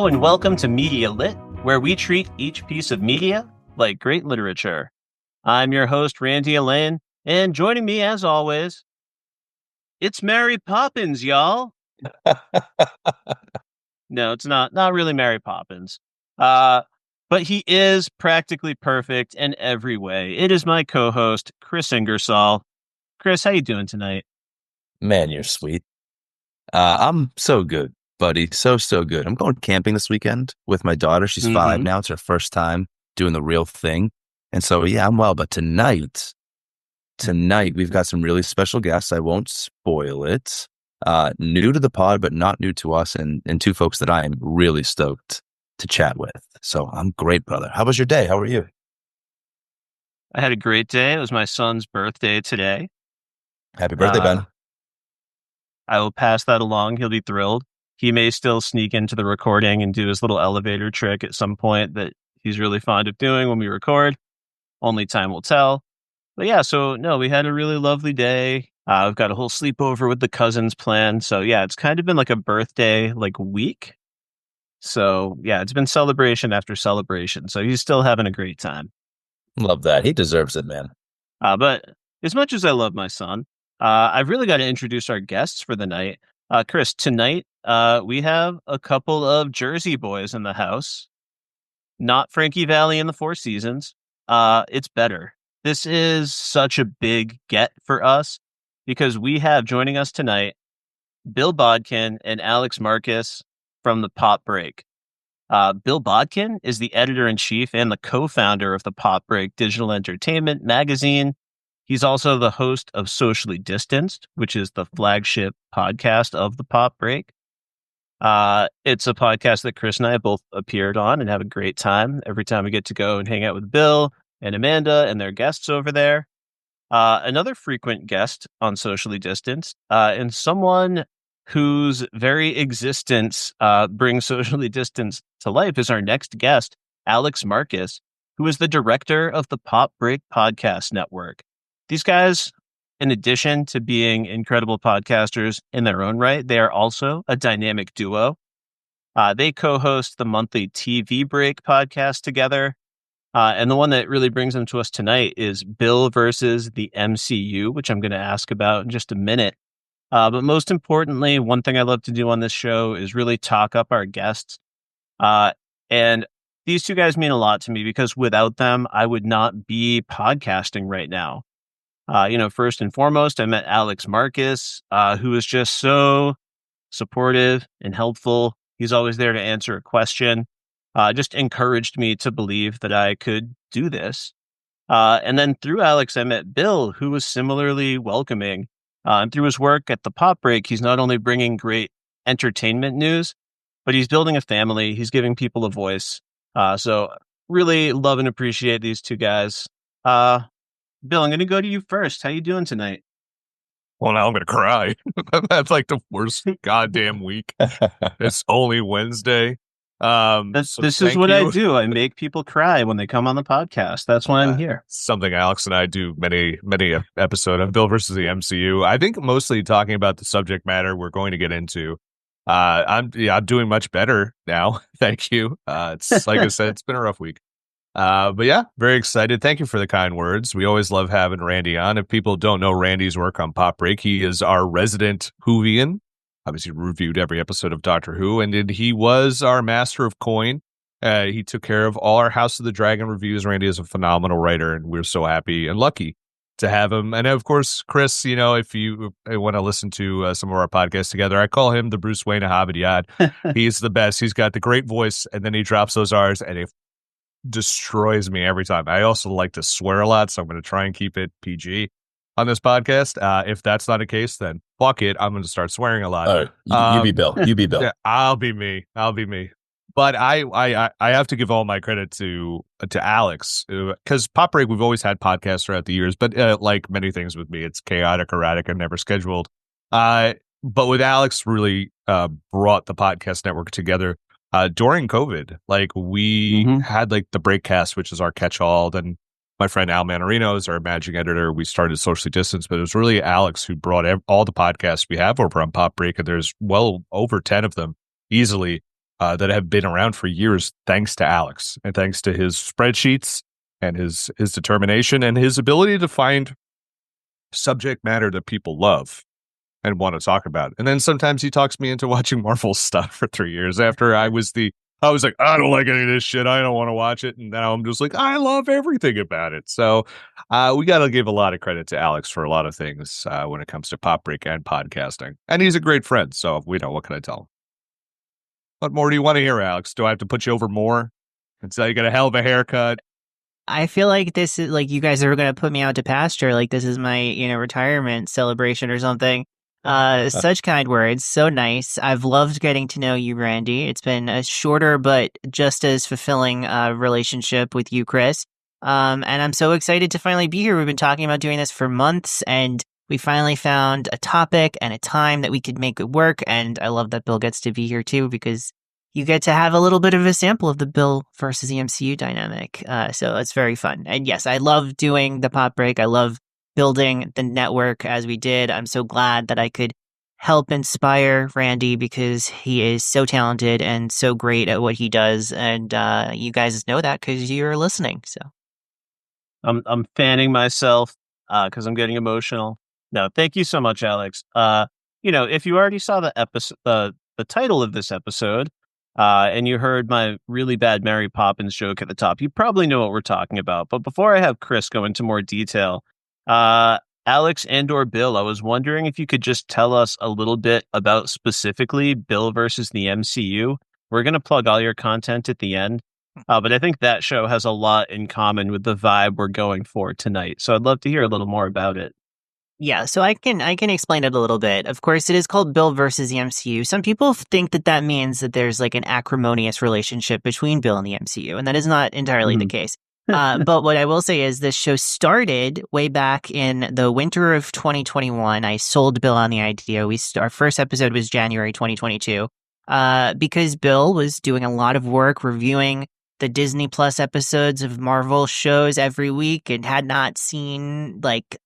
Hello and welcome to Media Lit, where we treat each piece of media like great literature. I'm your host, Randy Elaine, and joining me as always, it's Mary Poppins, y'all. No, it's not really Mary Poppins. But he is practically perfect in every way. It is my co-host, Kris Ingersoll. Kris, how you doing tonight? Man, you're sweet. I'm so good, buddy. So good. I'm going camping this weekend with my daughter. She's 5 now. It's her first time doing the real thing. And so, yeah, I'm well. But tonight, we've got some really special guests. I won't spoil it. New to the pod, but not new to us. And two folks that I am really stoked to chat with. So I'm great, brother. How was your day? How are you? I had a great day. It was my son's birthday today. Happy birthday, Ben. I will pass that along. He'll be thrilled. He may still sneak into the recording and do his little elevator trick at some point that he's really fond of doing when we record. Only time will tell. But yeah, so no, we had a really lovely day. I've got a whole sleepover with the cousins planned. So yeah, it's kind of been like a birthday week. So yeah, it's been celebration after celebration. So he's still having a great time. Love that. He deserves it, man. But as much as I love my son, I've really got to introduce our guests for the night. Kris, tonight we have a couple of Jersey boys in the house. Not Frankie Valli in the Four Seasons. It's better. This is such a big get for us because we have joining us tonight Bill Bodkin and Alex Marcus from the Pop Break. Bill Bodkin is the editor-in-chief and the co-founder of the Pop Break digital entertainment magazine. He's also the host of Socially Distanced, which is the flagship podcast of the Pop Break. It's a podcast that Kris and I both appeared on and have a great time every time we get to go and hang out with Bill and Amanda and their guests over there. Another frequent guest on Socially Distanced, and someone whose very existence brings Socially Distanced to life is our next guest, Alex Marcus, who is the director of the Pop Break Podcast Network. These guys, in addition to being incredible podcasters in their own right, they are also a dynamic duo. They co-host the monthly TV Break podcast together. And the one that really brings them to us tonight is Bill versus the MCU, which I'm going to ask about in just a minute. But most importantly, one thing I love to do on this show is really talk up our guests. And these two guys mean a lot to me because without them, I would not be podcasting right now. First and foremost, I met Alex Marcus, who is just so supportive and helpful. He's always there to answer a question. Just encouraged me to believe that I could do this. And then through Alex, I met Bill, who was similarly welcoming. And through his work at the Pop Break, he's not only bringing great entertainment news, but he's building a family. He's giving people a voice. So really love and appreciate these two guys. Bill, I'm going to go to you first. How you doing tonight? Well, now I'm going to cry. That's like the worst goddamn week. It's only Wednesday. This is what I do. I make people cry when they come on the podcast. That's why I'm here. Something Alex and I do many episode of Bill versus the MCU. I think mostly talking about the subject matter we're going to get into. I'm doing much better now. Thank you. It's like I said, it's been a rough week. But yeah, very excited. Thank you for the kind words. We always love having Randy on. If people don't know Randy's work on Pop Break, he is our resident Whovian. Obviously reviewed every episode of Doctor Who, and he was our master of coin. He took care of all our House of the Dragon reviews. Randy is a phenomenal writer, and we're so happy and lucky to have him. And of course, Kris, if you want to listen to some of our podcasts together, I call him the Bruce Wayne of Hobbit Yad. He's the best. He's got the great voice, and then he drops those R's, and it destroys me every time. I also like to swear a lot, so I'm going to try and keep it PG on this podcast. If that's not the case, then fuck it. I'm going to start swearing a lot. All right. You be Bill. You be Bill. Yeah, I'll be me. But I have to give all my credit to Alex, because Pop Break, we've always had podcasts throughout the years, but like many things with me, it's chaotic, erratic, and never scheduled. But with Alex, really brought the podcast network together during COVID. Like we had like the Breakcast, which is our catch-all. Then my friend Al Manarino is our managing editor. We started Socially Distanced, but it was really Alex who brought all the podcasts we have over on Pop Break, and there's well over 10 of them easily that have been around for years, thanks to Alex and thanks to his spreadsheets and his determination and his ability to find subject matter that people love and want to talk about. And then sometimes he talks me into watching Marvel stuff for 3 years after I was like, I don't like any of this shit. I don't want to watch it. And now I'm just like, I love everything about it. So we got to give a lot of credit to Alex for a lot of things when it comes to Pop Break and podcasting. And he's a great friend. So we know, what can I tell him? What more do you want to hear, Alex? Do I have to put you over more and say you got a hell of a haircut? I feel like this is like you guys are going to put me out to pasture. Like this is my, retirement celebration or something. Such kind words. So nice. I've loved getting to know you, Randy. It's been a shorter, but just as fulfilling, relationship with you, Kris. And I'm so excited to finally be here. We've been talking about doing this for months and we finally found a topic and a time that we could make it work. And I love that Bill gets to be here too, because you get to have a little bit of a sample of the Bill versus the MCU dynamic. So it's very fun. And yes, I love doing the Pop Break. I love building the network as we did. I'm so glad that I could help inspire Randy because he is so talented and so great at what he does. And you guys know that because you're listening. So I'm fanning myself because I'm getting emotional. No, thank you so much, Alex. If you already saw the episode, the title of this episode, and you heard my really bad Mary Poppins joke at the top, you probably know what we're talking about. But before I have Kris go into more detail, Alex and/or Bill, I was wondering if you could just tell us a little bit about specifically Bill versus the MCU. We're going to plug all your content at the end, but I think that show has a lot in common with the vibe we're going for tonight. So I'd love to hear a little more about it. yeah, so I can explain it a little bit. Of course, it is called Bill versus the MCU. Some people think that means that there's like an acrimonious relationship between Bill and the MCU, and that is not entirely the case. But what I will say is this show started way back in the winter of 2021. I sold Bill on the idea. Our first episode was January 2022 because Bill was doing a lot of work reviewing the Disney Plus episodes of Marvel shows every week and had not seen like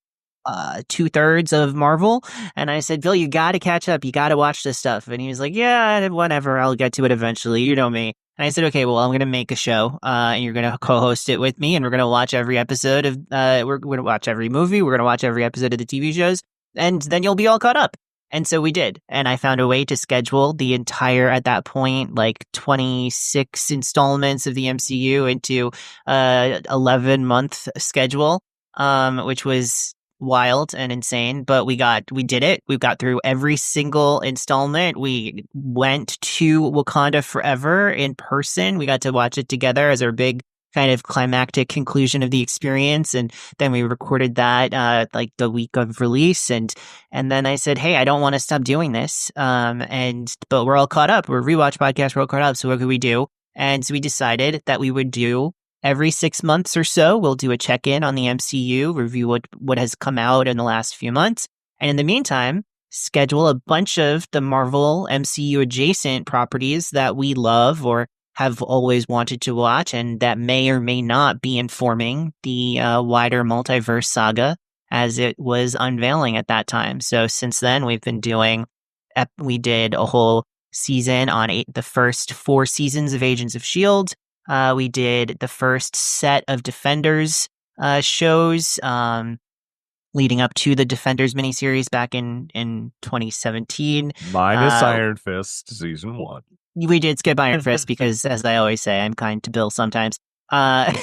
2/3 of Marvel. And I said, Bill, you got to catch up. You got to watch this stuff. And he was like, yeah, whatever. I'll get to it eventually. You know me. And I said, okay, well, I'm going to make a show and you're going to co-host it with me. And we're going to watch every episode of, we're going to watch every movie. We're going to watch every episode of the TV shows. And then you'll be all caught up. And so we did. And I found a way to schedule the entire, at that point, like 26 installments of the MCU into 11-month schedule, which was wild and insane, but we did it. We got through every single installment. We went to Wakanda Forever in person. We got to watch it together as our big kind of climactic conclusion of the experience. And then we recorded that like the week of release. And then I said, hey, I don't want to stop doing this. But we're all caught up. We're a rewatch podcast. We're all caught up. So what could we do? And so we decided that we would do every 6 months or so, we'll do a check-in on the MCU, review what has come out in the last few months. And in the meantime, schedule a bunch of the Marvel MCU adjacent properties that we love or have always wanted to watch and that may or may not be informing the wider multiverse saga as it was unveiling at that time. So since then, we've been we did a whole season on the first 4 seasons of Agents of S.H.I.E.L.D., we did the first set of Defenders shows leading up to the Defenders miniseries back in 2017. Minus Iron Fist season 1. We did skip Iron Fist because, as I always say, I'm kind to Bill sometimes. But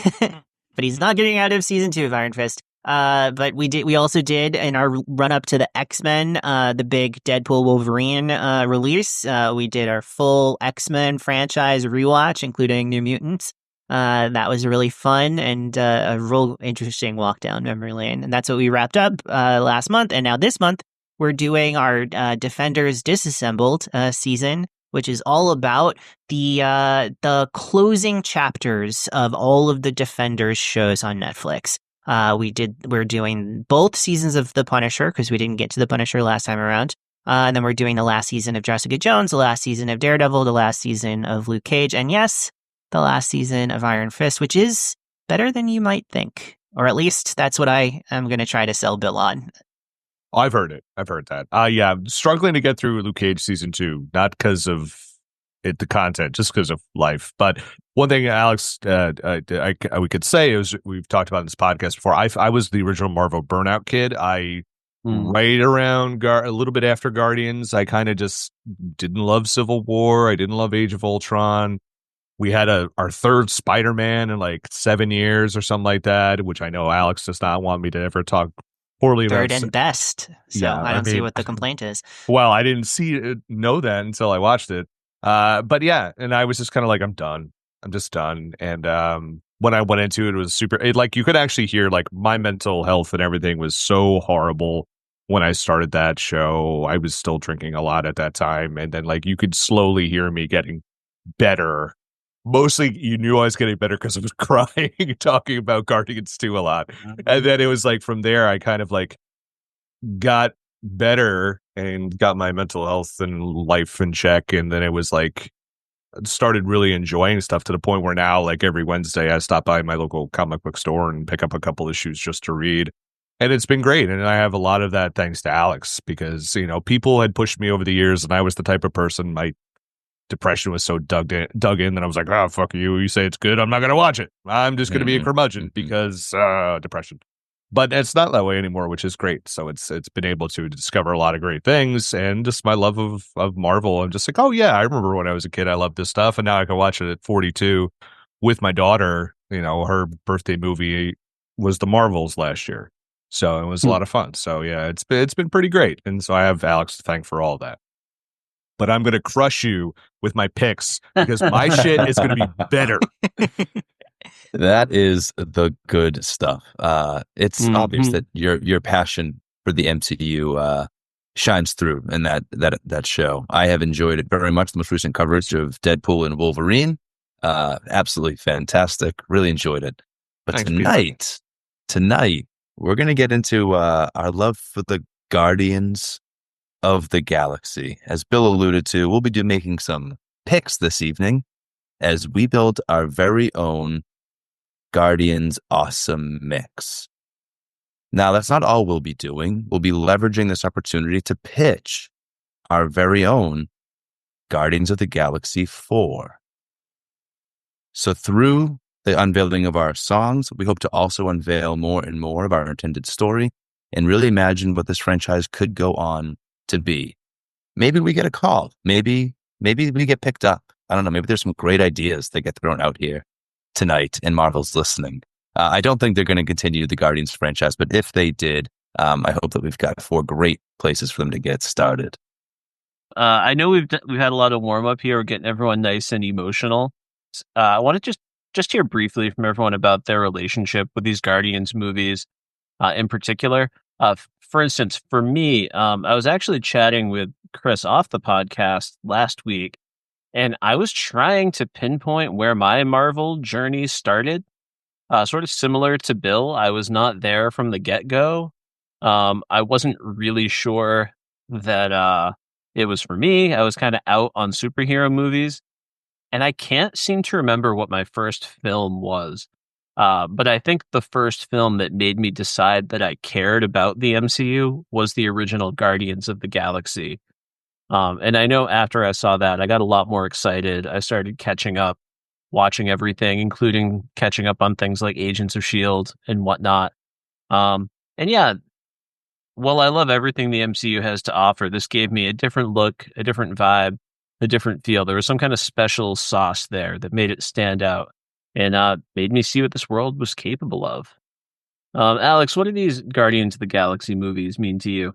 he's not getting out of season 2 of Iron Fist. But we also did in our run up to the X-Men, the big Deadpool Wolverine release. We did our full X-Men franchise rewatch, including New Mutants. That was really fun and a real interesting walk down memory lane. And that's what we wrapped up last month. And now this month, we're doing our Defenders Disassembled season, which is all about the closing chapters of all of the Defenders shows on Netflix. We're doing both seasons of The Punisher because we didn't get to The Punisher last time around. And then we're doing the last season of Jessica Jones, the last season of Daredevil, the last season of Luke Cage, and yes, the last season of Iron Fist, which is better than you might think. Or at least that's what I am going to try to sell Bill on. I've heard it. I've heard that. Yeah, I'm struggling to get through Luke Cage season 2, not because of the content just because of life. But one thing, Alex, we could say is we've talked about in this podcast before. I was the original Marvel burnout kid. Right around a little bit after Guardians, I kind of just didn't love Civil War. I didn't love Age of Ultron. We had our third Spider-Man in like 7 years or something like that, which I know Alex does not want me to ever talk poorly about. Third and best. So yeah, I don't see what the complaint is. Well, I didn't know that until I watched it. But yeah, and I was just kind of like, I'm done. I'm just done. And when I went into it, it was like you could actually hear like my mental health and everything was so horrible when I started that show. I was still drinking a lot at that time. And then like you could slowly hear me getting better. Mostly you knew I was getting better because I was crying, talking about Guardians 2 a lot. And then it was like from there, I kind of like got better and got my mental health and life in check. And then it was like, started really enjoying stuff to the point where now, like every Wednesday, I stop by my local comic book store and pick up a couple issues just to read. And it's been great. And I have a lot of that thanks to Alex because, you know, people had pushed me over the years and I was the type of person, my depression was so dug in that I was like, oh, fuck you. You say it's good. I'm not going to watch it. I'm just going to be a curmudgeon because depression. But it's not that way anymore, which is great. So it's been able to discover a lot of great things and just my love of Marvel. I'm just like, oh, yeah, I remember when I was a kid, I loved this stuff. And now I can watch it at 42 with my daughter. You know, her birthday movie was The Marvels last year. So it was a lot of fun. So, yeah, it's been pretty great. And so I have Alex to thank for all that. But I'm going to crush you with my picks because my shit is going to be better. That is the good stuff. It's obvious that your passion for the MCU shines through in that show. I have enjoyed it very much. The most recent coverage of Deadpool and Wolverine, absolutely fantastic. Really enjoyed it. But thanks, tonight, we're going to get into our love for the Guardians of the Galaxy. As Bill alluded to, we'll be making some picks this evening as we build our very own Guardians Awesome Mix. Now, that's not all we'll be doing. We'll be leveraging this opportunity to pitch our very own Guardians of the Galaxy 4. So through the unveiling of our songs, we hope to also unveil more and more of our intended story and really imagine what this franchise could go on to be. Maybe we get a call. Maybe we get picked up. I don't know. Maybe there's some great ideas that get thrown out here tonight and Marvel's listening. I don't think they're going to continue the Guardians franchise, but if they did, I hope that we've got 4 great places for them to get started. I know we've had a lot of warm up here. We're getting everyone nice and emotional. I want to just hear briefly from everyone about their relationship with these Guardians movies in particular. For instance, for me, I was actually chatting with Kris off the podcast last week, and I was trying to pinpoint where my Marvel journey started. Sort of similar to Bill, I was not there from the get-go. I wasn't really sure that it was for me. I was kind of out on superhero movies, and I can't seem to remember what my first film was. But I think the first film that made me decide that I cared about the MCU was the original Guardians of the Galaxy. And I know after I saw that, I got a lot more excited. I started catching up, watching everything, including catching up on things like Agents of S.H.I.E.L.D. and whatnot. And yeah, while I love everything the MCU has to offer, this gave me a different look, a different vibe, a different feel. There was some kind of special sauce there that made it stand out. And made me see what this world was capable of. Alex, what do these Guardians of the Galaxy movies mean to you?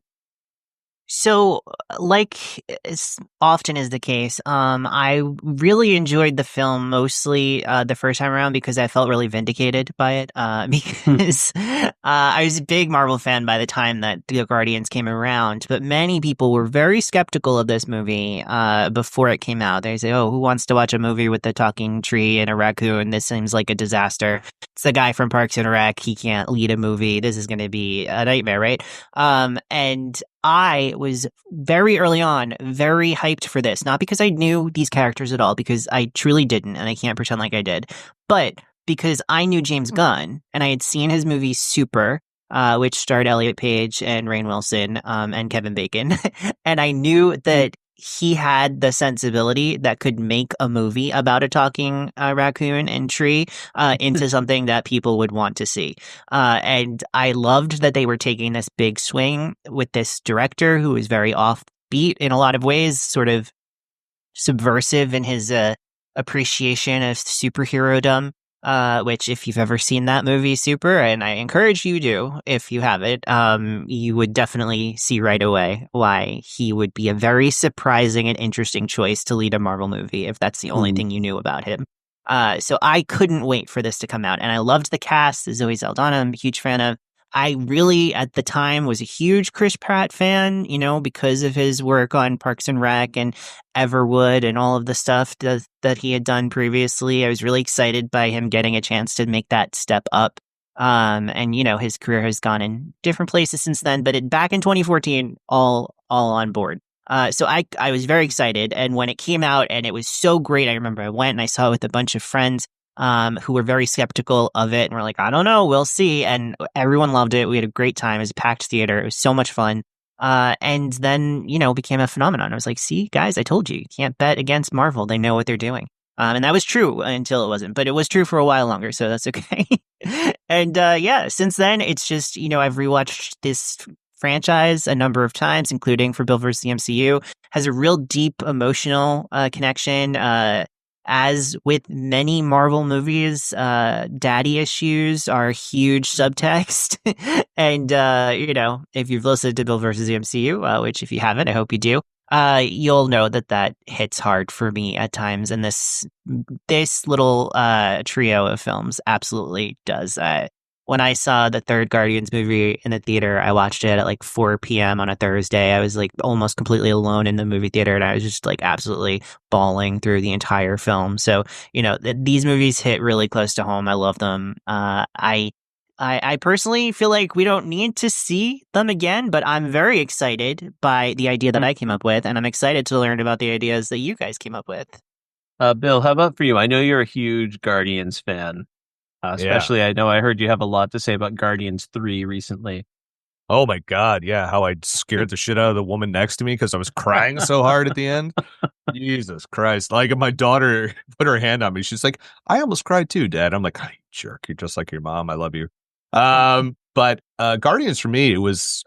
So, like often is the case, I really enjoyed the film mostly the first time around because I felt really vindicated by it. Because I was a big Marvel fan by the time that the Guardians came around, but many people were very skeptical of this movie before it came out. They say, "Oh, who wants to watch a movie with a talking tree and a raccoon? This seems like a disaster. It's the guy from Parks and Rec. He can't lead a movie. This is going to be a nightmare, right?" And I was very early on very hyped for this, not because I knew these characters at all, because I truly didn't, and I can't pretend like I did, but because I knew James Gunn, and I had seen his movie Super, which starred Elliot Page and Rainn Wilson and Kevin Bacon, and I knew that he had the sensibility that could make a movie about a talking raccoon and tree into something that people would want to see. And I loved that they were taking this big swing with this director who was very offbeat in a lot of ways, sort of subversive in his appreciation of superhero-dom. Which if you've ever seen that movie, Super, and I encourage you to, if you haven't, you would definitely see right away why he would be a very surprising and interesting choice to lead a Marvel movie if that's the only thing you knew about him. So I couldn't wait for this to come out, and I loved the cast. Zoe Saldana, I'm a huge fan of. I really, at the time, was a huge Chris Pratt fan, because of his work on Parks and Rec and Everwood and all of the stuff that he had done previously. I was really excited by him getting a chance to make that step up. And his career has gone in different places since then, but back in 2014, all on board. So I was very excited, and when it came out and it was so great, I remember I went and I saw it with a bunch of friends who were very skeptical of it, and were like, I don't know, we'll see. And everyone loved it. We had a great time. It was a packed theater. It was so much fun. And then, became a phenomenon. I was like, see, guys, I told you can't bet against Marvel. They know what they're doing. And that was true until it wasn't, but it was true for a while longer. So that's okay. And since then, it's just, I've rewatched this franchise a number of times, including for Bill vs. the MCU, has a real deep emotional connection. As with many Marvel movies, daddy issues are huge subtext. And, if you've listened to Bill versus the MCU, which if you haven't, I hope you do, you'll know that hits hard for me at times. And this little trio of films absolutely does. When I saw the third Guardians movie in the theater, I watched it at like 4 p.m. on a Thursday. I was like almost completely alone in the movie theater, and I was just like absolutely bawling through the entire film. So, these movies hit really close to home. I love them. I personally feel like we don't need to see them again, but I'm very excited by the idea that I came up with, and I'm excited to learn about the ideas that you guys came up with. Bill, how about for you? I know you're a huge Guardians fan. Especially, I know I heard you have a lot to say about Guardians 3 recently. Oh my God, yeah, how I scared the shit out of the woman next to me because I was crying so hard at the end. Jesus Christ. Like, my daughter put her hand on me. She's like, I almost cried too, Dad. I'm like, oh, you jerk. You're just like your mom. I love you. But Guardians for me, it was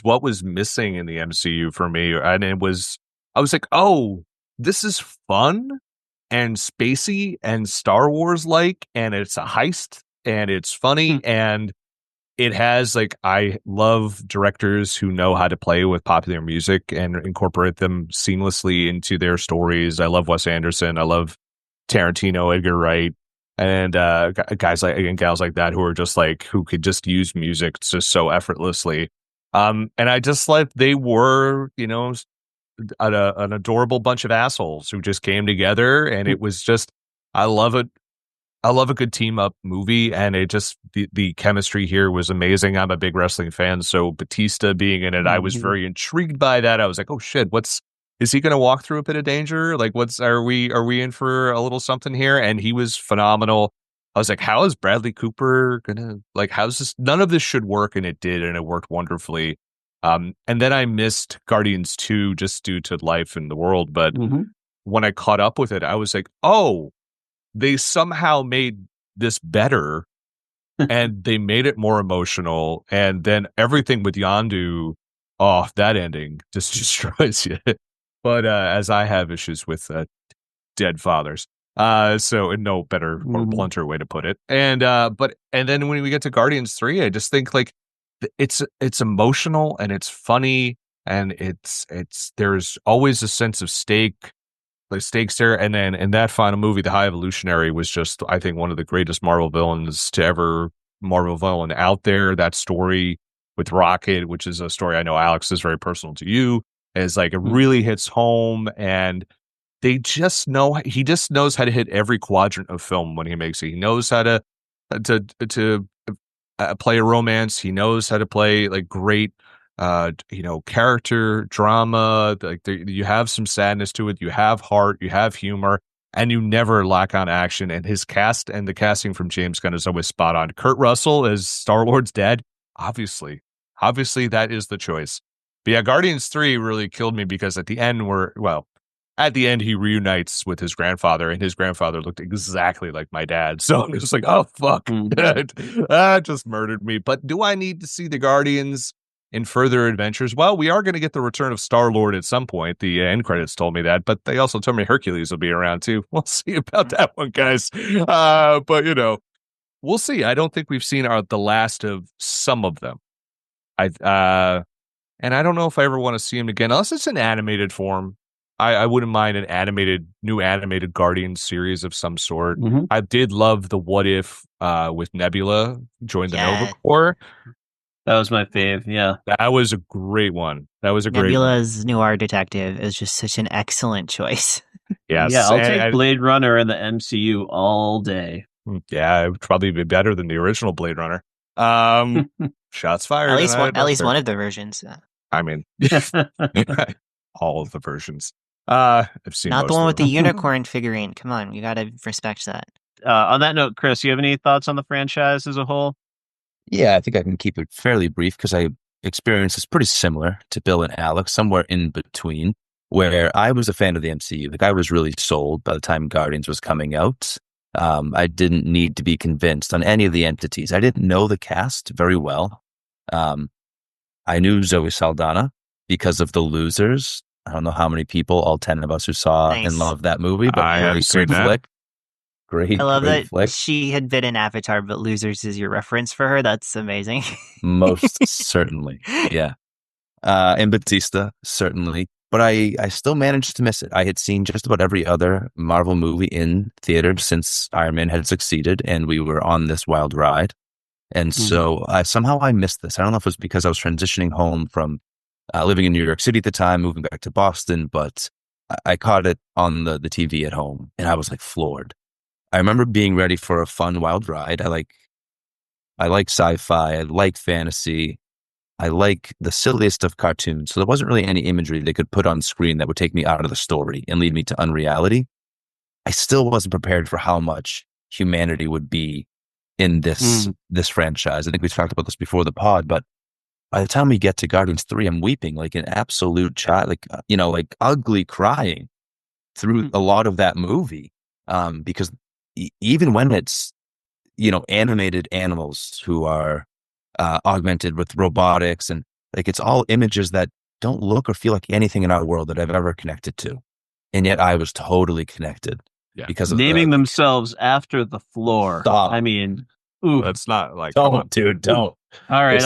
what was missing in the MCU for me. And I was like, oh, this is fun and spacey and Star Wars like, and it's a heist and it's funny and it has I love directors who know how to play with popular music and incorporate them seamlessly into their stories. I love Wes Anderson. I love Tarantino, Edgar Wright, and guys and gals like that who are just who could just use music just so effortlessly. And I just they were, an adorable bunch of assholes who just came together, and it was just, I love it. I love a good team up movie, and it just, the chemistry here was amazing. I'm a big wrestling fan, so Batista being in it, I was very intrigued by that. I was like, oh shit, is he going to walk through a pit of danger? Are we in for a little something here? And he was phenomenal. I was like, how is Bradley Cooper gonna, how's this? None of this should work, and it did, and it worked wonderfully. And then I missed Guardians 2 just due to life in the world. But when I caught up with it, I was like, oh, they somehow made this better and they made it more emotional. And then everything with Yondu, that ending just destroys you. But as I have issues with dead fathers. So no better or blunter way to put it. And then when we get to Guardians 3, I just think it's emotional and it's funny and it's there's always a sense of stakes there. And then in that final movie, the High Evolutionary was just, I think, one of the greatest Marvel villains to ever Marvel villain out there. That story with Rocket, which is a story I know, Alex, is very personal to you, is it really hits home. And he just knows how to hit every quadrant of film when he makes it. He knows how to play a romance. He knows how to play great, character drama. You have some sadness to it. You have heart. You have humor, and you never lack on action. And his cast and the casting from James Gunn is always spot on. Kurt Russell as Star-Lord's dad. Obviously, that is the choice. But yeah, Guardians 3 really killed me because at the end he reunites with his grandfather, and his grandfather looked exactly like my dad. So I'm just like, oh fuck, that just murdered me. But do I need to see the Guardians in further adventures? Well, we are going to get the return of Star-Lord at some point. The end credits told me that, but they also told me Hercules will be around too. We'll see about that one, guys. But we'll see. I don't think we've seen the last of some of them. And I don't know if I ever want to see him again, unless it's in animated form. I wouldn't mind an new animated Guardians series of some sort. Mm-hmm. I did love the What If with Nebula joined the Nova Corps. That was my fave. Yeah, that was a great one. Nebula's noir detective is just such an excellent choice. Yes, yeah, I'll take Blade Runner in the MCU all day. Yeah, it would probably be better than the original Blade Runner. Shots fired. At least one of the versions. I mean, all of the versions. I've seen not the one with the unicorn figurine. Come on, you got to respect that. On that note, Kris, you have any thoughts on the franchise as a whole? Yeah, I think I can keep it fairly brief because I experienced is pretty similar to Bill and Alex, somewhere in between, where I was a fan of the MCU. Like I was really sold by the time Guardians was coming out. I didn't need to be convinced on any of the entities. I didn't know the cast very well. I knew Zoe Saldana because of The Losers. I don't know how many people, all 10 of us who saw and loved that movie, but great flick. Great. I love that flick. she had been in Avatar, but Losers is your reference for her. That's amazing. Most certainly. Yeah. And Batista, certainly. But I still managed to miss it. I had seen just about every other Marvel movie in theaters since Iron Man had succeeded, and we were on this wild ride. And so somehow I missed this. I don't know if it was because I was transitioning home from living in New York City at the time, moving back to Boston, but I caught it on the TV at home, and I was like floored. I remember being ready for a fun, wild ride. I like sci-fi. I like fantasy. I like the silliest of cartoons. So there wasn't really any imagery they could put on screen that would take me out of the story and lead me to unreality. I still wasn't prepared for how much humanity would be in this franchise. I think we talked about this before the pod, but by the time we get to Guardians 3, I'm weeping like an absolute child, like ugly crying through a lot of that movie. Because even when it's, animated animals who are augmented with robotics, and like it's all images that don't look or feel like anything in our world that I've ever connected to. And yet I was totally connected because of naming themselves after the floor. Stop. I mean, ooh, that's not like, don't, dude, don't. All right.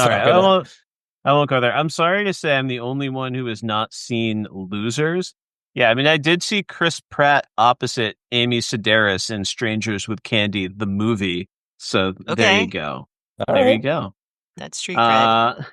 I won't go there. I'm sorry to say I'm the only one who has not seen Losers. Yeah, I mean, I did see Chris Pratt opposite Amy Sedaris in Strangers with Candy, the movie. So there you go. You go. That's street cred.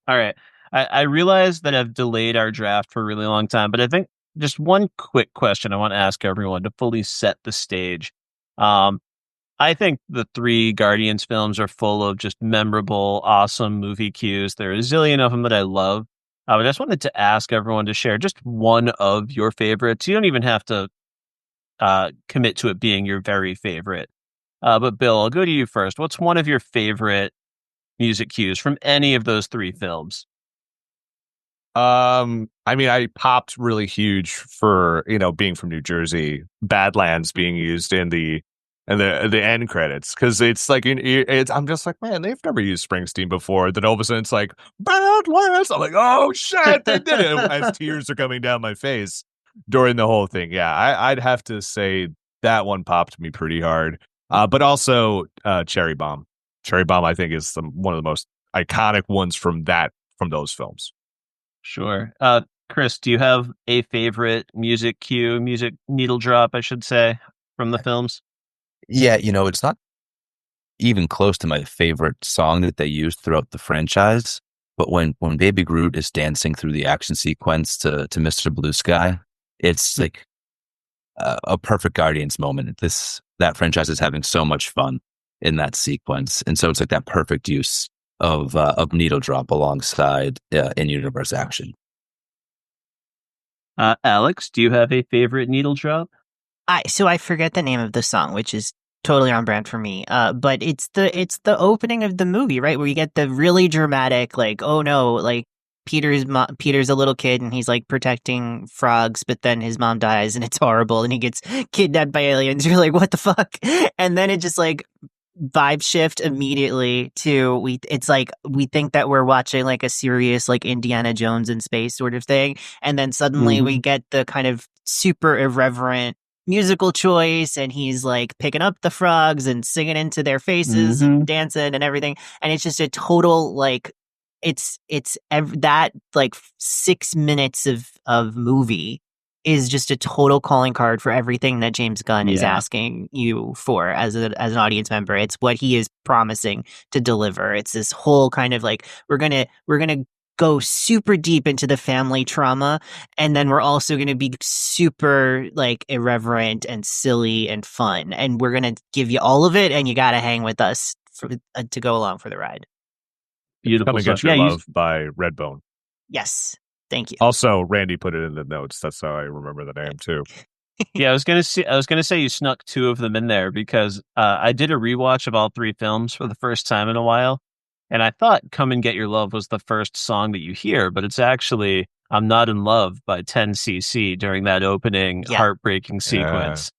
All right. I realize that I've delayed our draft for a really long time, but I think just one quick question I want to ask everyone to fully set the stage. I think the 3 Guardians films are full of just memorable, awesome movie cues. There are a zillion of them that I love. I just wanted to ask everyone to share just one of your favorites. You don't even have to commit to it being your very favorite. But Bill, I'll go to you first. What's one of your favorite music cues from any of those 3 films? I mean, I popped really huge for, being from New Jersey, Badlands being used in the end credits, because it's like I'm just like, man, they've never used Springsteen before. Then all of a sudden it's like Badlands. I'm like, oh shit, they did it as tears are coming down my face during the whole thing. Yeah, I'd have to say that one popped me pretty hard. But also Cherry Bomb. Cherry Bomb, I think, is one of the most iconic ones from those films. Sure. Kris, do you have a favorite music cue, music needle drop, I should say, from the films? Yeah, it's not even close to my favorite song that they used throughout the franchise. But when Baby Groot is dancing through the action sequence to Mr. Blue Sky, it's like a perfect Guardians moment. That franchise is having so much fun in that sequence, and so it's like that perfect use of needle drop alongside in-universe action. Alex, do you have a favorite needle drop? I forget the name of the song, which is totally on brand for me. But it's the opening of the movie, right, where you get the really dramatic, like, oh no, like Peter's a little kid and he's like protecting frogs, but then his mom dies and it's horrible and he gets kidnapped by aliens. You're like, what the fuck? And then it just like vibe shift immediately to it's like we think that we're watching like a serious like Indiana Jones in space sort of thing, and then suddenly we get the kind of super irreverent musical choice, and he's like picking up the frogs and singing into their faces and dancing and everything, and it's just a total like that like 6 minutes of movie is just a total calling card for everything that James Gunn is asking you for as an audience member. It's what he is promising to deliver. It's this whole kind of like we're gonna go super deep into the family trauma, and then we're also gonna be super like irreverent and silly and fun, and we're gonna give you all of it, and you gotta hang with us to go along for the ride. Beautiful Come and stuff. Get Your Love by Redbone. Yes. Thank you. Also, Randy put it in the notes. That's how I remember the name too. Yeah, I was gonna say you snuck two of them in there because I did a rewatch of all three films for the first time in a while, and I thought "Come and Get Your Love" was the first song that you hear, but it's actually "I'm Not in Love" by 10cc during that opening heartbreaking sequence.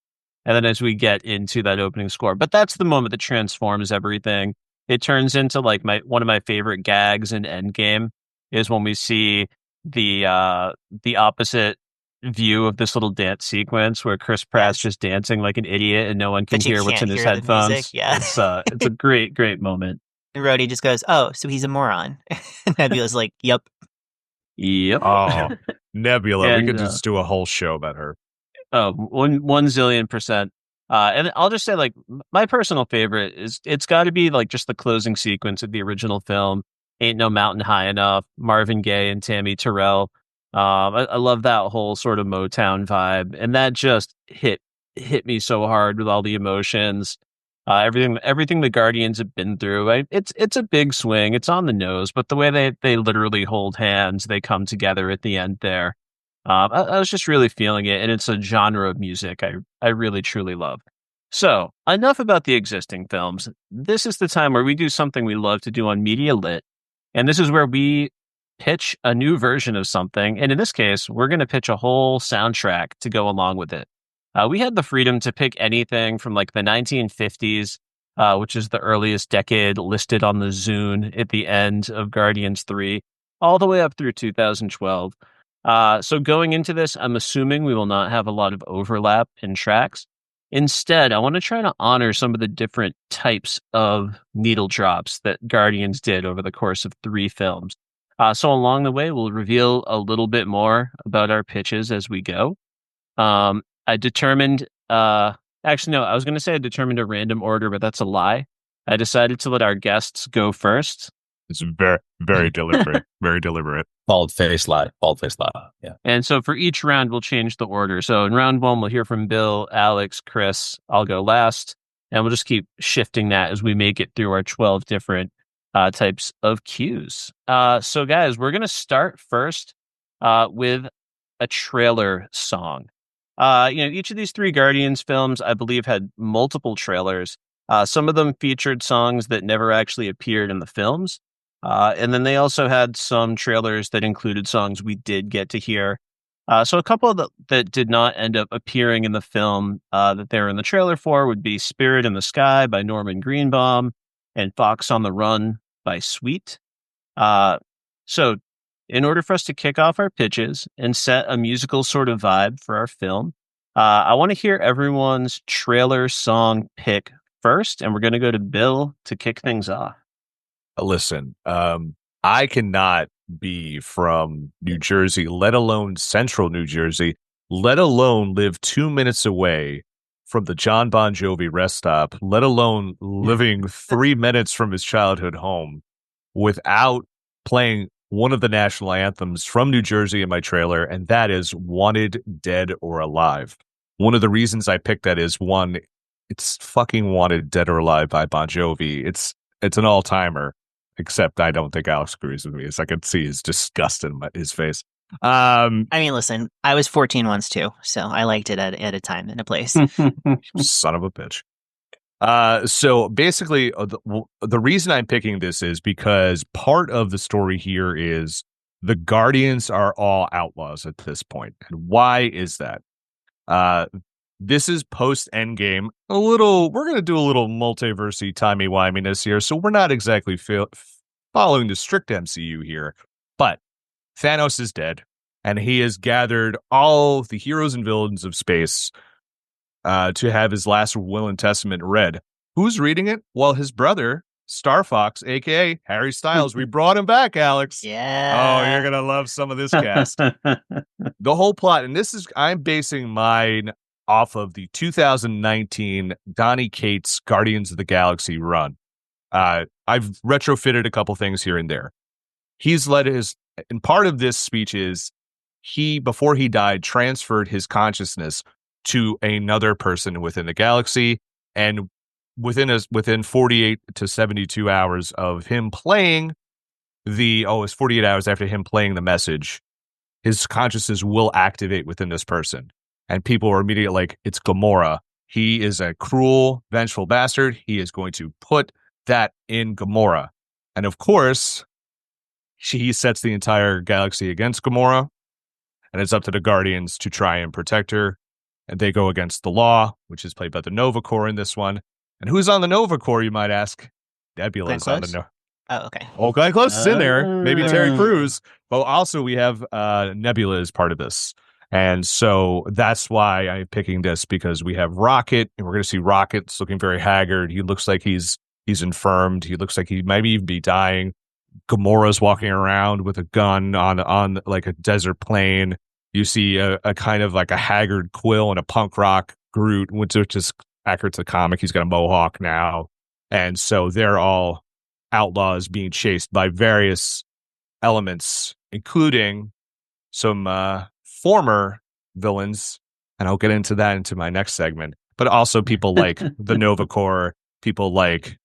And then as we get into that opening score, but that's the moment that transforms everything. It turns into like one of my favorite gags in Endgame is when we see the opposite view of this little dance sequence where Chris Pratt's just dancing like an idiot and no one can hear what's in his headphones. It's a great moment. And Rhodey just goes, "Oh, so he's a moron." And Nebula's like, "Yep." Oh, Nebula. We could just do a whole show about her. Oh, 1,000,000,000%. And I'll just say, like, my personal favorite is it's got to be like just the closing sequence of the original film. Ain't No Mountain High Enough, Marvin Gaye and Tammy Terrell. I love that whole sort of Motown vibe, and that just hit me so hard with all the emotions. Everything the Guardians have been through. It's a big swing. It's on the nose, but the way they literally hold hands, they come together at the end there. I was just really feeling it, and it's a genre of music I really truly love. So enough about the existing films. This is the time where we do something we love to do on Media Lit, and this is where we pitch a new version of something. And in this case, we're going to pitch a whole soundtrack to go along with it. We had the freedom to pick anything from like the 1950s, which is the earliest decade listed on the Zune at the end of Guardians 3, all the way up through 2012. So going into this, I'm assuming we will not have a lot of overlap in tracks. Instead, I want to try to honor some of the different types of needle drops that Guardians did over the course of 3 films. So along the way, we'll reveal a little bit more about our pitches as we go. I determined, actually, no, I was going to say I determined a random order, but that's a lie. I decided to let our guests go first. It's very, very deliberate. Very deliberate. Bald-faced lie. Yeah. And so for each round, we'll change the order. So in round 1, we'll hear from Bill, Alex, Kris. I'll go last. And we'll just keep shifting that as we make it through our 12 different types of cues. So guys, we're going to start first with a trailer song. Each of these 3 Guardians films, I believe, had multiple trailers. Some of them featured songs that never actually appeared in the films. And then they also had some trailers that included songs we did get to hear. So a couple that did not end up appearing in the film that they were in the trailer for would be Spirit in the Sky by Norman Greenbaum and Fox on the Run by Sweet. So in order for us to kick off our pitches and set a musical sort of vibe for our film, I want to hear everyone's trailer song pick first, and we're going to go to Bill to kick things off. Listen, I cannot be from New Jersey, let alone central New Jersey, let alone live 2 minutes away from the John Bon Jovi rest stop, let alone living 3 minutes from his childhood home without playing one of the national anthems from New Jersey in my trailer, and that is Wanted, Dead or Alive. One of the reasons I picked that is, one, it's fucking Wanted, Dead or Alive by Bon Jovi. It's an all-timer. Except I don't think Alex agrees with me, as I can see his disgust in his face. I mean, listen, I was 14 once too, so I liked it at a time and a place. Son of a bitch. So basically, the reason I'm picking this is because part of the story here is the Guardians are all outlaws at this point. And why is that? This is post Endgame. We're going to do a little multiversey timey-wiminess here, so we're not exactly following the strict MCU here. But Thanos is dead, and he has gathered all the heroes and villains of space to have his last will and testament read. Who's reading it? Well, his brother, Star Fox, a.k.a. Harry Styles. We brought him back, Alex. Yeah. Oh, you're going to love some of this cast. The whole plot, and I'm basing mine off of the 2019 Donny Cates Guardians of the Galaxy run. I've retrofitted a couple things here and there. He's and part of this speech is before he died, transferred his consciousness to another person within the galaxy, and within 48 to 72 hours of him playing it's 48 hours after him playing the message, his consciousness will activate within this person. And people are immediately like, it's Gamora. He is a cruel, vengeful bastard. He is going to put that in Gamora. And of course, he sets the entire galaxy against Gamora, and it's up to the Guardians to try and protect her. And they go against the law, which is played by the Nova Corps in this one. And who's on the Nova Corps, you might ask? Nebula's on the Nova. Oh, okay. Oh, Glenn Close is in there. Maybe Terry Crews. But also we have Nebula as part of this. And so that's why I'm picking this, because we have Rocket, and we're going to see Rocket's looking very haggard. He looks like he's infirmed. He looks like he might even be dying. Gamora's walking around with a gun on like a desert plain. You see a kind of like a haggard Quill and a punk rock Groot, which is accurate to the comic. He's got a mohawk now. And so they're all outlaws being chased by various elements, including some former villains. And I'll get into that into my next segment. But also people like the Nova Corps, people like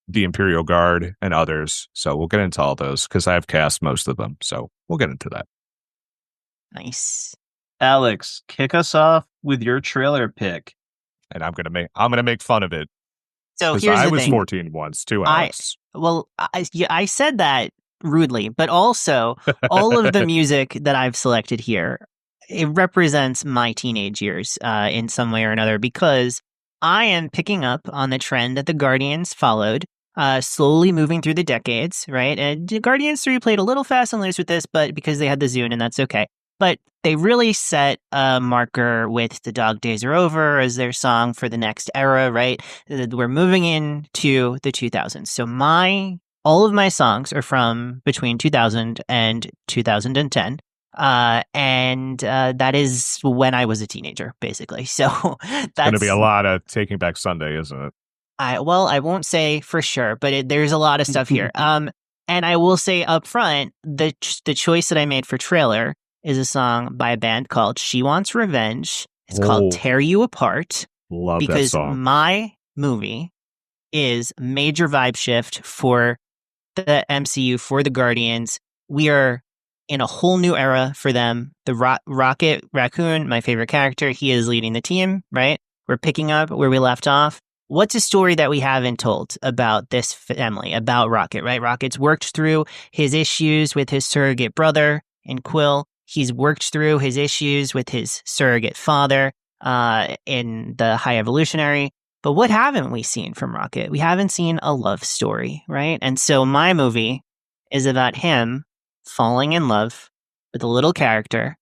the Imperial Guard, and others. So we'll get into all those because I've cast most of them. So we'll get into that. Nice. Alex, kick us off with your trailer pick. And I'm gonna make fun of it. So here's the thing. I was 14 once too, Alex. I said that rudely, but also all of the music that I've selected here, it represents my teenage years in some way or another, because I am picking up on the trend that the Guardians followed, slowly moving through the decades, right? And Guardians 3 played a little fast and loose with this, but because they had the Zune, and that's okay. But they really set a marker with The Dog Days Are Over as their song for the next era, right? We're moving into the 2000s. So all of my songs are from between 2000 and 2010. And that is when I was a teenager, basically. So that's going to be a lot of Taking Back Sunday, isn't it? I won't say for sure, but there's a lot of stuff here. And I will say up front, the choice that I made for trailer is a song by a band called She Wants Revenge. It's called Tear You Apart. Love that because song. My movie is major vibe shift for the MCU, for the Guardians. We are in a whole new era for them. The Rocket Raccoon, my favorite character, he is leading the team, right? We're picking up where we left off. What's a story that we haven't told about this family, about Rocket, right? Rocket's worked through his issues with his surrogate brother in Quill. He's worked through his issues with his surrogate father in the High Evolutionary. But what haven't we seen from Rocket? We haven't seen a love story, right? And so my movie is about him falling in love with a little character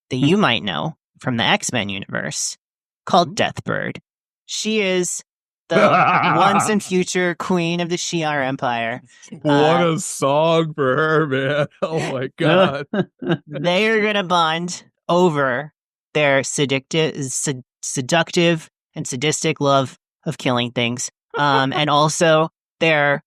that you might know from the X-Men universe called Deathbird. She is the once and future queen of the Shi'ar Empire. What a song for her, man. Oh my God. They are going to bond over their seductive and sadistic love of killing things. And also their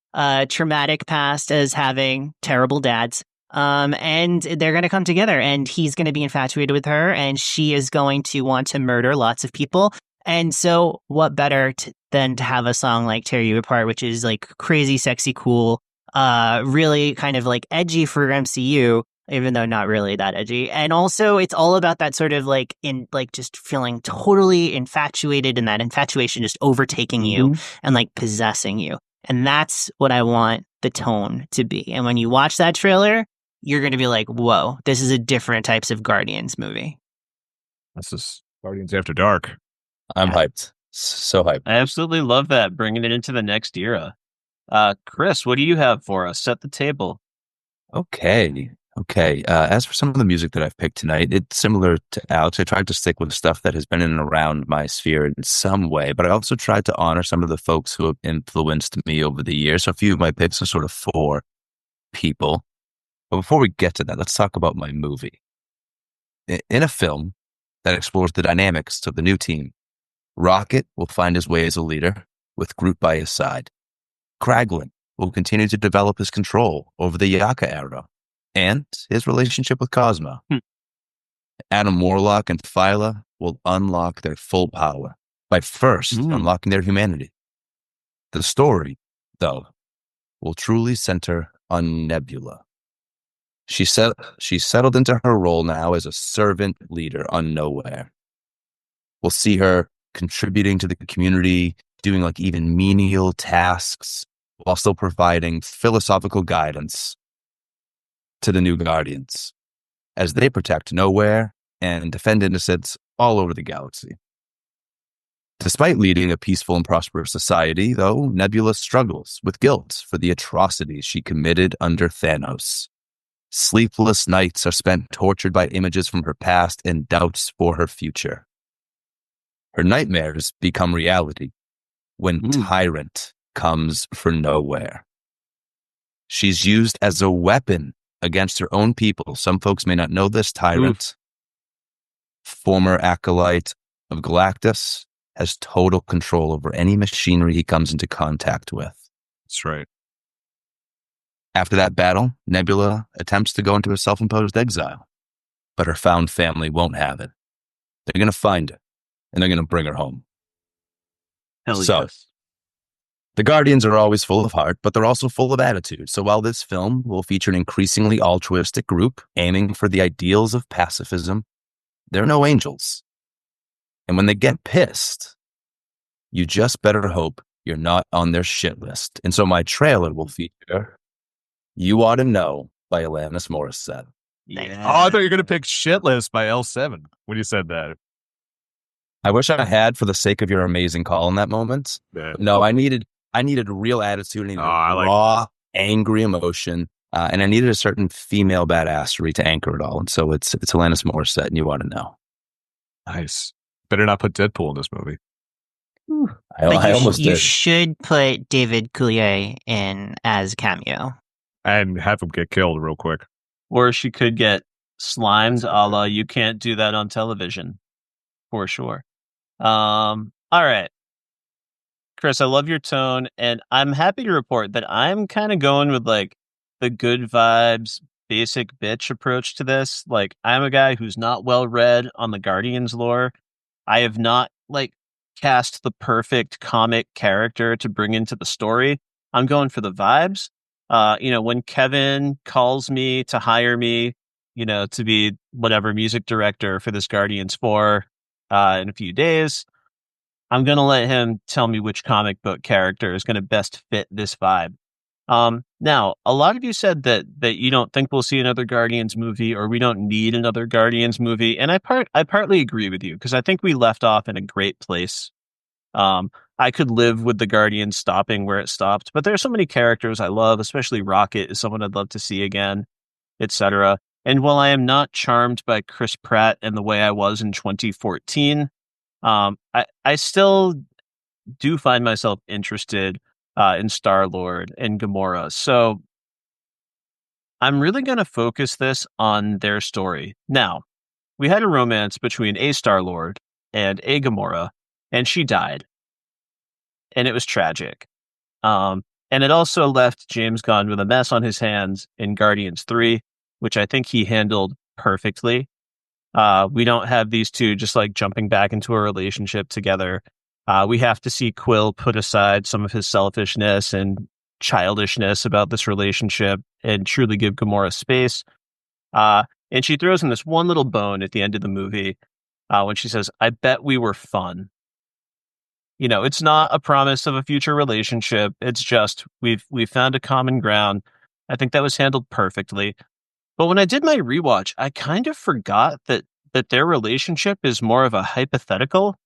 traumatic past as having terrible dads. And they're going to come together, and he's going to be infatuated with her, and she is going to want to murder lots of people. And so what better than to have a song like Tear You Apart, which is like crazy, sexy, cool, really kind of like edgy for MCU, even though not really that edgy. And also it's all about that sort of like just feeling totally infatuated, and that infatuation just overtaking you and like possessing you. And that's what I want the tone to be. And when you watch that trailer, you're going to be like, whoa, this is a different types of Guardians movie. This is Guardians After Dark. I'm hyped. So hyped. I absolutely love that, bringing it into the next era. Kris, what do you have for us? Set the table. Okay. As for some of the music that I've picked tonight, it's similar to Alex. I tried to stick with stuff that has been in and around my sphere in some way, but I also tried to honor some of the folks who have influenced me over the years. So a few of my picks are sort of for people. But before we get to that, let's talk about my movie. In a film that explores the dynamics of the new team, Rocket will find his way as a leader with Groot by his side. Kraglin will continue to develop his control over the Yaka era and his relationship with Cosmo. Adam Warlock and Phyla will unlock their full power by first unlocking their humanity. The story, though, will truly center on Nebula. She's settled into her role now as a servant leader on Nowhere. We'll see her contributing to the community, doing like even menial tasks, while still providing philosophical guidance to the new Guardians as they protect Nowhere and defend innocents all over the galaxy. Despite leading a peaceful and prosperous society, though, Nebula struggles with guilt for the atrocities she committed under Thanos. Sleepless nights are spent tortured by images from her past and doubts for her future. Her nightmares become reality when Tyrant comes for Nowhere. She's used as a weapon against her own people. Some folks may not know this. Tyrant, former acolyte of Galactus, has total control over any machinery he comes into contact with. That's right. After that battle, Nebula attempts to go into a self-imposed exile, but her found family won't have it. They're going to find her, and they're going to bring her home. Hell so, yes. The Guardians are always full of heart, but they're also full of attitude. So while this film will feature an increasingly altruistic group aiming for the ideals of pacifism, they're no angels. And when they get pissed, you just better hope you're not on their shit list. And so my trailer will feature You Ought to Know by Alanis Morissette. Yeah. Oh, I thought you were going to pick Shitless by L7 when you said that. I wish I had for the sake of your amazing call in that moment. Yeah. No, I needed real attitude. I needed raw, angry emotion. And I needed a certain female badassery to anchor it all. And so it's Alanis Morissette, and You Ought to Know. Nice. Better not put Deadpool in this movie. I almost did. You should put David Coulier in as cameo. And have him get killed real quick. Or she could get slimed a la You Can't Do That on Television. For sure. All right. Kris, I love your tone, and I'm happy to report that I'm kind of going with like the good vibes, basic bitch approach to this. Like, I'm a guy who's not well read on the Guardians lore. I have not like cast the perfect comic character to bring into the story. I'm going for the vibes. When Kevin calls me to hire me, to be whatever music director for this Guardians 4 in a few days, I'm going to let him tell me which comic book character is going to best fit this vibe. Now, a lot of you said that you don't think we'll see another Guardians movie, or we don't need another Guardians movie. And I partly agree with you, because I think we left off in a great place. I could live with the Guardians stopping where it stopped, but there's so many characters I love, especially Rocket is someone I'd love to see again, etc. And while I am not charmed by Chris Pratt and the way I was in 2014, I still do find myself interested in Star-Lord and Gamora. So I'm really going to focus this on their story. Now, we had a romance between a Star-Lord and a Gamora, and she died. And it was tragic. And it also left James Gunn with a mess on his hands in Guardians 3, which I think he handled perfectly. We don't have these two just like jumping back into a relationship together. We have to see Quill put aside some of his selfishness and childishness about this relationship and truly give Gamora space. And she throws in this one little bone at the end of the movie when she says, "I bet we were fun." It's not a promise of a future relationship. It's just we've found a common ground. I think that was handled perfectly. But when I did my rewatch, I kind of forgot that their relationship is more of a hypothetical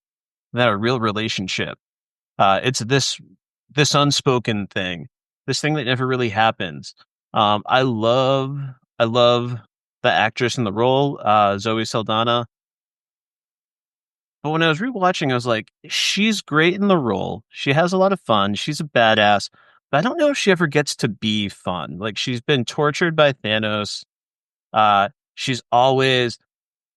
than a real relationship. It's this unspoken thing, this thing that never really happens. I love the actress in the role, Zoe Saldana. But when I was rewatching, I was like, she's great in the role. She has a lot of fun. She's a badass. But I don't know if she ever gets to be fun. Like, she's been tortured by Thanos. She's always,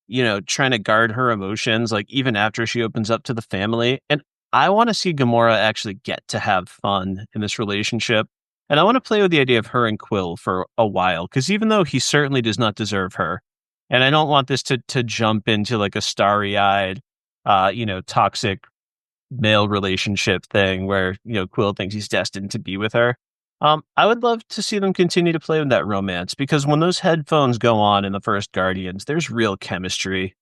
trying to guard her emotions, like even after she opens up to the family. And I want to see Gamora actually get to have fun in this relationship. And I want to play with the idea of her and Quill for a while, because even though he certainly does not deserve her, and I don't want this to jump into like a starry-eyed, toxic male relationship thing where, Quill thinks he's destined to be with her. I would love to see them continue to play with that romance, because when those headphones go on in the first Guardians, there's real chemistry.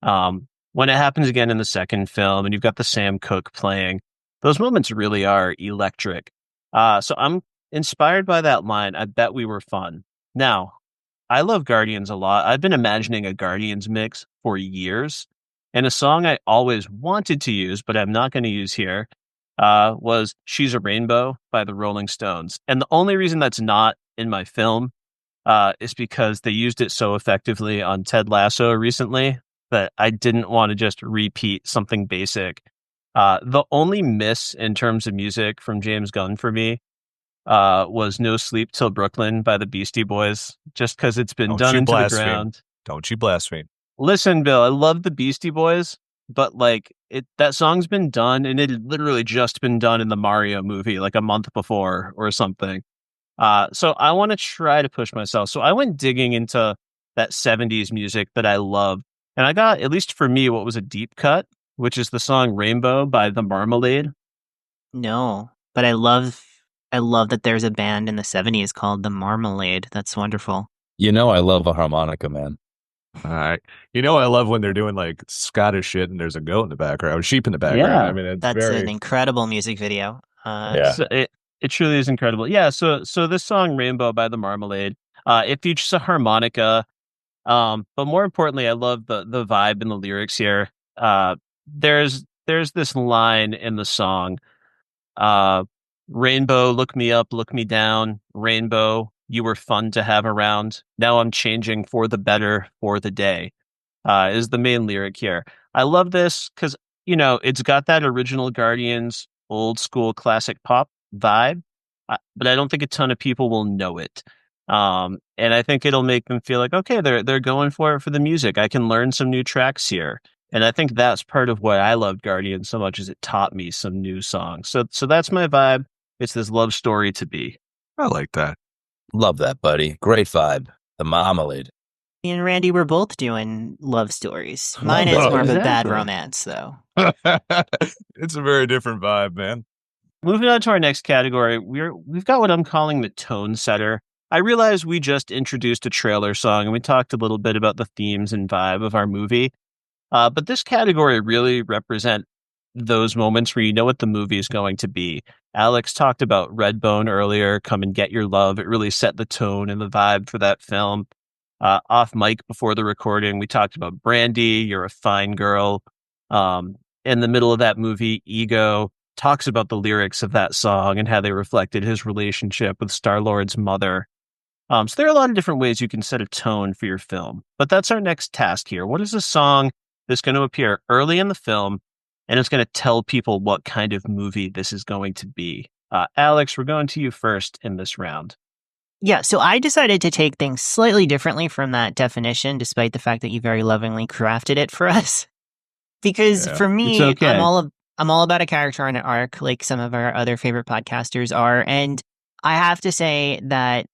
When it happens again in the second film and you've got the Sam Cooke playing, those moments really are electric. So I'm inspired by that line. I bet we were fun. Now, I love Guardians a lot. I've been imagining a Guardians mix for years. And a song I always wanted to use, but I'm not going to use here, was She's a Rainbow by the Rolling Stones. And the only reason that's not in my film is because they used it so effectively on Ted Lasso recently that I didn't want to just repeat something basic. The only miss in terms of music from James Gunn for me was No Sleep Till Brooklyn by the Beastie Boys, just because it's been done into the ground. Don't you blaspheme. Listen, Bill, I love the Beastie Boys, but that song's been done, and it had literally just been done in the Mario movie like a month before or something. So I want to try to push myself. So I went digging into that 70s music that I love, and I got, at least for me, what was a deep cut, which is the song Rainbow by The Marmalade. No, but I love that there's a band in the 70s called The Marmalade. That's wonderful. I love a harmonica, man. All right. I love when they're doing like Scottish shit and there's a goat in the background, or sheep in the background. Yeah. I mean, That's an incredible music video. Yeah. So it truly is incredible. Yeah. So this song Rainbow by The Marmalade, it features a harmonica. But more importantly, I love the vibe and the lyrics here. There's this line in the song, Rainbow, look me up, look me down. Rainbow, you were fun to have around. Now I'm changing for the better for the day, is the main lyric here. I love this because, it's got that original Guardians old school classic pop vibe, but I don't think a ton of people will know it. And I think it'll make them feel like, okay, they're going for it for the music. I can learn some new tracks here. And I think that's part of why I loved Guardians so much, is it taught me some new songs. So that's my vibe. It's this love story to be. I like that. Love that, buddy. Great vibe. The Marmalade. Me and Randy were both doing love stories. Mine is more of a bad romance, though. It's a very different vibe, man. Moving on to our next category, we've got what I'm calling the tone setter. I realize we just introduced a trailer song and we talked a little bit about the themes and vibe of our movie. But this category really represent those moments where you know what the movie is going to be. Alex talked about Redbone earlier, Come and Get Your Love. It really set the tone and the vibe for that film. Off mic before the recording, we talked about Brandy, You're a Fine Girl. In the middle of that movie, Ego talks about the lyrics of that song and how they reflected his relationship with Star-Lord's mother. So there are a lot of different ways you can set a tone for your film. But that's our next task here. What is a song that's going to appear early in the film, and it's going to tell people what kind of movie this is going to be? Alex, we're going to you first in this round. Yeah, so I decided to take things slightly differently from that definition, despite the fact that you very lovingly crafted it for us. Because for me, it's okay. I'm all about a character on an arc, like some of our other favorite podcasters are. And I have to say that,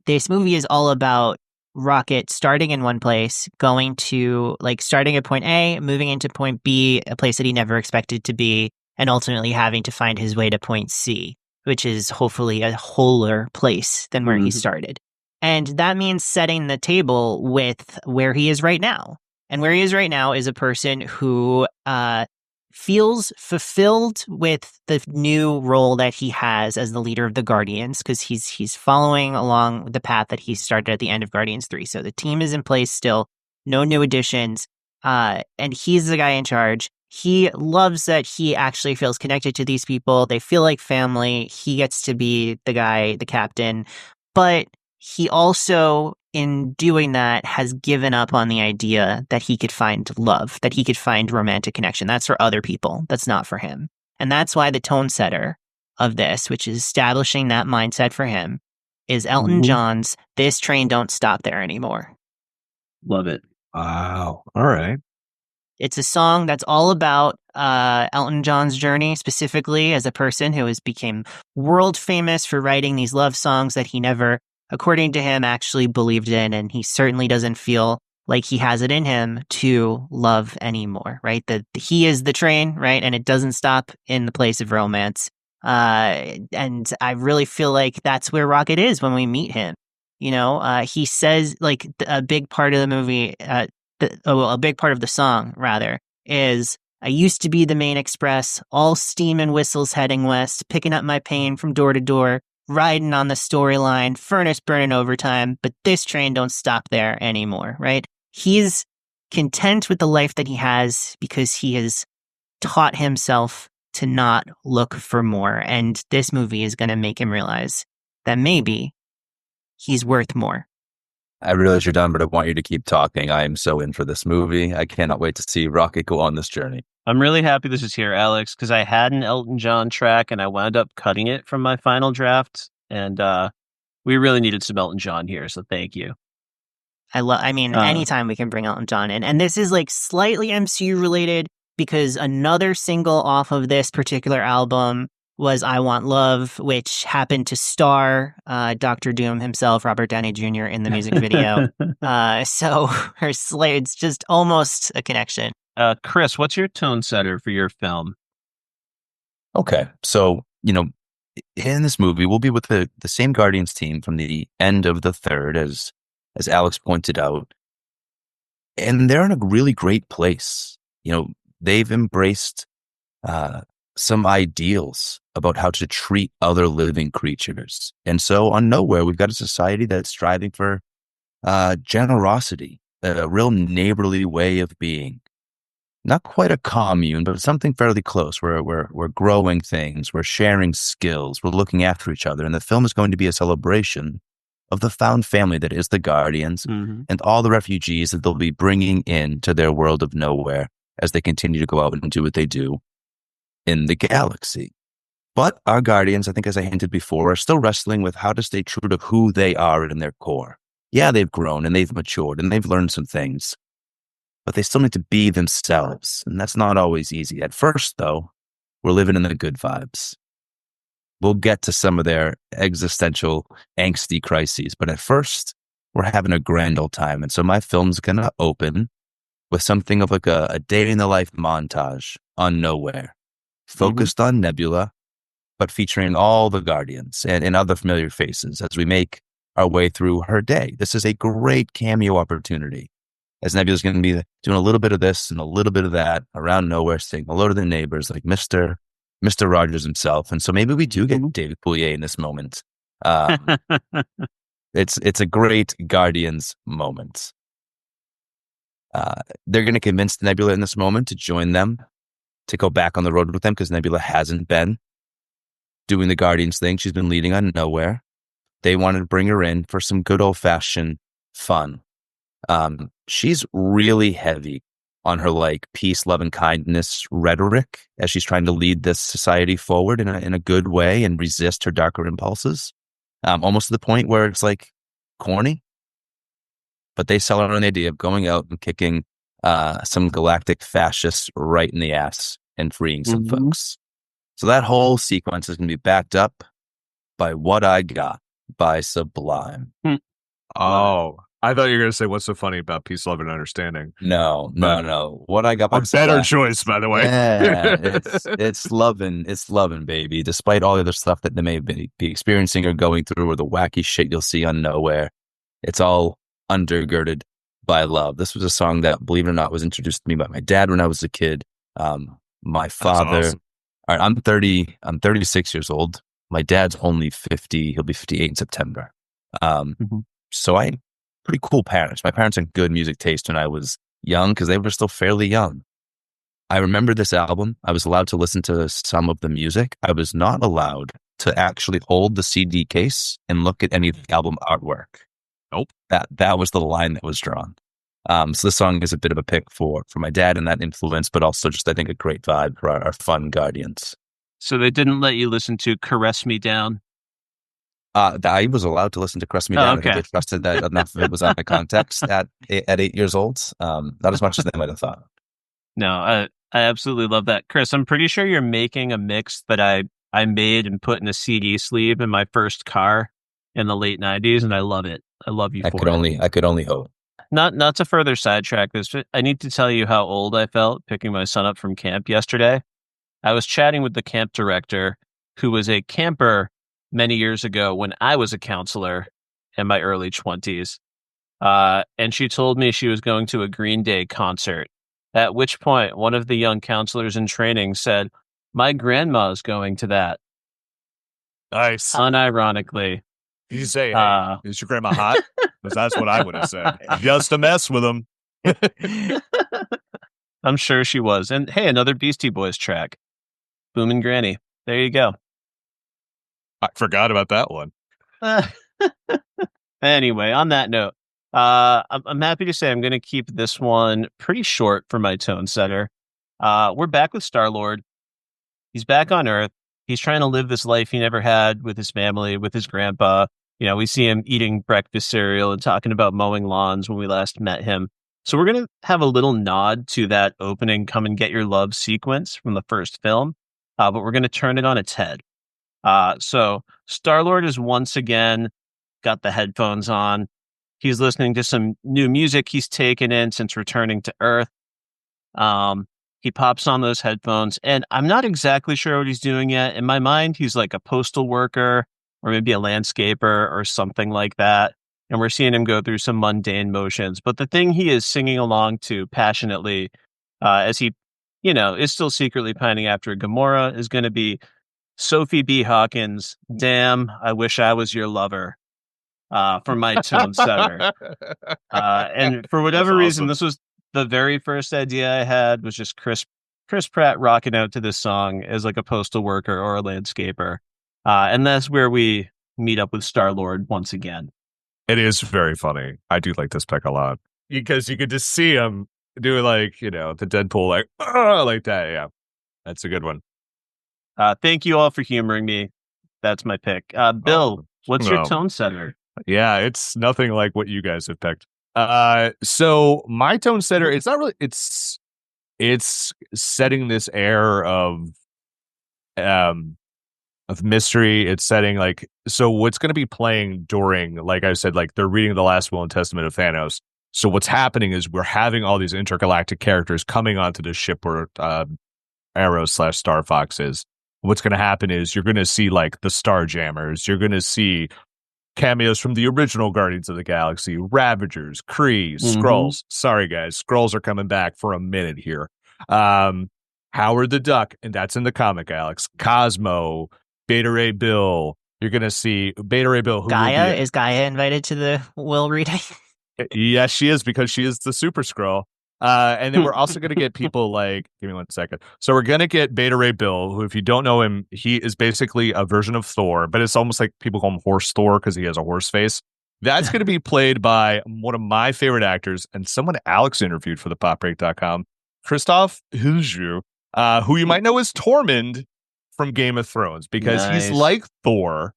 this movie is all about Rocket starting in one place, going to, starting at point A, moving into point B, a place that he never expected to be, and ultimately having to find his way to point C, which is hopefully a wholer place than where he started. And that means setting the table with where he is right now. And where he is right now is a person who feels fulfilled with the new role that he has as the leader of the Guardians, because he's following along the path that he started at the end of Guardians 3. So the team is in place still, no new additions, and he's the guy in charge. He loves that he actually feels connected to these people. They feel like family. He gets to be the guy, the captain, but he also, in doing that, has given up on the idea that he could find love, that he could find romantic connection. That's for other people. That's not for him. And that's why the tone setter of this, which is establishing that mindset for him, is Elton John's "This Train Don't Stop There Anymore." Love it. Wow. All right. It's a song that's all about Elton John's journey, specifically as a person who has become world famous for writing these love songs that he never, according to him, actually believed in, and he certainly doesn't feel like he has it in him to love anymore, right? That he is the train, right? And it doesn't stop in the place of romance. And I really feel like that's where Rocket is when we meet him. You know, he says, like, a big part of the movie, a big part of the song, rather, is, "I used to be the main express, all steam and whistles heading west, picking up my pain from door to door, riding on the storyline, furnace burning overtime, but this train don't stop there anymore," right? He's content with the life that he has because he has taught himself to not look for more. And this movie is going to make him realize that maybe he's worth more. I realize you're done, but I want you to keep talking. I am so in for this movie. I cannot wait to see Rocket go on this journey. I'm really happy this is here, Alex, because I had an Elton John track and I wound up cutting it from my final draft. And we really needed some Elton John here, so thank you. I mean, anytime we can bring Elton John in. And this is like slightly MCU related because another single off of this particular album was "I Want Love," which happened to star Dr. Doom himself, Robert Downey Jr., in the music video. So it's just almost a connection. Kris, what's your tone setter for your film? Okay, so, in this movie, we'll be with the same Guardians team from the end of the third, as Alex pointed out. And they're in a really great place. They've embraced some ideals about how to treat other living creatures. And so on Nowhere, we've got a society that's striving for generosity, a real neighborly way of being. Not quite a commune, but something fairly close where we're growing things, we're sharing skills, we're looking after each other. And the film is going to be a celebration of the found family that is the Guardians and all the refugees that they'll be bringing into their world of Nowhere as they continue to go out and do what they do in the galaxy. But our Guardians, I think, as I hinted before, are still wrestling with how to stay true to who they are in their core. Yeah, they've grown and they've matured and they've learned some things, but they still need to be themselves. And that's not always easy. At first, though, we're living in the good vibes. We'll get to some of their existential angsty crises, but at first, we're having a grand old time. And so my film's going to open with something of like a day in the life montage on Nowhere, focused on Nebula, but featuring all the Guardians and other familiar faces as we make our way through her day. This is a great cameo opportunity, as Nebula's going to be doing a little bit of this and a little bit of that around Nowhere, saying hello to the neighbors, like Mr. Rogers himself. And so maybe we do get David Poulier in this moment. It's a great Guardians moment. They're going to convince Nebula in this moment to join them, to go back on the road with them, because Nebula hasn't been doing the Guardians thing. She's been leading on Nowhere. They wanted to bring her in for some good old-fashioned fun. She's really heavy on her peace, love, and kindness rhetoric as she's trying to lead this society forward in a good way and resist her darker impulses. Almost to the point where it's corny. But they sell her on the idea of going out and kicking some galactic fascists right in the ass and freeing some folks. So that whole sequence is going to be backed up by What I Got by Sublime. Oh, I thought you were going to say, what's so funny about Peace, Love, and Understanding? No. What I Got by Sublime. Better choice, by the way. Yeah, it's loving, baby. Despite all the other stuff that they may be experiencing or going through, or the wacky shit you'll see on Nowhere, it's all undergirded by love. This was a song that, believe it or not, was introduced to me by my dad when I was a kid. My That's father, awesome. all right, I'm 36 years old. My dad's only 50. He'll be 58 in September. Um, so I pretty cool parents. My parents had good music taste when I was young because they were still fairly young. I remember this album. I was allowed to listen to some of the music. I was not allowed to actually hold the CD case and look at any of the album artwork. Nope. That was the line that was drawn. So this song is a bit of a pick for my dad and that influence, but also just, I think, a great vibe for our fun guardians. So they didn't let you listen to Caress Me Down? I was allowed to listen to Crust Me Oh, Down. I okay. think they trusted that enough of it was out of context at 8 years old. Not as much as they might have thought. No, I absolutely love that. Kris, I'm pretty sure you're making a mix that I made and put in a CD sleeve in my first car in the late 90s, and I love it. I love you I for it. I could only hope. Not to further sidetrack this, but I need to tell you how old I felt picking my son up from camp yesterday. I was chatting with the camp director, who was a camper many years ago when I was a counselor in my early 20s. And she told me she was going to a Green Day concert, at which point one of the young counselors in training said, "My grandma's going to that." Nice. Unironically. You say, "Hey, is your grandma hot?" Because that's what I would have said. Just to mess with them. I'm sure she was. And hey, another Beastie Boys track. Boomin' Granny. There you go. I forgot about that one. Anyway, on that note, I'm happy to say I'm going to keep this one pretty short for my tone setter. We're back with Star-Lord. He's back on Earth. He's trying to live this life he never had with his family, with his grandpa. You know, we see him eating breakfast cereal and talking about mowing lawns when we last met him. So we're going to have a little nod to that opening "Come and Get Your Love" sequence from the first film, but we're going to turn it on its head. So Star-Lord is once again got the headphones on. He's listening to some new music he's taken in since returning to Earth. He pops on those headphones, and I'm not exactly sure what he's doing yet. In my mind, he's like a postal worker or maybe a landscaper or something like that. And we're seeing him go through some mundane motions. But the thing he is singing along to passionately, as he, is still secretly pining after Gamora, is going to be Sophie B. Hawkins' "Damn, I Wish I Was Your Lover," for my tone setter. And for whatever reason, this was the very first idea I had, was just Chris Pratt rocking out to this song as like a postal worker or a landscaper. And that's where we meet up with Star-Lord once again. It is very funny. I do like this pick a lot because you could just see him do like, the Deadpool, like that. Yeah, that's a good one. Thank you all for humoring me. That's my pick. Bill, what's your tone setter? Yeah, it's nothing like what you guys have picked. So my tone setter, it's not really, it's setting this air of mystery. It's setting so what's going to be playing during, like I said, like they're reading the last will and testament of Thanos. So what's happening is we're having all these intergalactic characters coming onto the ship where Arrow/Star Fox is. What's going to happen is you're going to see like the Starjammers. You're going to see cameos from the original Guardians of the Galaxy, Ravagers, Kree, Skrulls. Sorry, guys. Skrulls are coming back for a minute here. Howard the Duck, and that's in the comic, Alex. Cosmo, Beta Ray Bill. You're going to see Beta Ray Bill. Gaia? Is Gaia invited to the will reading? Yes, she is, because she is the Super Skrull. And then we're also going to get people like, give me 1 second. So we're going to get Beta Ray Bill, who, if you don't know him, he is basically a version of Thor, but it's almost like people call him Horse Thor because he has a horse face. That's going to be played by one of my favorite actors and someone Alex interviewed for the popbreak.com, Christoph Hilju, who you might know as Tormund from Game of Thrones, because he's like Thor,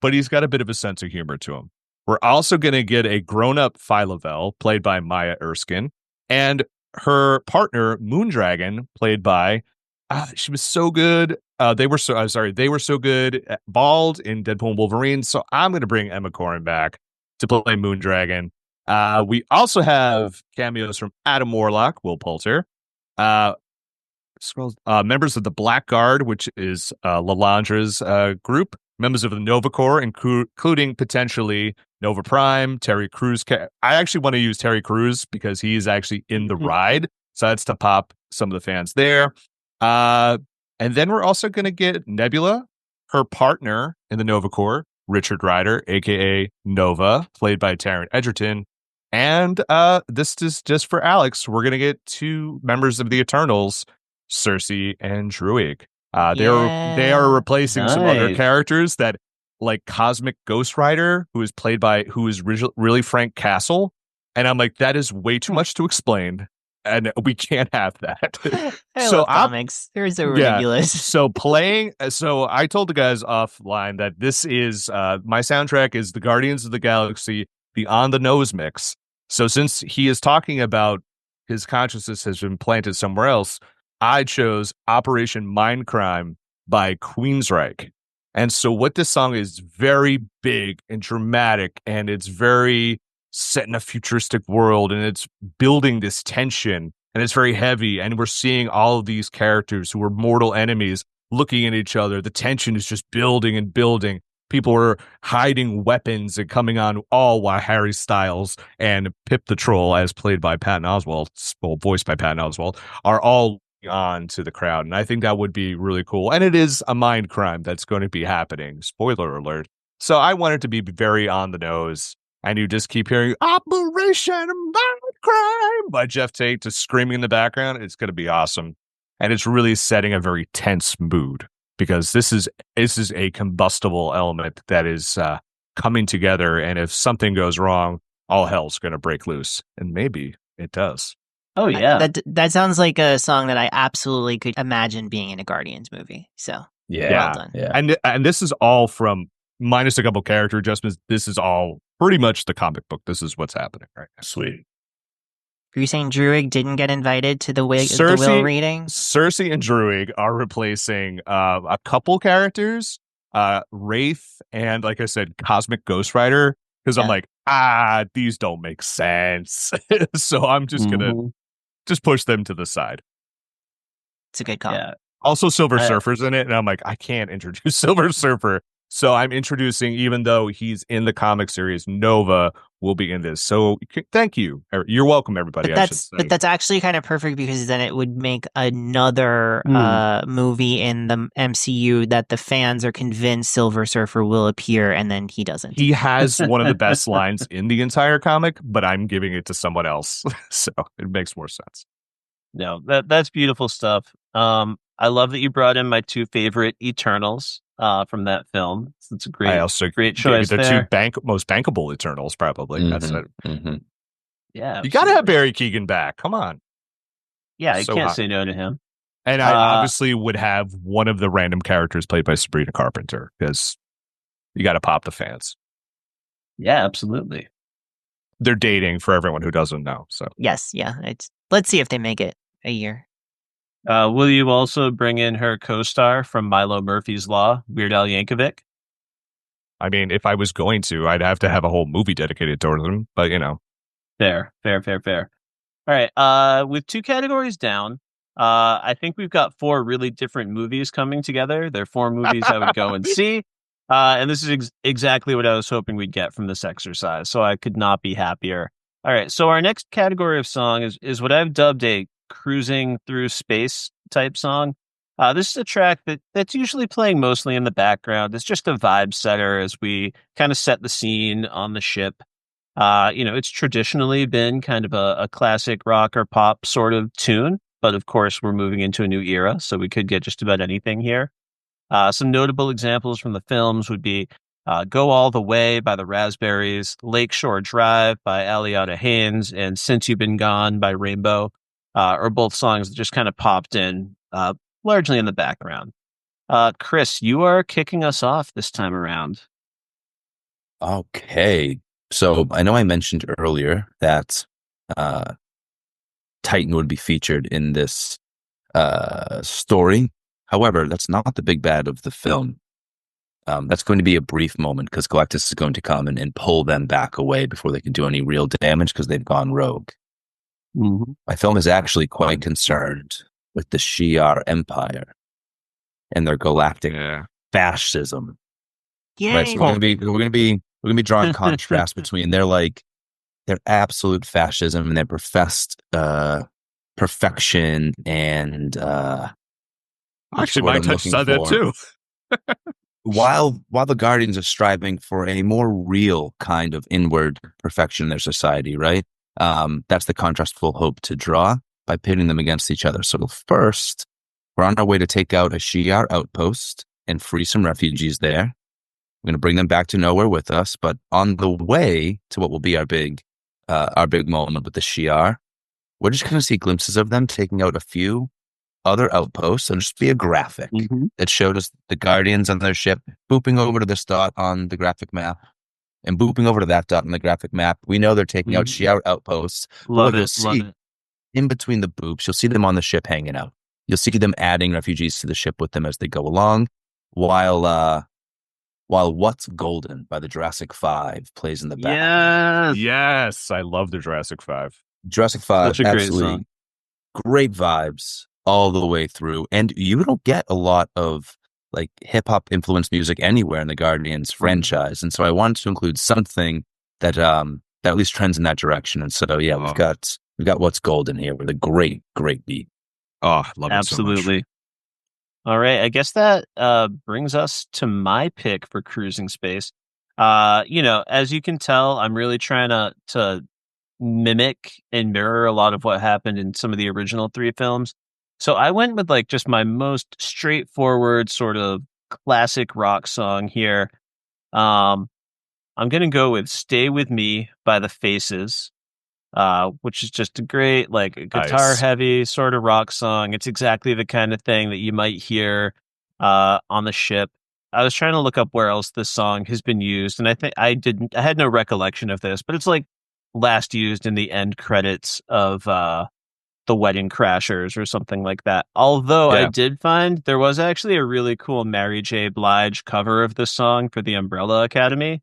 but he's got a bit of a sense of humor to him. We're also going to get a grown-up Phyla-Vell, played by Maya Erskine, and her partner, Moondragon, played by, she was so good. They were so good, bald in Deadpool and Wolverine. So I'm going to bring Emma Corrin back to play Moondragon. We also have cameos from Adam Warlock, Will Poulter, members of the Black Guard, which is Lalandra's group, members of the Nova Corps, including potentially Nova Prime, Terry Crews. I actually want to use Terry Crews because he's actually in the ride. So that's to pop some of the fans there. And then we're also going to get Nebula, her partner in the Nova Corps, Richard Rider, aka Nova, played by Taron Egerton. And this is just for Alex. We're going to get 2 members of the Eternals, Cersei and Druig. They are replacing some other Nice. characters that, like Cosmic Ghost Rider, who is really Frank Castle. And I'm like, that is way too much to explain, and we can't have that. I love comics. They're so ridiculous. So I told the guys offline that this is my soundtrack is the Guardians of the Galaxy, the On the Nose mix. So since he is talking about his consciousness has been planted somewhere else, I chose Operation Mindcrime by Queensryche. And so what this song is very big and dramatic, and it's very set in a futuristic world, and it's building this tension, and it's very heavy, and we're seeing all of these characters who are mortal enemies looking at each other. The tension is just building and building. People are hiding weapons and coming on, all while Harry Styles and Pip the Troll, as played by Patton Oswalt, well, voiced by Patton Oswalt, are all on to the crowd. And I think that would be really cool. And it is a mind crime that's going to be happening. Spoiler alert. So I want it to be very on the nose. And you just keep hearing Operation Mind Crime by Jeff Tate just screaming in the background. It's going to be awesome. And it's really setting a very tense mood, because this is a combustible element that is coming together. And if something goes wrong, all hell's going to break loose. And maybe it does. Oh, yeah. That sounds like a song that I absolutely could imagine being in a Guardians movie. So, well done. Yeah. And this is all from, minus a couple character adjustments, this is all pretty much the comic book. This is what's happening right now. Sweet. Are you saying Druig didn't get invited to the will reading? Cersei and Druig are replacing a couple characters, Wraith and, like I said, Cosmic Ghost Rider, because I'm like, these don't make sense. So I'm just going to just push them to the side. It's a good call. Yeah. Also, Silver Surfer's in it, and I'm like, I can't introduce Silver Surfer. So I'm introducing, even though he's in the comic series, Nova will be in this. So thank you. You're welcome, everybody. But that's actually kind of perfect, because then it would make another movie in the MCU that the fans are convinced Silver Surfer will appear, and then he doesn't. He has one of the best lines in the entire comic, but I'm giving it to someone else. So it makes more sense. No, that's beautiful stuff. I love that you brought in my 2 favorite Eternals from that film. It's a great choice. The 2 most bankable Eternals, probably. Mm-hmm. That's it. Mm-hmm. Yeah, you got to have Barry Keoghan back. Come on. Yeah, I can't say no to him. And I obviously would have one of the random characters played by Sabrina Carpenter, because you got to pop the fans. Yeah, absolutely. They're dating, for everyone who doesn't know. So yes, yeah. Let's see if they make it a year. Will you also bring in her co-star from Milo Murphy's Law, Weird Al Yankovic? I mean, if I was going to, I'd have to have a whole movie dedicated towards them. But, you know. Fair. All right. With 2 categories down, I think we've got 4 really different movies coming together. They're 4 movies I would go and see. And this is exactly what I was hoping we'd get from this exercise. So I could not be happier. All right. So our next category of song is what I've dubbed a cruising through space type song. This is a track that's usually playing mostly in the background. It's just a vibe setter as we kind of set the scene on the ship. It's traditionally been kind of a classic rock or pop sort of tune, but of course we're moving into a new era, so we could get just about anything here. Some notable examples from the films would be Go All the Way by the Raspberries, Lakeshore Drive by Aliana Haynes, and Since You've Been Gone by Rainbow. Are both songs that just kind of popped in, largely in the background. Kris, you are kicking us off this time around. Okay. So I know I mentioned earlier that Titan would be featured in this story. However, that's not the big bad of the film. That's going to be a brief moment, because Galactus is going to come and pull them back away before they can do any real damage, because they've gone rogue. Mm-hmm. My film is actually quite concerned with the Shi'ar Empire and their galactic fascism. Yeah, right, so we're gonna be drawing contrast between their absolute fascism and their professed perfection and Actually, what Mike I'm Touch looking said that for. too. While the Guardians are striving for a more real kind of inward perfection in their society, right? That's the contrast we'll hope to draw by pitting them against each other. So first, we're on our way to take out a Shi'ar outpost and free some refugees there. We're going to bring them back to nowhere with us, but on the way to what will be our big moment with the Shi'ar, we're just going to see glimpses of them taking out a few other outposts and just be a graphic that showed us the Guardians on their ship booping over to this dot on the graphic map and booping over to that dot on the graphic map. We know they're taking out Shi'ar outposts. But what you'll see in between the boops, you'll see them on the ship hanging out. You'll see them adding refugees to the ship with them as they go along, while What's Golden by the Jurassic 5 plays in the background. Yes, I love the Jurassic 5. Jurassic 5, such a great absolutely song. Great vibes all the way through. And you don't get a lot of like hip hop influenced music anywhere in the Guardians franchise. And so I wanted to include something that at least trends in that direction. And so yeah, we've got What's Golden here with a great beat. Oh, love it Absolutely. so much. All right, I guess that brings us to my pick for Cruising Space. As you can tell, I'm really trying to mimic and mirror a lot of what happened in some of the original 3 films. So I went with like just my most straightforward sort of classic rock song here. I'm going to go with Stay With Me by the Faces, which is just a great, like, guitar heavy sort of rock song. It's exactly the kind of thing that you might hear on the ship. I was trying to look up where else this song has been used, and I had no recollection of this, but it's like last used in the end credits of The Wedding Crashers or something like that. Although I did find there was actually a really cool Mary J. Blige cover of this song for the Umbrella Academy.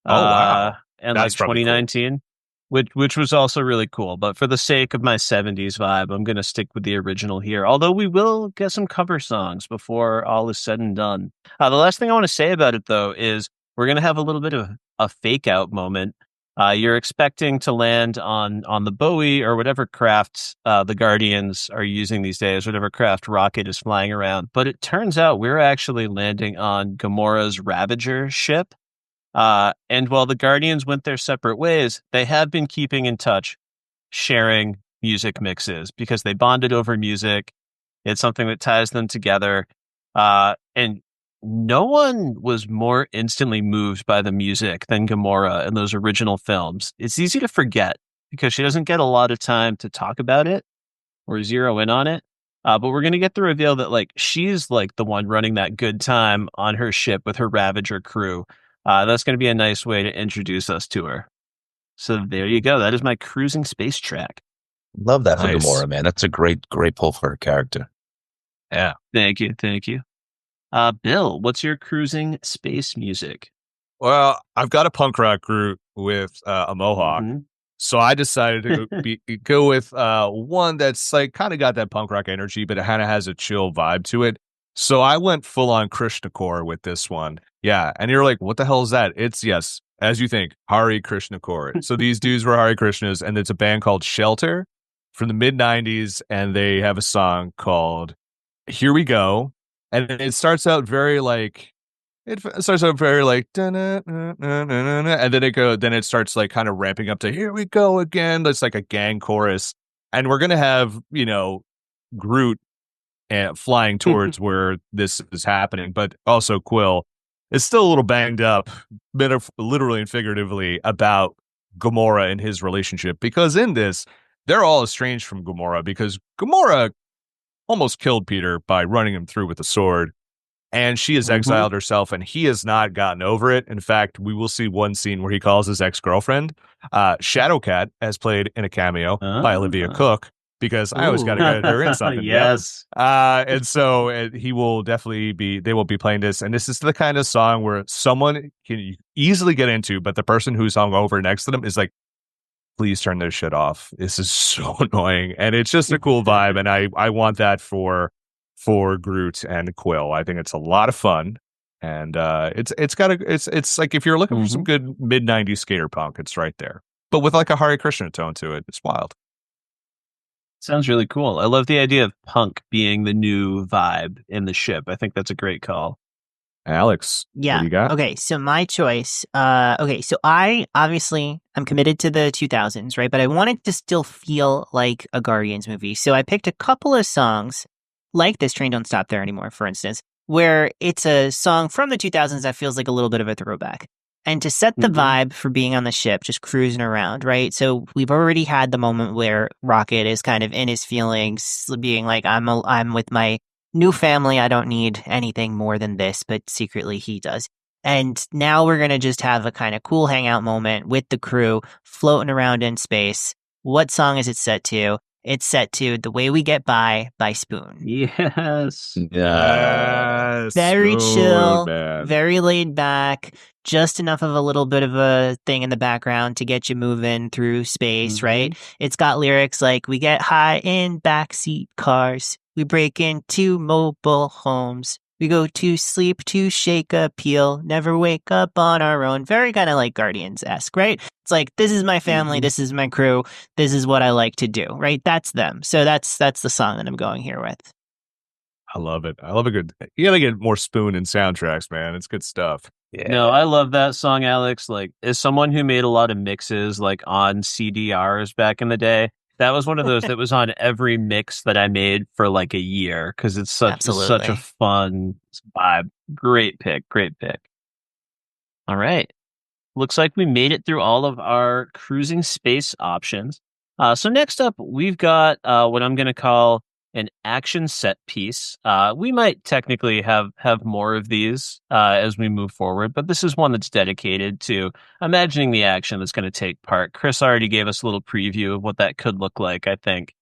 Oh, wow. And That's like 2019, which was also really cool. But for the sake of my 70s vibe, I'm going to stick with the original here. Although we will get some cover songs before all is said and done. The last thing I want to say about it, though, is we're going to have a little bit of a fake out moment. You're expecting to land on the Bowie or whatever craft the Guardians are using these days, whatever craft Rocket is flying around. But it turns out we're actually landing on Gamora's Ravager ship. And while the Guardians went their separate ways, they have been keeping in touch, sharing music mixes because they bonded over music. It's something that ties them together. And no one was more instantly moved by the music than Gamora in those original films. It's easy to forget because she doesn't get a lot of time to talk about it or zero in on it. But we're going to get the reveal that like she's like the one running that good time on her ship with her Ravager crew. That's going to be a nice way to introduce us to her. So there you go. That is my Cruising Space track. Love that for Gamora, man. That's a great pull for her character. Yeah. Thank you. Bill, what's your Cruising Space music? Well, I've got a punk rock group with a mohawk. So I decided to go with one that's like kind of got that punk rock energy, but it kind of has a chill vibe to it. So I went full on Krishnacore with this one. Yeah. And you're like, what the hell is that? It's, yes, as you think, Hari Krishnacore. So these dudes were Hari Krishnas, and it's a band called Shelter from the mid 90s. And they have a song called Here We Go. And it starts out very like, and then it starts like kind of ramping up to Here We Go again. That's like a gang chorus. And we're going to have, Groot flying towards where this is happening, but also Quill is still a little banged up, literally and figuratively, about Gamora and his relationship, because in this, they're all estranged from Gamora because Gamora almost killed Peter by running him through with a sword. And she has exiled herself, and he has not gotten over it. In fact, we will see one scene where he calls his ex-girlfriend Shadowcat, as played in a cameo by Olivia Cook, because I always got to get her in something. Yes. And so he will definitely they will be playing this. And this is the kind of song where someone can easily get into, but the person who's hung over next to them is like, please turn this shit off. This is so annoying. And it's just a cool vibe. And I want that for Groot and Quill. I think it's a lot of fun, and it's like if you're looking for some good mid 90s skater punk, it's right there, but with like a Hare Krishna tone to it. It's wild. Sounds really cool. I love the idea of punk being the new vibe in the ship. I think that's a great call. Alex, what Yeah. do you got? Okay. So my choice. Okay. So I'm committed to the 2000s, right? But I wanted to still feel like a Guardians movie. So I picked a couple of songs like this Train Don't Stop There Anymore, for instance, where it's a song from the 2000s that feels like a little bit of a throwback. And to set the vibe for being on the ship, just cruising around, right? So we've already had the moment where Rocket is kind of in his feelings, being like, I'm with my new family. I don't need anything more than this, but secretly he does. And now we're going to just have a kind of cool hangout moment with the crew floating around in space. What song is it set to? It's set to The Way We Get By Spoon. Yes. Yes. Very chill, man. very laid back, just enough of a little bit of a thing in the background to get you moving through space, right? It's got lyrics like, we get high in backseat cars, we break into mobile homes, we go to sleep to shake a peel, never wake up on our own. Very kind of like Guardians-esque, right? It's like, this is my family, this is my crew, this is what I like to do, right? That's them. So that's the song that I'm going here with. I love it. I love a good. You gotta get more Spoon in soundtracks, man. It's good stuff. Yeah. No, I love that song, Alex. Like, as someone who made a lot of mixes, like on CDRs back in the day, that was one of those that was on every mix that I made for like a year because it's such a Absolutely. fun vibe. Great pick, great pick. All right, looks like we made it through all of our cruising space options. So next up, we've got what I'm going to call an action set piece. We might technically have more of these as we move forward, but this is one that's dedicated to imagining the action that's going to take part. Kris already gave us a little preview of what that could look like, I think,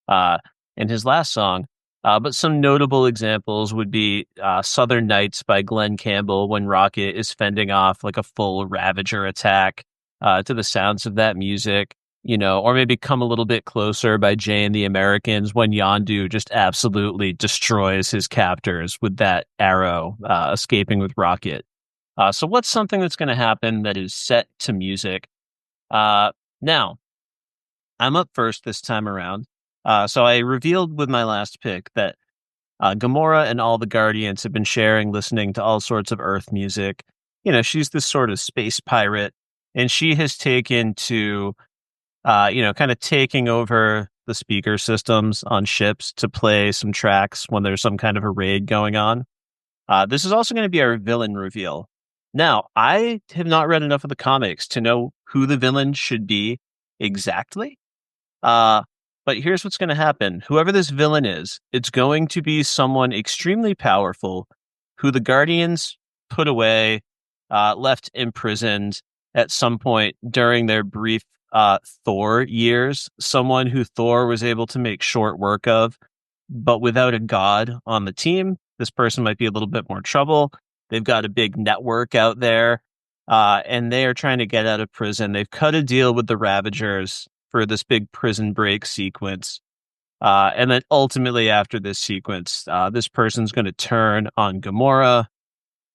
uh, in his last song. But some notable examples would be Southern Nights by Glenn Campbell when Rocket is fending off like a full Ravager attack to the sounds of that music, or maybe Come a Little Bit Closer by Jay and the Americans when Yondu just absolutely destroys his captors with that arrow escaping with Rocket. So what's something that's going to happen that is set to music? Now, I'm up first this time around. So I revealed with my last pick that Gamora and all the Guardians have been sharing listening to all sorts of Earth music. She's this sort of space pirate, and she has taken to, kind of taking over the speaker systems on ships to play some tracks when there's some kind of a raid going on. This is also going to be our villain reveal. Now, I have not read enough of the comics to know who the villain should be exactly. Uh, but here's what's going to happen. Whoever this villain is, it's going to be someone extremely powerful who the Guardians put away, left imprisoned at some point during their brief Thor years. Someone who Thor was able to make short work of, but without a god on the team, this person might be a little bit more trouble. They've got a big network out there, and they are trying to get out of prison. They've cut a deal with the Ravagers for this big prison break sequence. And then ultimately after this sequence, this person's going to turn on Gamora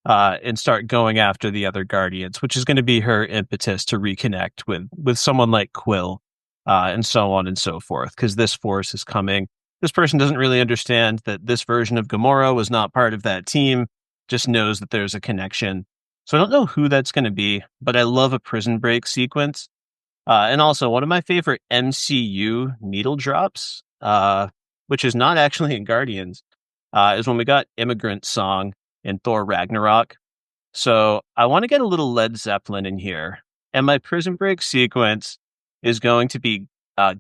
and start going after the other Guardians, which is going to be her impetus to reconnect with someone like Quill, and so on and so forth, because this force is coming. This person doesn't really understand that this version of Gamora was not part of that team, just knows that there's a connection. So I don't know who that's going to be, but I love a prison break sequence. And also, one of my favorite MCU needle drops, which is not actually in Guardians, is when we got Immigrant Song in Thor Ragnarok. So I want to get a little Led Zeppelin in here. And my prison break sequence is going to be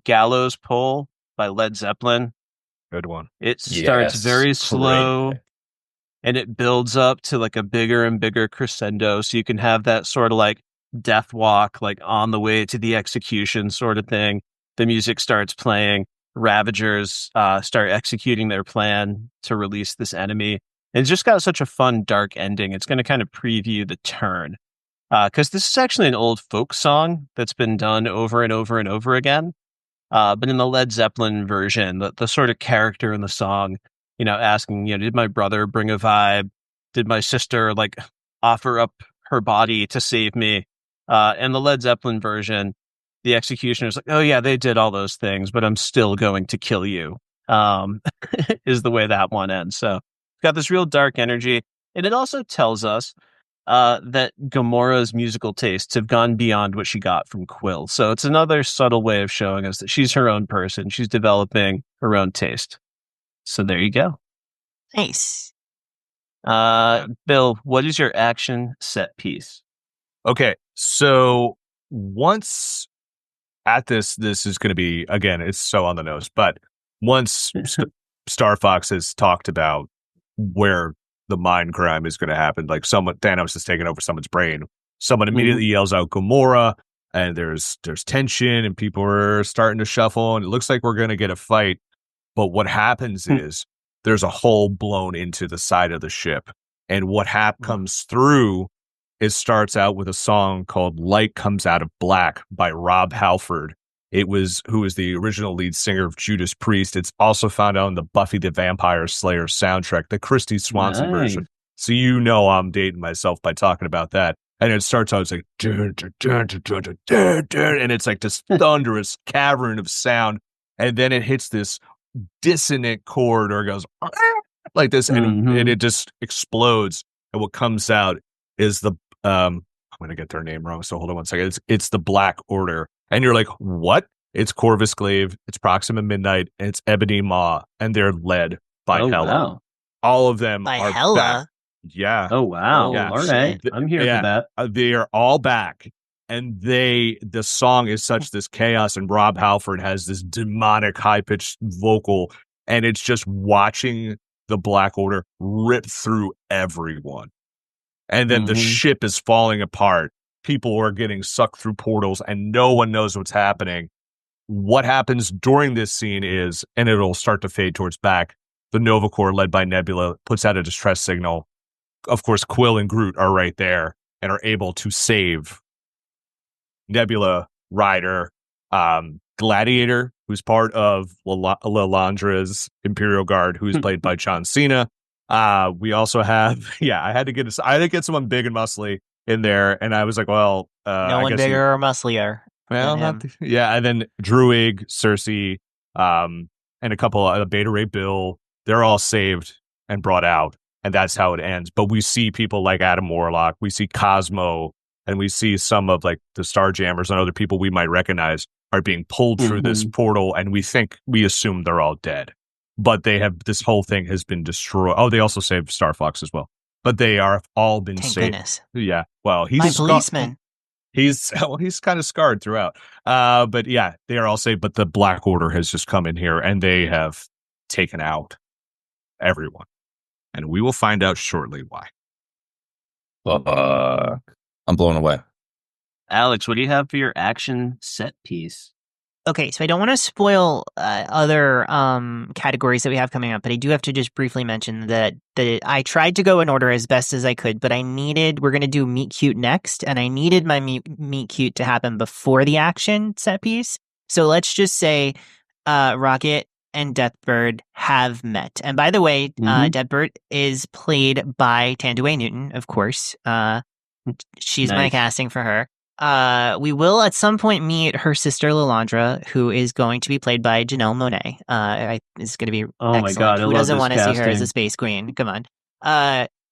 Gallows Pole by Led Zeppelin. Good one. It starts very slow. Great. And it builds up to like a bigger and bigger crescendo. So you can have that sort of like death walk, like on the way to the execution sort of thing. The music starts playing. Ravagers start executing their plan to release this enemy. And it's just got such a fun, dark ending. It's going to kind of preview the turn. Because this is actually an old folk song that's been done over and over and over again. But in the Led Zeppelin version, the sort of character in the song, asking, did my brother bring a vibe? Did my sister like offer up her body to save me? And the Led Zeppelin version, the executioner's like, oh yeah, they did all those things, but I'm still going to kill you. Is the way that one ends. So it's got this real dark energy. And it also tells us that Gamora's musical tastes have gone beyond what she got from Quill. So it's another subtle way of showing us that she's her own person. She's developing her own taste. So there you go. Nice. Bill, what is your action set piece? Okay, so once at this is going to be, again, it's so on the nose, but once Star Fox has talked about where the mind crime is going to happen, like Thanos is taking over someone's brain, someone immediately yells out Gamora, and there's tension, and people are starting to shuffle, and it looks like we're going to get a fight. But what happens is there's a hole blown into the side of the ship, and what comes through. It starts out with a song called Light Comes Out of Black by Rob Halford. Who is the original lead singer of Judas Priest. It's also found out in the Buffy the Vampire Slayer soundtrack, the Christy Swanson version. So I'm dating myself by talking about that. And it starts out, it's like, dun, dun, dun, dun, dun, dun, dun, dun, and it's like this thunderous cavern of sound. And then it hits this dissonant chord, or it goes like this, and it just explodes. And what comes out is I'm going to get their name wrong, so hold on one second. It's the Black Order. And you're like, what? It's Corvus Glaive, it's Proxima Midnight, and it's Ebony Maw, and they're led by Hela. Wow. All of them by are Hela? back. Yeah. Oh, wow. Yeah. All right. I'm here for that. They are all back. And the song is such this chaos, and Rob Halford has this demonic high-pitched vocal, and it's just watching the Black Order rip through everyone. And then the ship is falling apart. People are getting sucked through portals, and no one knows what's happening. What happens during this scene is, and it'll start to fade towards back, the Nova Corps, led by Nebula, puts out a distress signal. Of course, Quill and Groot are right there and are able to save Nebula, Ryder, Gladiator, who's part of Lalandra's Imperial Guard, who's played by John Cena. We also have, I had to get someone big and muscly in there, and I was like, well, no one bigger or musclier. Well, and then Druig, Cersei, and a couple of Beta Ray Bill, they're all saved and brought out, and that's how it ends. But we see people like Adam Warlock, we see Cosmo, and we see some of like the Starjammers and other people we might recognize are being pulled through this portal, and we assume they're all dead. But this whole thing has been destroyed. Oh, they also saved Star Fox as well. But they are all been Thank saved. Goodness. Yeah. Well, he's my policeman. He's kind of scarred throughout. But yeah, they are all saved. But the Black Order has just come in here, and they have taken out everyone. And we will find out shortly why. I'm blown away. Alex, what do you have for your action set piece? Okay, so I don't want to spoil other categories that we have coming up, but I do have to just briefly mention that I tried to go in order as best as I could, but we're going to do Meet Cute next, and I needed my Meet Cute to happen before the action set piece. So let's just say Rocket and Deathbird have met. And by the way, Deathbird is played by Tandua Newton, of course. She's my casting for her. We will at some point meet her sister Lilandra, who is going to be played by Janelle Monáe. It's going to be excellent. My God, who doesn't want to see her as a space queen? Come on.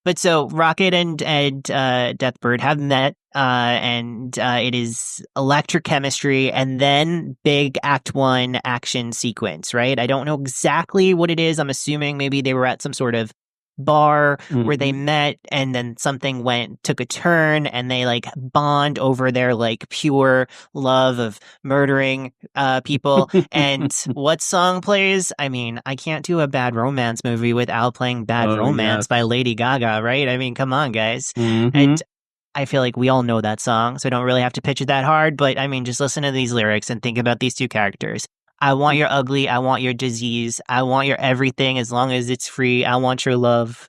But so Rocket and Deathbird have met, and it is electric chemistry, and then big Act 1 action sequence, right? I don't know exactly what it is. I'm assuming maybe they were at some sort of bar where they met, and then something took a turn, and they like bond over their like pure love of murdering people. And what song plays? I mean, I can't do a bad romance movie without playing Bad Romance by Lady Gaga, right? I mean, come on, guys. And I feel like we all know that song, so I don't really have to pitch it that hard, but I mean, just listen to these lyrics and think about these two characters. I want your ugly, I want your disease, I want your everything as long as it's free, I want your love.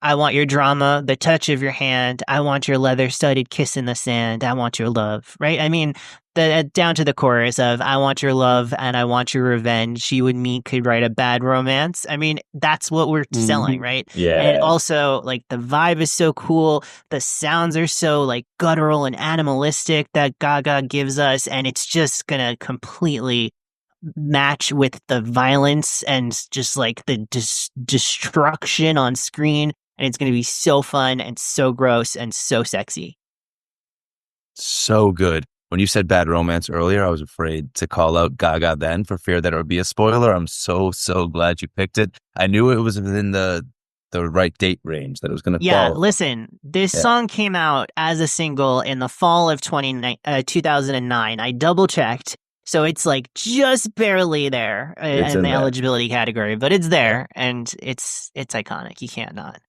I want your drama, the touch of your hand. I want your leather-studded kiss in the sand. I want your love, right? I mean, down to the chorus of I want your love and I want your revenge. You and me could write a bad romance. I mean, that's what we're selling, right? Yeah. And also, like, the vibe is so cool. The sounds are so, like, guttural and animalistic that Gaga gives us, and it's just gonna completely match with the violence and just like the destruction on screen, and it's going to be so fun and so gross and so sexy. So good. When you said bad romance earlier, I was afraid to call out Gaga then for fear that it would be a spoiler. I'm so glad you picked it. I knew it was within the right date range that it was going to Yeah, fall. listen, this song came out as a single in the fall of 2009. I double checked. So it's like just barely there in the eligibility category, but it's there and it's iconic. You can't not.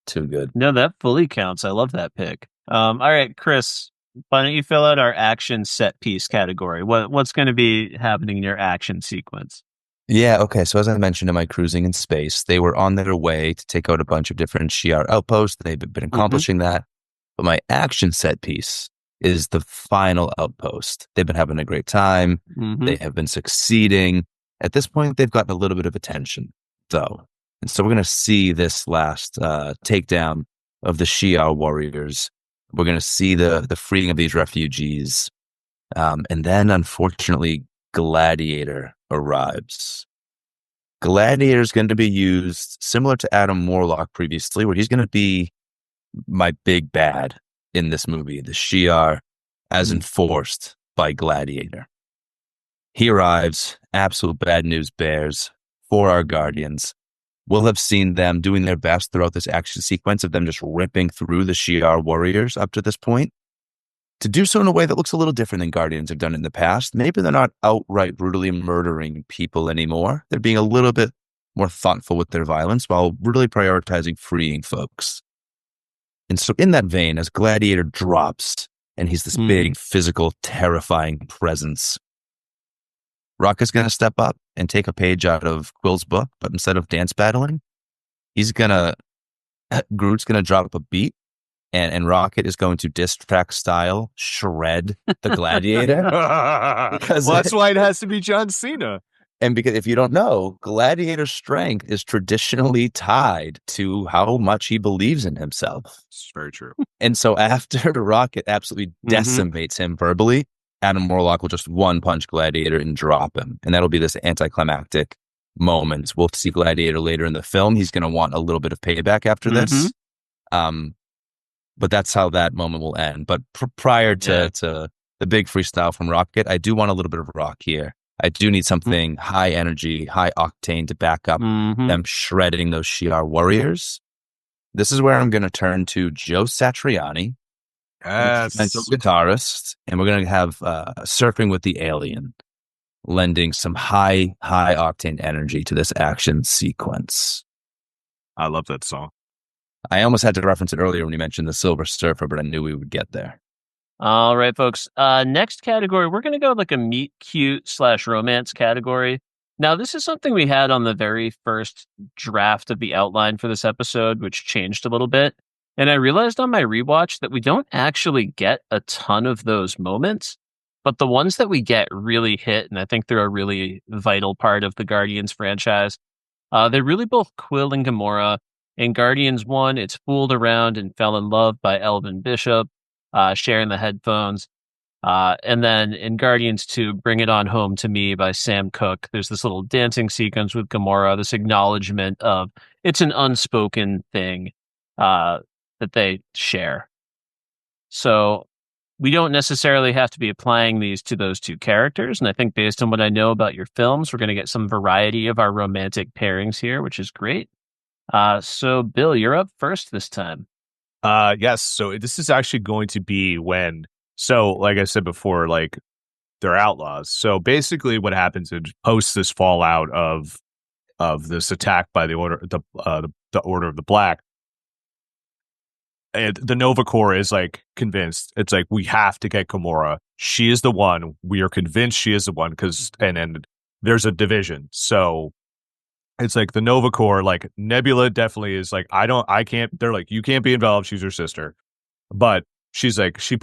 Too good. No, that fully counts. I love that pick. All right, Kris, why don't you fill out our action set piece category? What's going to be happening in your action sequence? Yeah, okay. So as I mentioned in my cruising in space, they were on their way to take out a bunch of different Shi'ar outposts. They've been accomplishing that. But my action set piece is the final outpost. They've been having a great time. They have been succeeding. At this point, they've gotten a little bit of attention, though. And so we're going to see this last takedown of the Shi'ar warriors. We're going to see the freeing of these refugees. And then, unfortunately, Gladiator arrives. Gladiator is going to be used similar to Adam Warlock previously, where he's going to be my big bad in this movie, the Shi'ar, as enforced by Gladiator. He arrives, absolute bad news bears for our Guardians. We'll have seen them doing their best throughout this action sequence of them just ripping through the Shi'ar warriors up to this point. To do so in a way that looks a little different than Guardians have done in the past. Maybe they're not outright brutally murdering people anymore. They're being a little bit more thoughtful with their violence while really prioritizing freeing folks. And so in that vein, as Gladiator drops, and he's this big, physical, terrifying presence, Rocket's going to step up and take a page out of Quill's book, but instead of dance battling, Groot's going to drop a beat, and Rocket is going to diss track style shred the Gladiator. Well, that's why it has to be John Cena. And because if you don't know, Gladiator's strength is traditionally tied to how much he believes in himself. It's very true. And so after Rocket absolutely decimates him verbally, Adam Warlock will just one punch Gladiator and drop him. And that'll be this anticlimactic moment. We'll see Gladiator later in the film. He's going to want a little bit of payback after this. But that's how that moment will end. But prior to the big freestyle from Rocket, I do want a little bit of rock here. I do need something high energy, high octane to back up them shredding those Shi'ar warriors. This is where I'm going to turn to Joe Satriani, instrumental guitarist, and we're going to have Surfing with the Alien, lending some high octane energy to this action sequence. I love that song. I almost had to reference it earlier when you mentioned the Silver Surfer, but I knew we would get there. All right, folks. Next category, we're going to go like a meet cute / romance category. Now, this is something we had on the very first draft of the outline for this episode, which changed a little bit. And I realized on my rewatch that we don't actually get a ton of those moments, but the ones that we get really hit, and I think they're a really vital part of the Guardians franchise. They're really both Quill and Gamora. In Guardians 1, it's Fooled Around and Fell in Love by Elvin Bishop. Sharing the headphones. And then in Guardians 2, Bring It On Home to Me by Sam Cooke. There's this little dancing sequence with Gamora, this acknowledgement of it's an unspoken thing that they share. So we don't necessarily have to be applying these to those two characters. And I think based on what I know about your films, we're going to get some variety of our romantic pairings here, which is great. So Bill, you're up first this time. Yes. So this is actually going to be when, so like I said before, like they're outlaws. So basically what happens is post this fallout of this attack by the Order of the Black, and the Nova Corps is like convinced. It's like, we have to get Gamora. She is the one. We are convinced she is the one and then there's a division. So it's like the Nova Corps, like Nebula definitely is like, I can't, they're like, you can't be involved. She's her sister. But she's like, she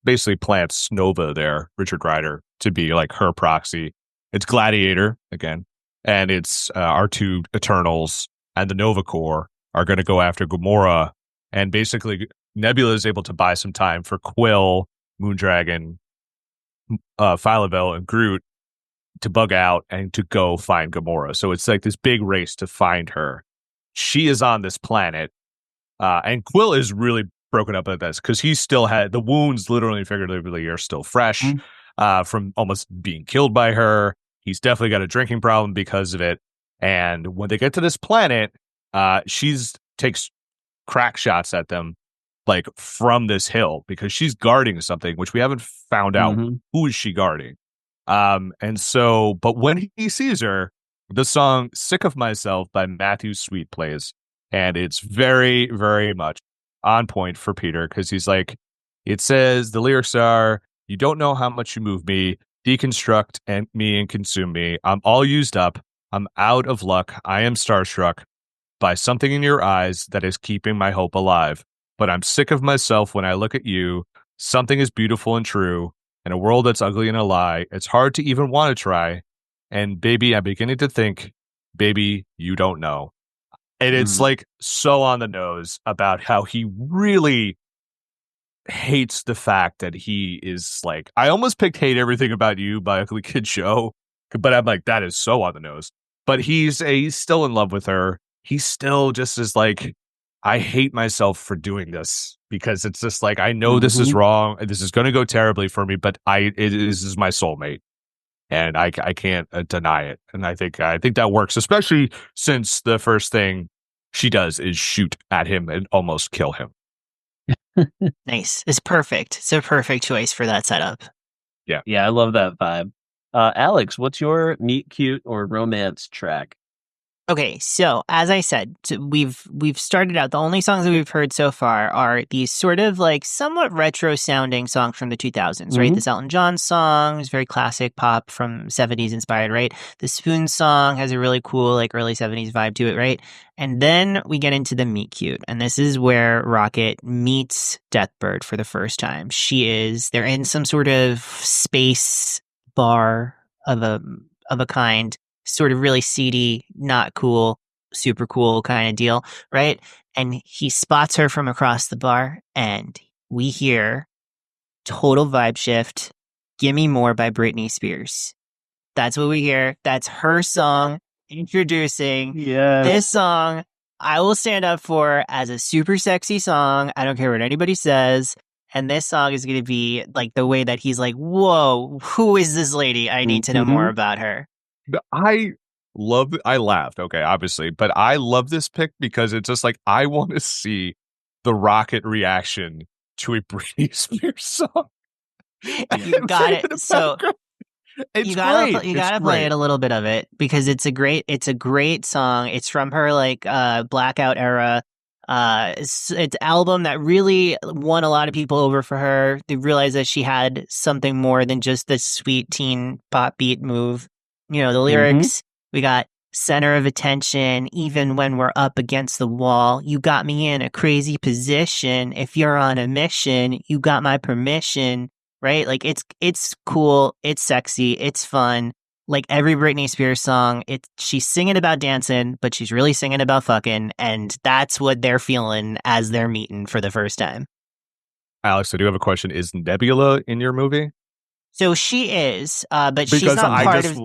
basically plants Nova there, Richard Rider, to be like her proxy. It's Gladiator again, and it's our two Eternals and the Nova Corps are going to go after Gamora. And basically, Nebula is able to buy some time for Quill, Moondragon, Phyla-Vell, and Groot to bug out and to go find Gamora. So it's like this big race to find her. She is on this planet, and Quill is really broken up at this because he still had the wounds, literally and figuratively, are still fresh from almost being killed by her. He's definitely got a drinking problem because of it. And when they get to this planet, she's takes crack shots at them like from this hill because she's guarding something, which we haven't found out who is she guarding. And so, but when he sees her, the song "Sick of Myself" by Matthew Sweet plays, and it's very, very much on point for Peter because he's like, it says, the lyrics are, "You don't know how much you move me, deconstruct and consume me. I'm all used up. I'm out of luck. I am starstruck by something in your eyes that is keeping my hope alive. But I'm sick of myself when I look at you. Something is beautiful and true. In a world that's ugly and a lie, it's hard to even want to try. And baby, I'm beginning to think, baby, you don't know." And it's like so on the nose about how he really hates the fact that he is like, I almost picked "Hate Everything About You" by Ugly Kid Joe, but I'm like, that is so on the nose. But he's still in love with her. He still just is like, I hate myself for doing this because it's just like, I know this is wrong. This is going to go terribly for me, but this is my soulmate. And I can't deny it. And I think that works, especially since the first thing she does is shoot at him and almost kill him. Nice. It's perfect. It's a perfect choice for that setup. Yeah, I love that vibe. Alex, what's your meet cute or romance track? Okay, so as I said, we've started out. The only songs that we've heard so far are these sort of like somewhat retro sounding songs from the 2000s, right? This Elton John song is very classic pop from 70s inspired, right? The Spoon song has a really cool like early 70s vibe to it, right? And then we get into the meet cute, and this is where Rocket meets Deathbird for the first time. They're in some sort of space bar of a kind, sort of really seedy, not cool, super cool kind of deal, right? And he spots her from across the bar, and we hear total vibe shift, "Gimme More" by Britney Spears. That's what we hear. That's her song introducing this song. I will stand up for as a super sexy song. I don't care what anybody says. And this song is going to be like the way that he's like, whoa, who is this lady? I need to know more about her. I laughed, okay, obviously, but I love this pick because it's just like, I want to see the Rocket reaction to a Britney Spears song. You got it. So it's you gotta great. you gotta play it a little bit of it because it's a great song. It's from her like Blackout era. It's album that really won a lot of people over for her. They realized that she had something more than just this sweet teen pop beat move. You know, the lyrics, we got center of attention, even when we're up against the wall. You got me in a crazy position. If you're on a mission, you got my permission, right? Like it's cool, it's sexy, it's fun. Like every Britney Spears song, she's singing about dancing, but she's really singing about fucking, and that's what they're feeling as they're meeting for the first time. Alex, I do have a question. Is Nebula in your movie? So she is, but because she's not part of...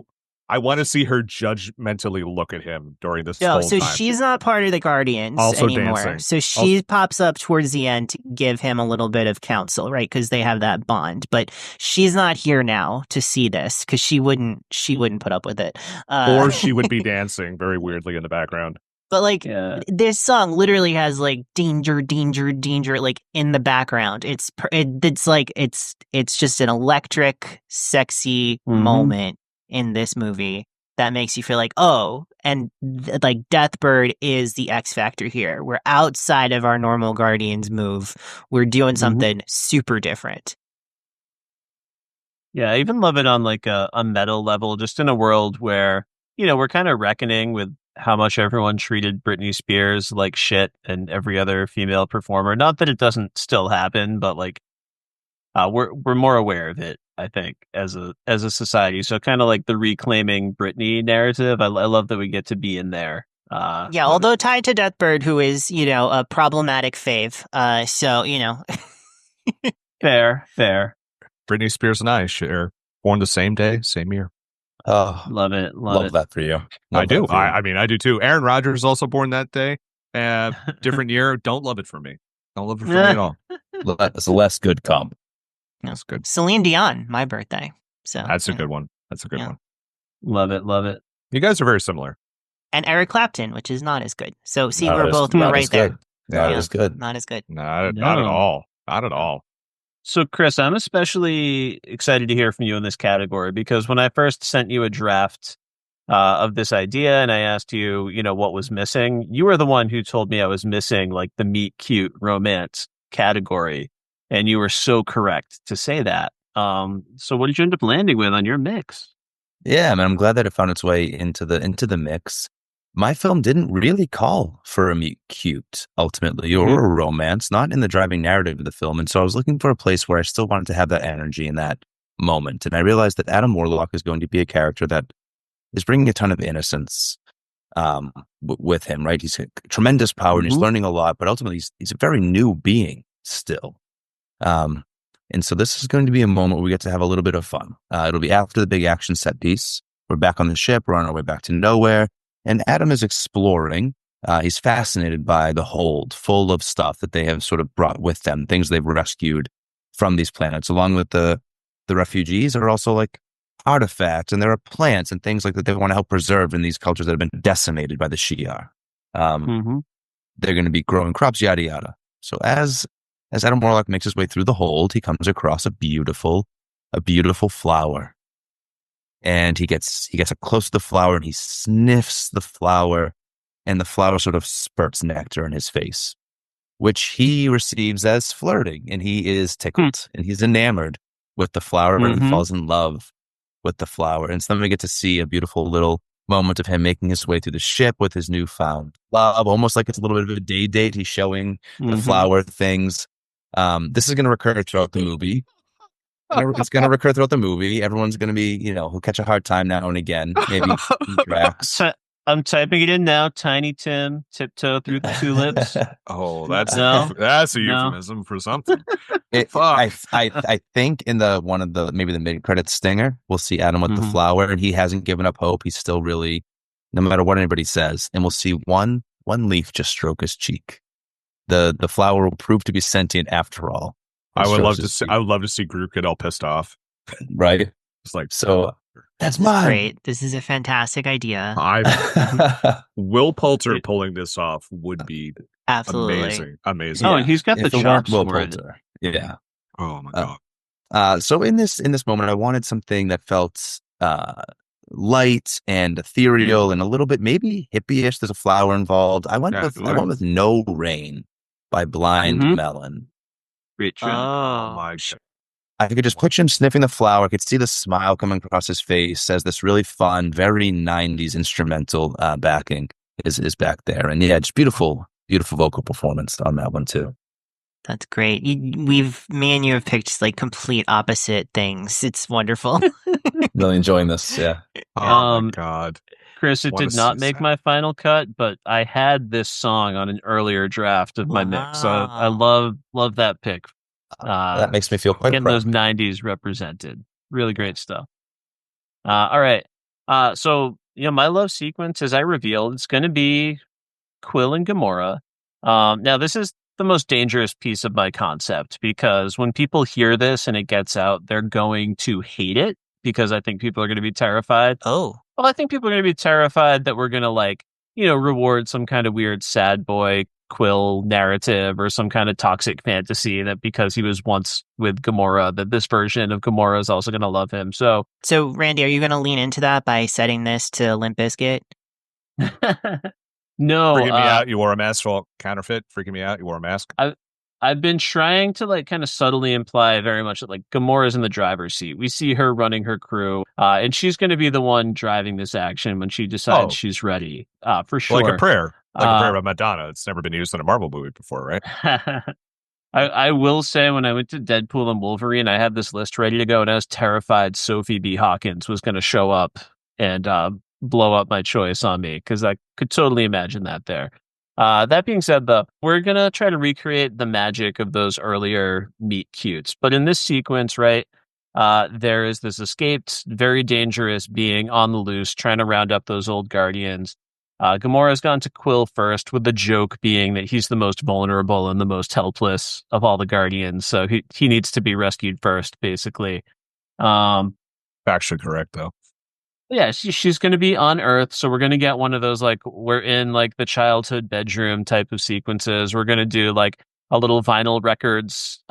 I want to see her judgmentally look at him during this No, whole so time. she's not part of the Guardians Also anymore. dancing. So she pops up towards the end to give him a little bit of counsel, right? Because they have that bond. But she's not here now to see this because she wouldn't put up with it. Or she would be dancing very weirdly in the background. But like this song literally has like danger, danger, danger, like in the background. It's just an electric, sexy moment in this movie that makes you feel like, oh, and like Deathbird is the X factor here. We're outside of our normal Guardians move. We're doing something super different. Yeah, I even love it on like a meta level, just in a world where, you know, we're kind of reckoning with how much everyone treated Britney Spears like shit and every other female performer. Not that it doesn't still happen, but like we're more aware of it, I think, as a society. So kind of like the reclaiming Britney narrative. I love that we get to be in there. Yeah, although tied to Deathbird, who is, a problematic fave. Fair. Britney Spears and I share born the same day, same year. Oh, Love it. love that for you. I do. I mean, I do too. Aaron Rodgers is also born that day. Different year. Don't love it for me. Don't love it for me at all. That's a less good comp. That's good. Celine Dion, my birthday. So that's a good one. That's a good one. Love it. You guys are very similar. And Eric Clapton, which is not as good. So see, Not we're as- both not right as there. good. Not as good. Not as good. Not at No. all. Not at all. So, Kris, I'm especially excited to hear from you in this category because when I first sent you a draft of this idea and I asked you, what was missing, you were the one who told me I was missing like the meet cute romance category. And you were so correct to say that. So what did you end up landing with on your mix? Yeah, man, I'm glad that it found its way into the mix. My film didn't really call for a meet cute, ultimately, or a romance, not in the driving narrative of the film. And so I was looking for a place where I still wanted to have that energy in that moment. And I realized that Adam Warlock is going to be a character that is bringing a ton of innocence with him, right? He's a tremendous power and he's learning a lot, but ultimately he's a very new being still. And so this is going to be a moment where we get to have a little bit of fun. It'll be after the big action set piece. We're back on the ship. We're on our way back to nowhere. And Adam is exploring. He's fascinated by the hold full of stuff that they have sort of brought with them, things they've rescued from these planets. Along with the refugees are also like artifacts, and there are plants and things like that they want to help preserve in these cultures that have been decimated by the Shi'ar. They're going to be growing crops, yada, yada. So as Adam Warlock makes his way through the hold, he comes across a beautiful flower. And he gets up close to the flower and he sniffs the flower, and the flower sort of spurts nectar in his face, which he receives as flirting. And he is tickled and he's enamored with the flower and he falls in love with the flower. And so then we get to see a beautiful little moment of him making his way through the ship with his newfound love, almost like it's a little bit of a day date. He's showing the flower things. This is going to recur throughout the movie. It's going to recur throughout the movie. Everyone's going to be, he'll catch a hard time now and again. Maybe Drax. I'm typing it in now. Tiny Tim, tiptoe through the tulips. Oh, that's a euphemism for something. I think in maybe the mid-credits stinger, we'll see Adam with the flower, and he hasn't given up hope. He's still really, no matter what anybody says, and we'll see one leaf just stroke his cheek. The flower will prove to be sentient after all. I would love to see Groot get all pissed off. Right? It's like, so that's mine. Great. This is a fantastic idea. Will Poulter pulling this off would be absolutely amazing. Oh, and he's got the chops Will for it. Poulter. Yeah. Oh my god. So in this moment, I wanted something that felt light and ethereal and a little bit maybe hippie-ish. There's a flower involved. I went with No Rain by Blind Melon. Great Oh my god. I could just picture him sniffing the flower. I could see the smile coming across his face as this really fun, very 90s instrumental backing is back there. And yeah, just beautiful vocal performance on that one too. That's great. Me and you have picked like complete opposite things. It's wonderful. Really enjoying this. Yeah. Oh my god. Kris, it did not make my final cut, but I had this song on an earlier draft of my mix. So I love that pick. That makes me feel quite getting proud. those 90s represented. Really great stuff. All right. So, my love sequence, as I revealed, it's going to be Quill and Gamora. Now, this is the most dangerous piece of my concept because when people hear this and it gets out, they're going to hate it because I think people are going to be terrified. Oh. Well, I think people are going to be terrified that we're going to reward some kind of weird sad boy Quill narrative or some kind of toxic fantasy that because he was once with Gamora, that this version of Gamora is also going to love him. So, Randy, are you going to lean into that by setting this to Limp Bizkit? no. Freaking me out. You wore a mask for counterfeit. Freaking me out. You wore a mask. I've been trying to like kind of subtly imply very much that like Gamora's in the driver's seat. We see her running her crew, and she's going to be the one driving this action when she decides she's ready, for sure. Like a prayer by Madonna. It's never been used in a Marvel movie before, right? I will say when I went to Deadpool and Wolverine, I had this list ready to go, and I was terrified Sophie B. Hawkins was going to show up and blow up my choice on me, because I could totally imagine that there. That being said, though, we're going to try to recreate the magic of those earlier meet cutes. But in this sequence, right, there is this escaped, very dangerous being on the loose, trying to round up those old Guardians. Gamora's gone to Quill first, with the joke being that he's the most vulnerable and the most helpless of all the Guardians. So he needs to be rescued first, basically. Factually correct, though. Yeah, she's going to be on Earth, so we're going to get one of those, like, we're in, like, the childhood bedroom type of sequences. We're going to do, like, a little vinyl records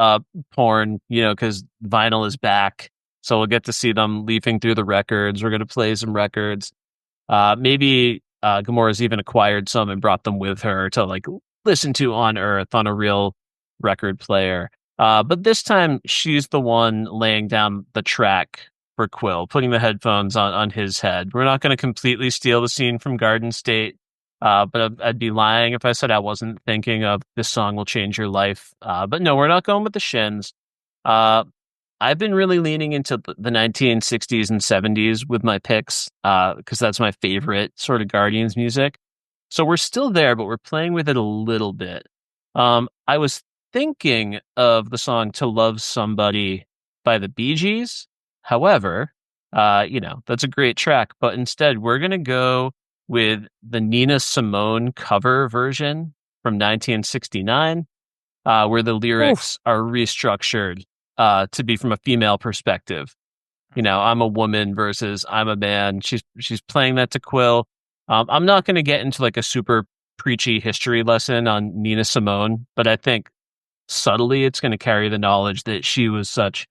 porn, because vinyl is back. So we'll get to see them leafing through the records. We're going to play some records. Maybe Gamora's even acquired some and brought them with her to, like, listen to on Earth on a real record player. But this time, she's the one laying down the track for Quill, putting the headphones on his head. We're not going to completely steal the scene from Garden State, but I'd be lying if I said I wasn't thinking of This Song Will Change Your Life. But no, we're not going with the Shins. I've been really leaning into the 1960s and 70s with my picks, because that's my favorite sort of Guardians music. So we're still there, but we're playing with it a little bit. I was thinking of the song To Love Somebody by the Bee Gees. However, that's a great track, but instead we're going to go with the Nina Simone cover version from 1969, where the lyrics are restructured to be from a female perspective. I'm a woman versus I'm a man. She's playing that to Quill. I'm not going to get into like a super preachy history lesson on Nina Simone, but I think subtly it's going to carry the knowledge that she was such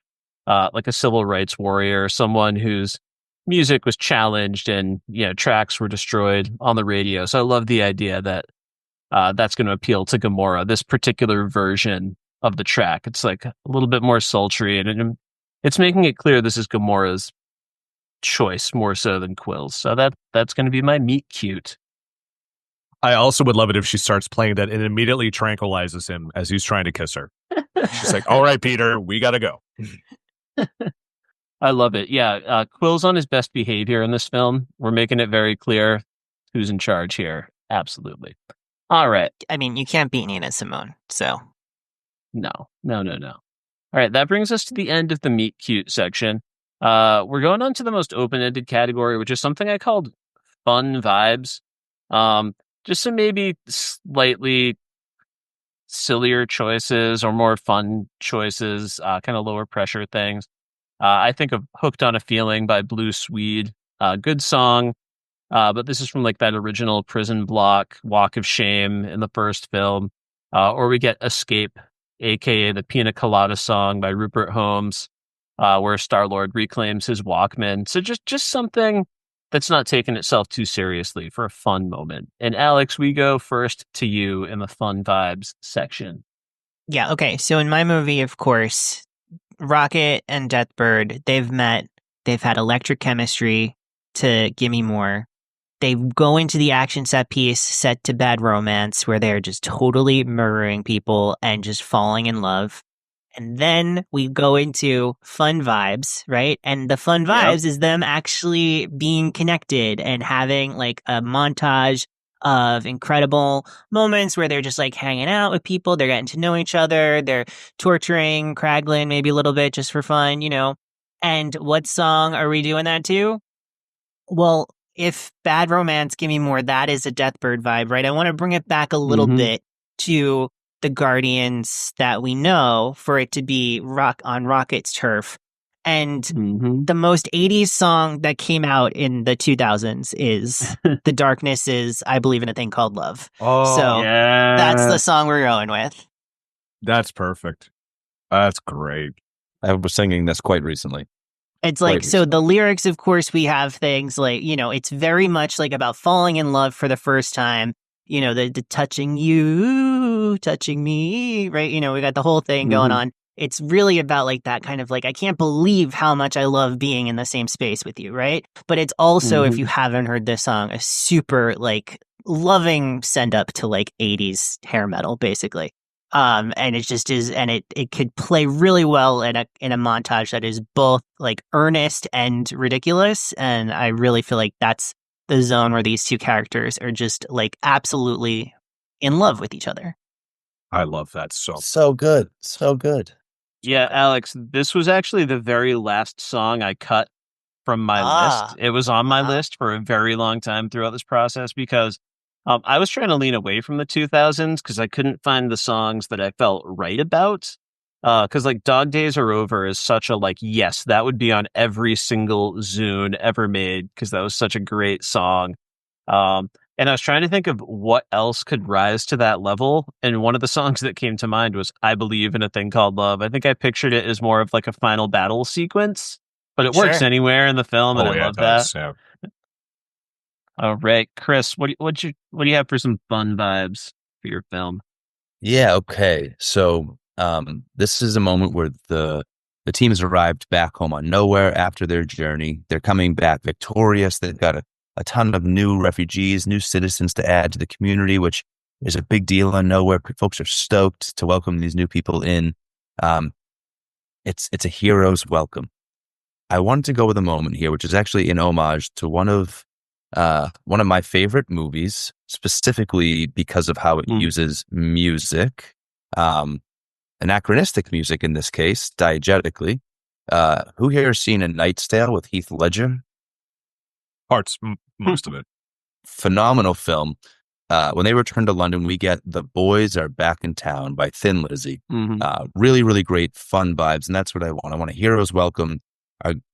like a civil rights warrior, someone whose music was challenged and tracks were destroyed on the radio. So I love the idea that that's going to appeal to Gamora, this particular version of the track. It's like a little bit more sultry, and it's making it clear this is Gamora's choice more so than Quill's. So that's going to be my meet cute. I also would love it if she starts playing that and immediately tranquilizes him as he's trying to kiss her. She's like, all right, Peter, we got to go. I love it. Yeah, Quill's on his best behavior in this film. We're making it very clear who's in charge here. Absolutely. All right. I mean, you can't beat Nina Simone, so. No. All right, that brings us to the end of the meet cute section. We're going on to the most open-ended category, which is something I called fun vibes. Just some maybe slightly sillier choices or more fun choices, kind of lower pressure things. I think of Hooked on a Feeling by Blue Swede. Good song, but this is from like that original Prison Block, Walk of Shame in the first film. Or we get Escape, aka the Pina Colada song by Rupert Holmes, where Star-Lord reclaims his Walkman. So just something that's not taking itself too seriously for a fun moment. And Alex, we go first to you in the fun vibes section. Yeah, okay. So in my movie, of course, Rocket and Deathbird, they've met, they've had electric chemistry to Gimme More. They go into the action set piece set to Bad Romance, where they're just totally murdering people and just falling in love. And then we go into fun vibes, right? And the fun vibes is them actually being connected and having like a montage of incredible moments where they're just like hanging out with people. They're getting to know each other. They're torturing Kraglin maybe a little bit just for fun, And what song are we doing that to? Well, if Bad Romance, Gimme More, that is a Deathbird vibe, right? I want to bring it back a little bit to the Guardians that we know for it to be on Rocket's turf. And the most 80s song that came out in the 2000s is The Darkness is I Believe in a Thing Called Love. That's the song we're going with. That's perfect. That's great. I was singing this quite recently. It's like, so the lyrics, of course, we have things like, it's very much like about falling in love for the first time. the touching you, touching me, right? We got the whole thing going on. It's really about like that kind of like, I can't believe how much I love being in the same space with you, right? But it's also, if you haven't heard this song, a super like loving send up to like 80s hair metal, basically. And it just is, and it could play really well in a montage that is both like earnest and ridiculous. And I really feel like that's the zone where these two characters are just like absolutely in love with each other. I love that so good. So good. Yeah, Alex, this was actually the very last song I cut from my list. It was on my list for a very long time throughout this process because I was trying to lean away from the 2000s because I couldn't find the songs that I felt right about. Because like Dog Days Are Over is such a like, yes, that would be on every single Zune ever made because that was such a great song. And I was trying to think of what else could rise to that level. And one of the songs that came to mind was I Believe in a Thing Called Love. I think I pictured it as more of like a final battle sequence, but it works anywhere in the film. And I love that. Yeah. All right, Kris, what do you have for some fun vibes for your film? Yeah. Okay. So, this is a moment where the team has arrived back home on nowhere after their journey. They're coming back victorious. They've got a ton of new refugees, new citizens to add to the community, which is a big deal on nowhere. Folks are stoked to welcome these new people in. It's a hero's welcome. I wanted to go with a moment here, which is actually an homage to one of my favorite movies, specifically because of how it uses music, anachronistic music in this case, diegetically. Who here has seen A Knight's Tale with Heath Ledger? Parts, most of it. Phenomenal film. When they return to London, we get The Boys Are Back in Town by Thin Lizzy. Really, really great, fun vibes, and that's what I want. I want a hero's welcome.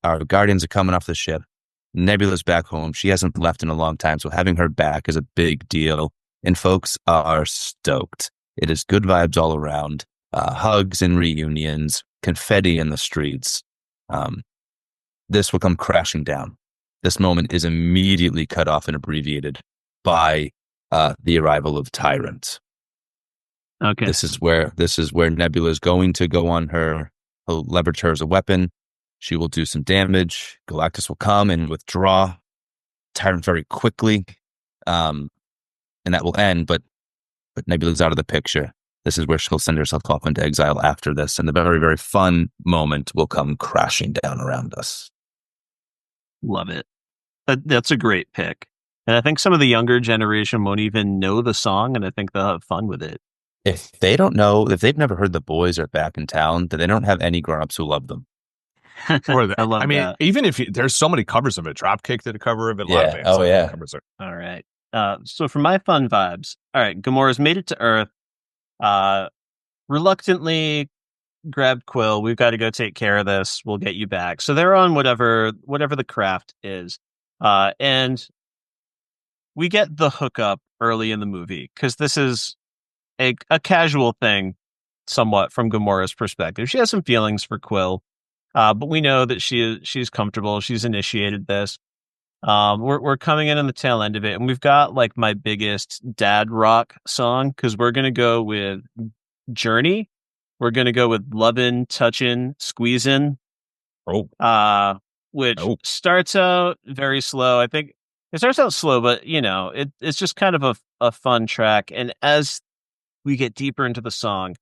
Our guardians are coming off the ship. Nebula's back home. She hasn't left in a long time, so having her back is a big deal. And folks are stoked. It is good vibes all around. Hugs and reunions, confetti in the streets. This will come crashing down. This moment is immediately cut off and abbreviated by the arrival of Tyrant. Okay. This is where Nebula is going to go on her. He'll leverage her as a weapon. She will do some damage. Galactus will come and withdraw Tyrant very quickly, and that will end. But Nebula's out of the picture. This is where she'll send herself off into exile after this, and the very, very fun moment will come crashing down around us. Love it. That's a great pick. And I think some of the younger generation won't even know the song, and I think they'll have fun with it. If they've never heard The Boys Are Back in Town, then they don't have any grown-ups who love them. I mean, that. Even if there's so many covers of it, Dropkick did a cover of it. A lot of bands covers it. All right. So for my fun vibes, all right, Gamora's made it to Earth. Reluctantly grabbed Quill. We've got to go take care of this. We'll get you back. So they're on whatever the craft is, and we get the hookup early in the movie because this is a casual thing, somewhat from Gamora's perspective. She has some feelings for Quill. But we know that she's comfortable. She's initiated this. We're coming in on the tail end of it, and we've got like my biggest dad rock song because we're gonna go with Journey. We're gonna go with Lovin', Touchin', Squeezin'. Which starts out very slow. I think it starts out slow, but it's just kind of a fun track. And as we get deeper into the song,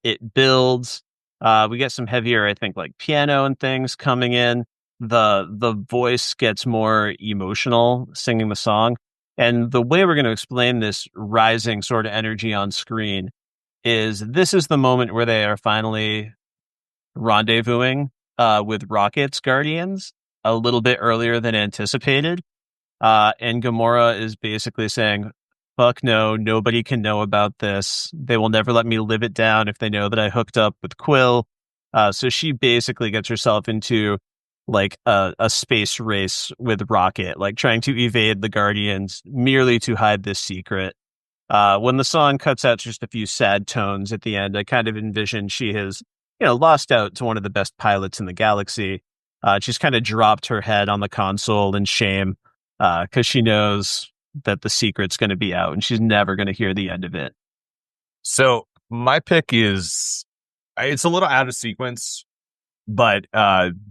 it builds. We get some heavier, I think, like piano and things coming in. The voice gets more emotional singing the song. And the way we're going to explain this rising sort of energy on screen is this is the moment where they are finally rendezvousing with Rocket's Guardians a little bit earlier than anticipated. And Gamora is basically saying, fuck no, nobody can know about this. They will never let me live it down if they know that I hooked up with Quill. So she basically gets herself into like a space race with Rocket, like trying to evade the Guardians merely to hide this secret. When the song cuts out just a few sad tones at the end, I kind of envision she has, lost out to one of the best pilots in the galaxy. She's kind of dropped her head on the console in shame because she knows that the secret's going to be out and she's never going to hear the end of it. So my pick is, it's a little out of sequence, but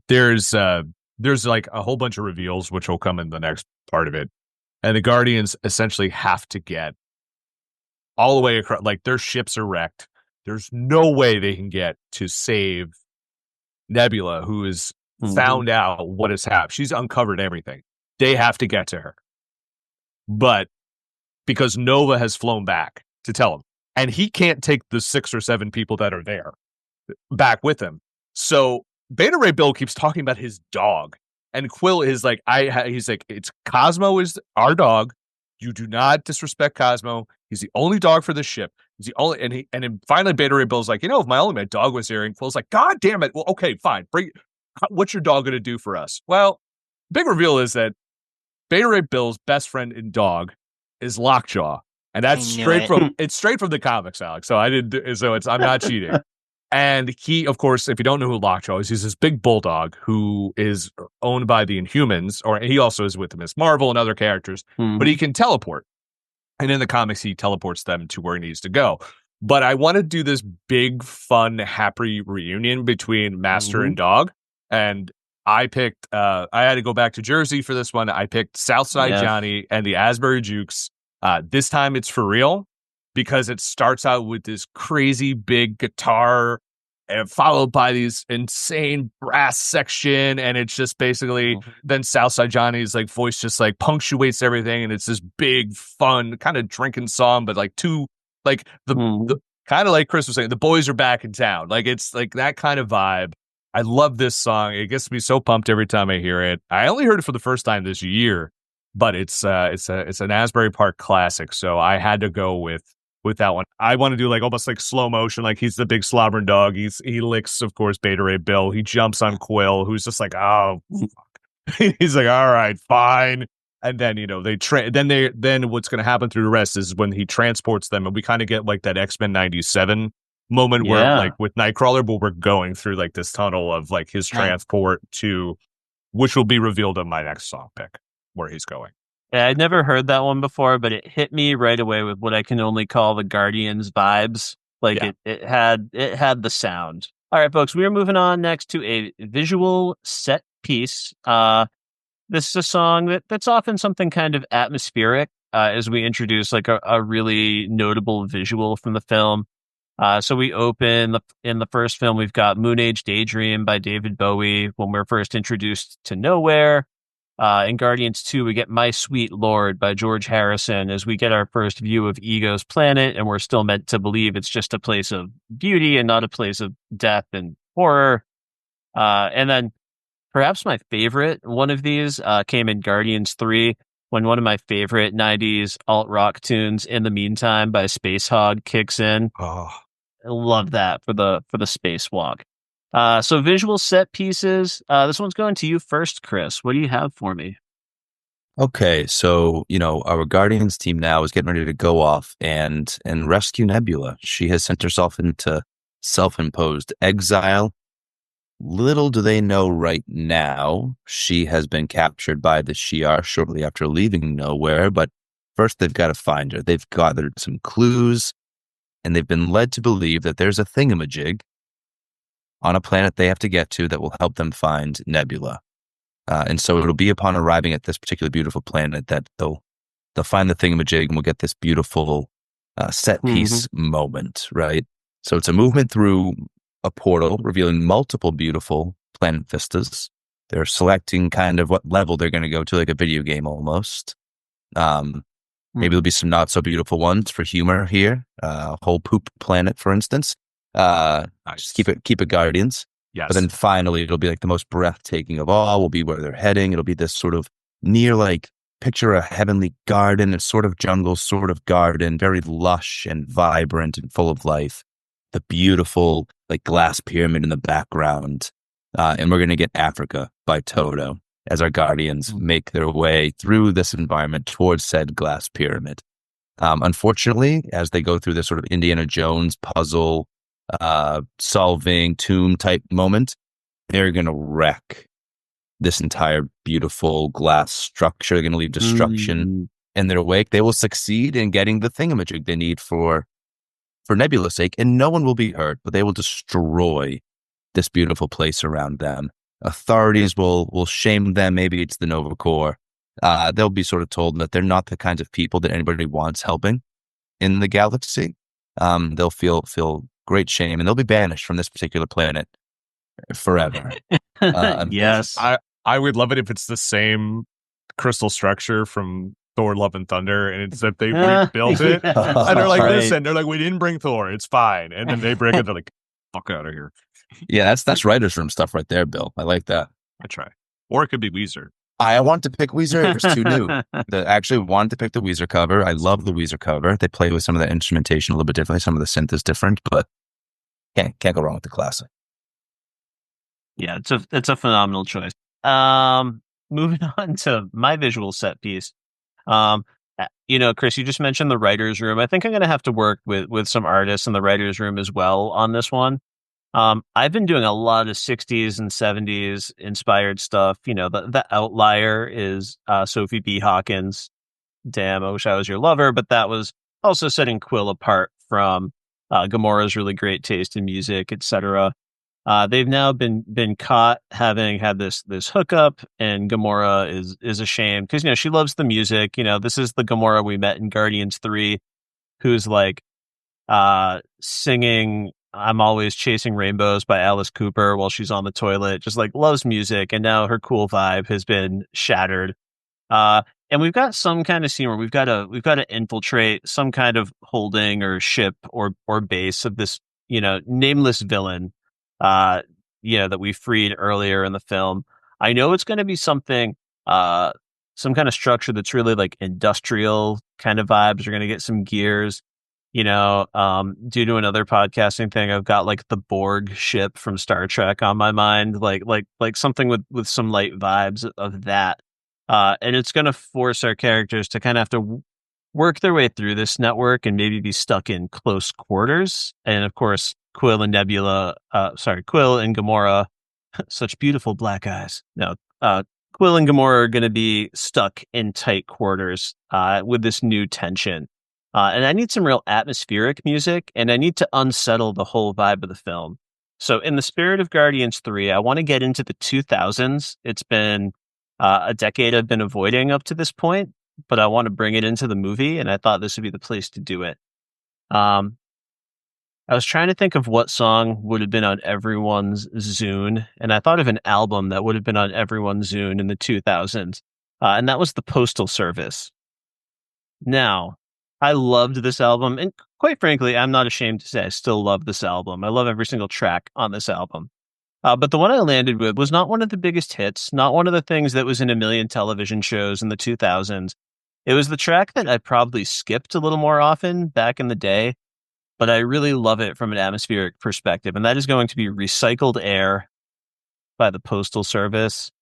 there's like a whole bunch of reveals which will come in the next part of it, and the Guardians essentially have to get all the way across. Like, their ships are wrecked. There's no way they can get to save Nebula, who is found out what has happened. She's uncovered everything. They have to get to her, but because Nova has flown back to tell him, and he can't take the 6 or 7 people that are there back with him. So Beta Ray Bill keeps talking about his dog, and Quill is like, he's like, it's Cosmo is our dog. You do not disrespect Cosmo. He's the only dog for the ship. He's the only, and then finally Beta Ray Bill's like, if my dog was here, and Quill's like, God damn it. Well, okay, fine. What's your dog going to do for us? Well, big reveal is that Beta Ray Bill's best friend and dog is Lockjaw. And that's straight from the comics, Alex. So I'm not cheating. And he, of course, if you don't know who Lockjaw is, he's this big bulldog who is owned by the Inhumans, or he also is with Miss Marvel and other characters, but he can teleport. And in the comics, he teleports them to where he needs to go. But I want to do this big, fun, happy reunion between Master and Dog. And I picked, I had to go back to Jersey for this one. I picked Southside Johnny and the Asbury Jukes. This time it's for real, because it starts out with this crazy big guitar and followed by these insane brass section. And it's just basically then Southside Johnny's like voice just like punctuates everything. And it's this big, fun kind of drinking song, but like the kind of like Kris was saying, the boys are back in town. Like, it's like that kind of vibe. I love this song. It gets me so pumped every time I hear it. I only heard it for the first time this year, but it's an Asbury Park classic. So I had to go with that one. I want to do like almost like slow motion. Like, he's the big slobbering dog. He licks, of course, Beta Ray Bill. He jumps on Quill, who's just like, oh, fuck. He's like, all right, fine. And then, then what's going to happen through the rest is when he transports them, and we kind of get like that X-Men 97 moment where, like with Nightcrawler, but we're going through like this tunnel of like his transport to, which will be revealed in my next song pick, where he's going. Yeah, I'd never heard that one before, but it hit me right away with what I can only call the Guardians vibes. Like, it had the sound. All right, folks, we are moving on next to a visual set piece. This is a song that's often something kind of atmospheric, as we introduce like a really notable visual from the film. So we open in the first film, we've got Moon Age Daydream by David Bowie when we're first introduced to Nowhere. In Guardians 2, we get My Sweet Lord by George Harrison as we get our first view of Ego's planet, and we're still meant to believe it's just a place of beauty and not a place of death and horror. And then perhaps my favorite one of these came in Guardians 3, when one of my favorite 90s alt-rock tunes, In the Meantime by Space Hog, kicks in. Oh. I love that for the spacewalk. So visual set pieces. This one's going to you first, Kris. What do you have for me? Okay, so our Guardians team now is getting ready to go off and rescue Nebula. She has sent herself into self-imposed exile. Little do they know right now, she has been captured by the Shi'ar shortly after leaving Nowhere. But first, they've got to find her. They've gathered some clues, and they've been led to believe that there's a thingamajig on a planet they have to get to that will help them find Nebula. And so it'll be upon arriving at this particular beautiful planet that they'll find the thingamajig, and we'll get this beautiful set piece moment, right? So it's a movement through a portal revealing multiple beautiful planet vistas. They're selecting kind of what level they're going to go to, like a video game almost. Maybe there'll be some not so beautiful ones for humor here. Whole poop planet, for instance. Nice. Just keep it Guardians. Yes. But then finally, it'll be like the most breathtaking of all will be where they're heading. It'll be this sort of near, like, picture a heavenly garden, a sort of jungle, sort of garden, very lush and vibrant and full of life. The beautiful, like, glass pyramid in the background. And we're going to get Africa by Toto as our Guardians make their way through this environment towards said glass pyramid. Unfortunately, as they go through this sort of Indiana Jones puzzle solving tomb type moment, they're going to wreck this entire beautiful glass structure. They're going to leave destruction in their wake, they will succeed in getting the thingamajig they need for Nebula's sake, and no one will be hurt, but they will destroy this beautiful place around them. Authorities will shame them. Maybe it's the Nova Corps. They'll be sort of told that they're not the kinds of people that anybody wants helping in the galaxy. They'll feel great shame, and they'll be banished from this particular planet forever. Yes. I would love it if it's the same crystal structure from Thor: Love and Thunder, and it's that they rebuilt it, and they're like, listen, they're like, we didn't bring Thor, it's fine, and then they bring it, they're like, fuck out of here. Yeah, that's writer's room stuff right there, Bill. I like that. I try. Or it could be Weezer. I want to pick Weezer. It was too new. I actually wanted to pick the Weezer cover. I love the Weezer cover. They play with some of the instrumentation a little bit differently. Some of the synth is different, but can't go wrong with the classic. Yeah, it's a phenomenal choice. Moving on to my visual set piece. Kris, you just mentioned the writer's room. I think I'm going to have to work with some artists in the writer's room as well on this one. I've been doing a lot of 60s and 70s inspired stuff. The outlier is Sophie B. Hawkins. Damn, I wish I was your lover. But that was also setting Quill apart from Gamora's really great taste in music, etc. They've now been caught having had this hookup, and Gamora is ashamed because she loves the music. This is the Gamora we met in Guardians 3, who's like singing "I'm Always Chasing Rainbows" by Alice Cooper while she's on the toilet, just like loves music, and now her cool vibe has been shattered. And we've got some kind of scene where we've got to infiltrate some kind of holding or ship or base of this nameless villain that we freed earlier in the film. I know it's going to be something, some kind of structure that's really like industrial kind of vibes. You're going to get some gears, due to another podcasting thing. I've got like the Borg ship from Star Trek on my mind, like something with some light vibes of that. And it's going to force our characters to kind of have to work their way through this network and maybe be stuck in close quarters. And of course, Quill and Gamora, such beautiful black eyes. No, Quill and Gamora are going to be stuck in tight quarters with this new tension. And I need some real atmospheric music, and I need to unsettle the whole vibe of the film. So in the spirit of Guardians 3, I want to get into the 2000s. It's been a decade I've been avoiding up to this point, but I want to bring it into the movie, and I thought this would be the place to do it. I was trying to think of what song would have been on everyone's Zune, and I thought of an album that would have been on everyone's Zune in the 2000s, and that was the Postal Service. Now, I loved this album, and quite frankly, I'm not ashamed to say I still love this album. I love every single track on this album. But the one I landed with was not one of the biggest hits, not one of the things that was in a million television shows in the 2000s. It was the track that I probably skipped a little more often back in the day, but I really love it from an atmospheric perspective, and that is going to be Recycled Air by the Postal Service.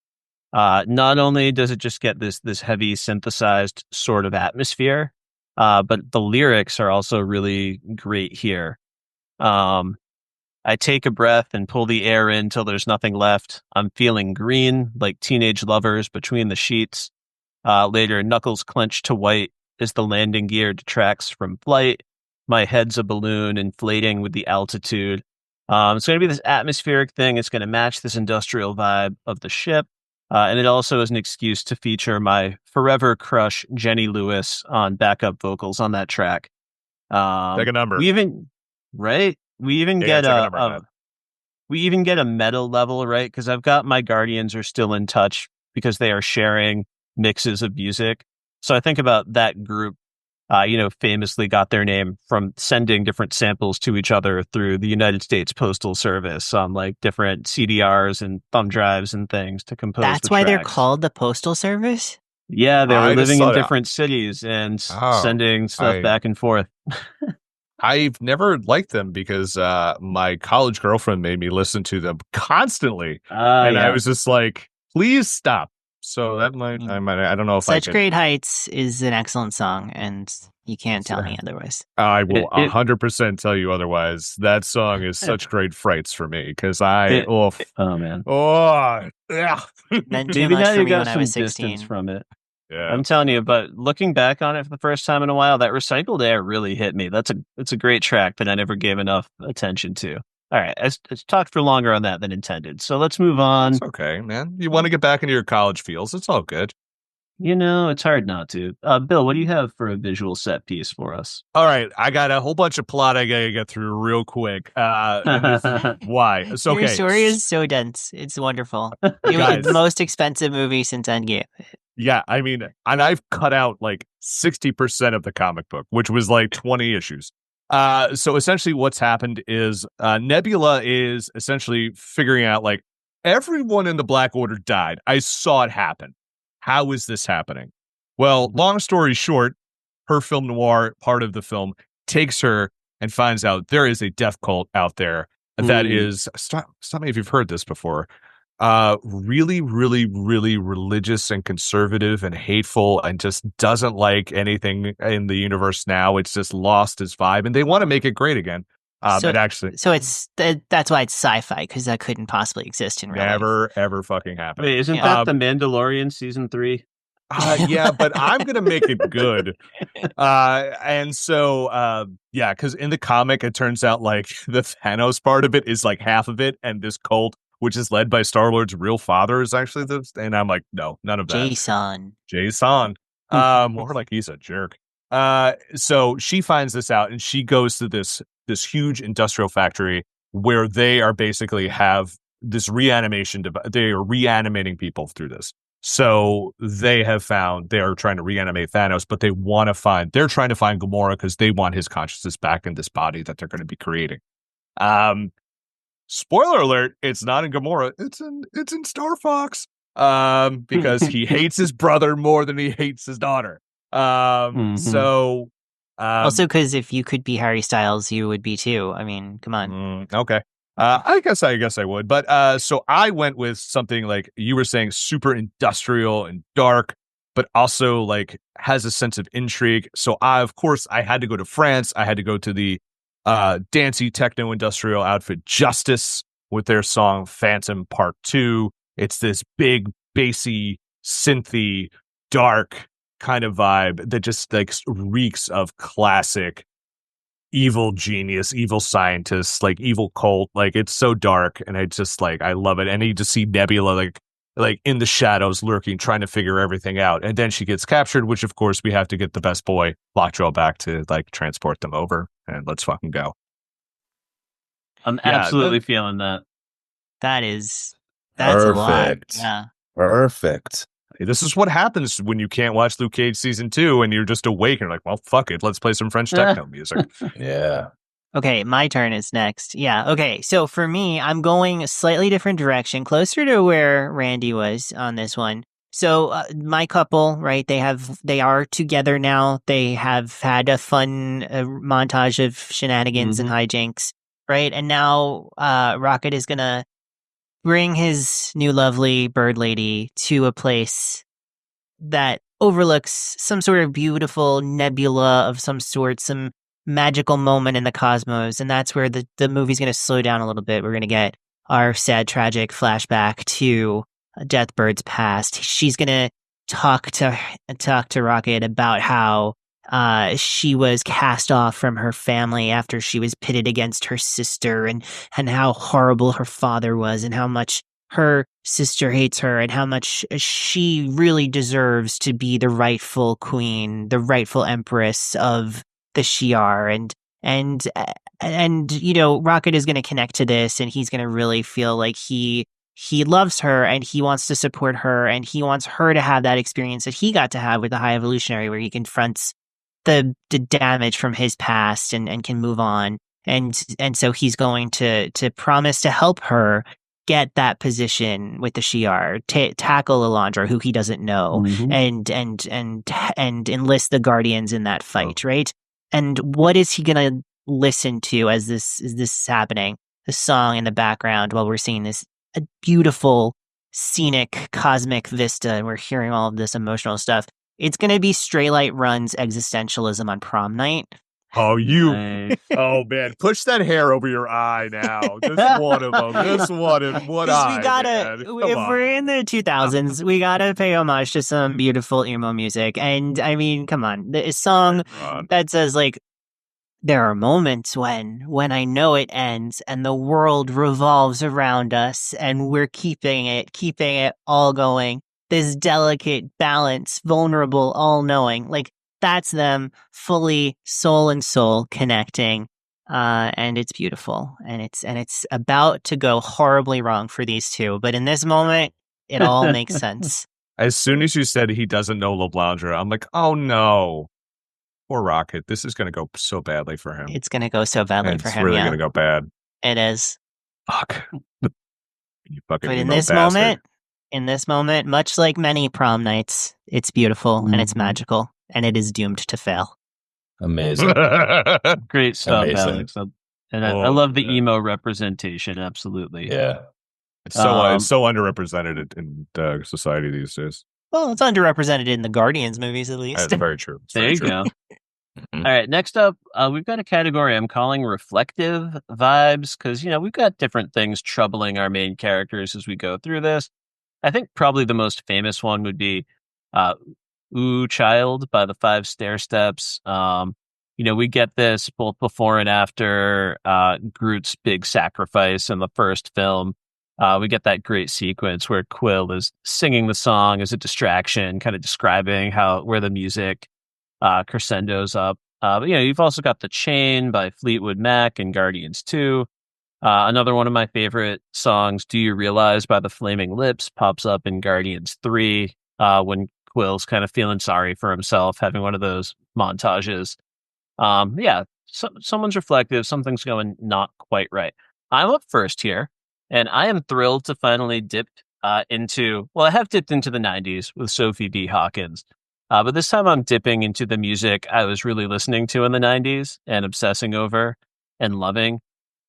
Not only does it just get this heavy synthesized sort of atmosphere, but the lyrics are also really great here. I take a breath and pull the air in till there's nothing left. I'm feeling green, like teenage lovers between the sheets. Later, knuckles clench to white as the landing gear detracts from flight. My head's a balloon inflating with the altitude. It's going to be this atmospheric thing. It's going to match this industrial vibe of the ship. And it also is an excuse to feature my forever crush, Jenny Lewis, on backup vocals on that track. Take a number. We even get a meta level, right? Because I've got my Guardians are still in touch because they are sharing mixes of music. So I think about that group, famously got their name from sending different samples to each other through the United States Postal Service on like different CDRs and thumb drives and things to compose. That's why they're called the Postal Service? Yeah, they were living in different cities and sending stuff back and forth. I've never liked them because my college girlfriend made me listen to them constantly, and I was just like, "Please stop." So that I don't know if Such Great Heights is an excellent song, and you can't tell me otherwise. I will 100% tell you otherwise. That song is such great frights for me because man, yeah. Meant too much for me when I was 16 from it. Yeah. I'm telling you, but looking back on it for the first time in a while, that recycled air really hit me. It's a great track that I never gave enough attention to. All right, I talked for longer on that than intended. So let's move on. It's okay, man. You want to get back into your college feels. It's all good. You know, it's hard not to. Bill, what do you have for a visual set piece for us? All right, I got a whole bunch of plot I gotta get through real quick. And this is why. So, okay. Your story is so dense. It's wonderful. Guys. It's the most expensive movie since Endgame. Yeah, I mean, and I've cut out like 60% of the comic book, which was like 20 issues. So essentially what's happened is Nebula is essentially figuring out like everyone in the Black Order died. I saw it happen. How is this happening? Well, long story short, her film noir part of the film takes her and finds out there is a death cult out there that is, stop me if you've heard this before, really, really, really religious and conservative and hateful and just doesn't like anything in the universe now. It's just lost its vibe and they want to make it great again. So it's that's why it's sci-fi, because that couldn't possibly exist in real life. never, ever fucking happen. Wait, isn't that The Mandalorian season 3? Yeah, but I'm going to make it good. And so, yeah, because in the comic, it turns out like the Thanos part of it is like half of it. And this cult, which is led by Star-Lord's real father, is actually this. And I'm like, no, none of that. Jason. More like he's a jerk. So she finds this out and she goes to this huge industrial factory where they are basically have this reanimation they are reanimating people through this. So they are trying to reanimate Thanos, but they're trying to find Gamora because they want his consciousness back in this body that they're going to be creating. Spoiler alert, it's not in Gamora, it's in Star Fox. Because he hates his brother more than he hates his daughter. So also because if you could be Harry Styles, you would be too. I mean, come on. Okay. I guess I would. But so I went with something like you were saying, super industrial and dark, but also like has a sense of intrigue. So of course I had to go to France. I had to go to the dancey techno industrial outfit Justice with their song Phantom Part 2. It's this big, bassy, synthy, dark kind of vibe that just like reeks of classic evil genius, evil scientist, like evil cult. Like it's so dark and I just like, I love it. And you just see Nebula like in the shadows lurking, trying to figure everything out. And then she gets captured, which of course we have to get the best boy Lockjaw back to like transport them over and let's fucking go. I'm absolutely feeling that. That's perfect. A lot. Yeah. Perfect. This is what happens when you can't watch Luke Cage season 2 and you're just awake and you're like, well, fuck it. Let's play some French techno music. Yeah. Okay, my turn is next. Yeah, okay. So for me, I'm going a slightly different direction, closer to where Randy was on this one. So my couple, right, they are together now. They have had a fun montage of shenanigans and hijinks, right? And now Rocket is going to bring his new lovely bird lady to a place that overlooks some sort of beautiful nebula of some sort, some magical moment in the cosmos. And that's where the movie's going to slow down a little bit. We're going to get our sad, tragic flashback to Deathbird's past. She's going to talk to Rocket about how she was cast off from her family after she was pitted against her sister, and how horrible her father was, and how much her sister hates her, and how much she really deserves to be the rightful queen, the rightful empress of the Shi'ar. And you know, Rocket is going to connect to this, and he's going to really feel like he loves her, and he wants to support her, and he wants her to have that experience that he got to have with the High Evolutionary, where he confronts the damage from his past and can move on. And so he's going to promise to help her get that position with the Shi'ar, tackle Alondra, who he doesn't know, and enlist the Guardians in that fight, right? And what is he going to listen to as this is happening? The song in the background while we're seeing this a beautiful, scenic, cosmic vista, and we're hearing all of this emotional stuff. It's going to be Straylight Run's Existentialism on Prom Night. Oh, Nice. oh man, push that hair over your eye now. Just one of them. Just one eye. We gotta, man. Come if on. we're in the 2000s, we gotta pay homage to some beautiful emo music. And I mean, come on, the song that says like, there are moments when I know it ends and the world revolves around us and we're keeping it all going. This delicate balance, vulnerable, all knowing. Like that's them fully soul and soul connecting. And it's beautiful. And it's about to go horribly wrong for these two. But in this moment, it all makes sense. As soon as you said he doesn't know La Blanche, I'm like, oh no. Poor Rocket. This is going to go so badly for him. It's going to go so badly for him. It's really going to go bad. It is. Fuck. You fucking But in this moment, much like many prom nights, it's beautiful and it's magical and it is doomed to fail. Amazing. Great stuff, Amazing. Alex. And I love the emo representation. Absolutely. Yeah. It's so underrepresented in society these days. Well, it's underrepresented in the Guardians movies, at least. That's very true. There you go. All right, next up, we've got a category I'm calling reflective vibes because, we've got different things troubling our main characters as we go through this. I think probably the most famous one would be Ooh Child by the Five Stairsteps. We get this both before and after Groot's big sacrifice in the first film. We get that great sequence where Quill is singing the song as a distraction, kind of describing where the music crescendos up. But you've also got The Chain by Fleetwood Mac and Guardians 2. Another one of my favorite songs, Do You Realize by the Flaming Lips, pops up in Guardians 3 when Quill's kind of feeling sorry for himself, having one of those montages. Someone's reflective, something's going not quite right. I'm up first here. And I am thrilled to finally dip I have dipped into the 90s with Sophie B. Hawkins. But this time I'm dipping into the music I was really listening to in the 90s and obsessing over and loving.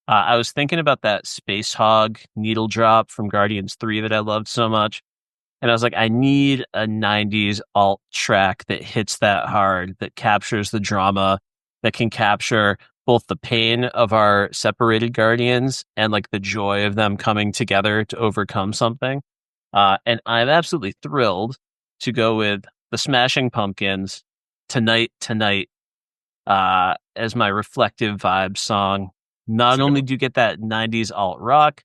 I was thinking about that Space Hog needle drop from Guardians 3 that I loved so much. And I was like, I need a 90s alt track that hits that hard, that captures the drama, that can capture both the pain of our separated Guardians and like the joy of them coming together to overcome something. And I'm absolutely thrilled to go with the Smashing Pumpkins, Tonight, as my reflective vibe song. Not only do you get that 90s alt rock,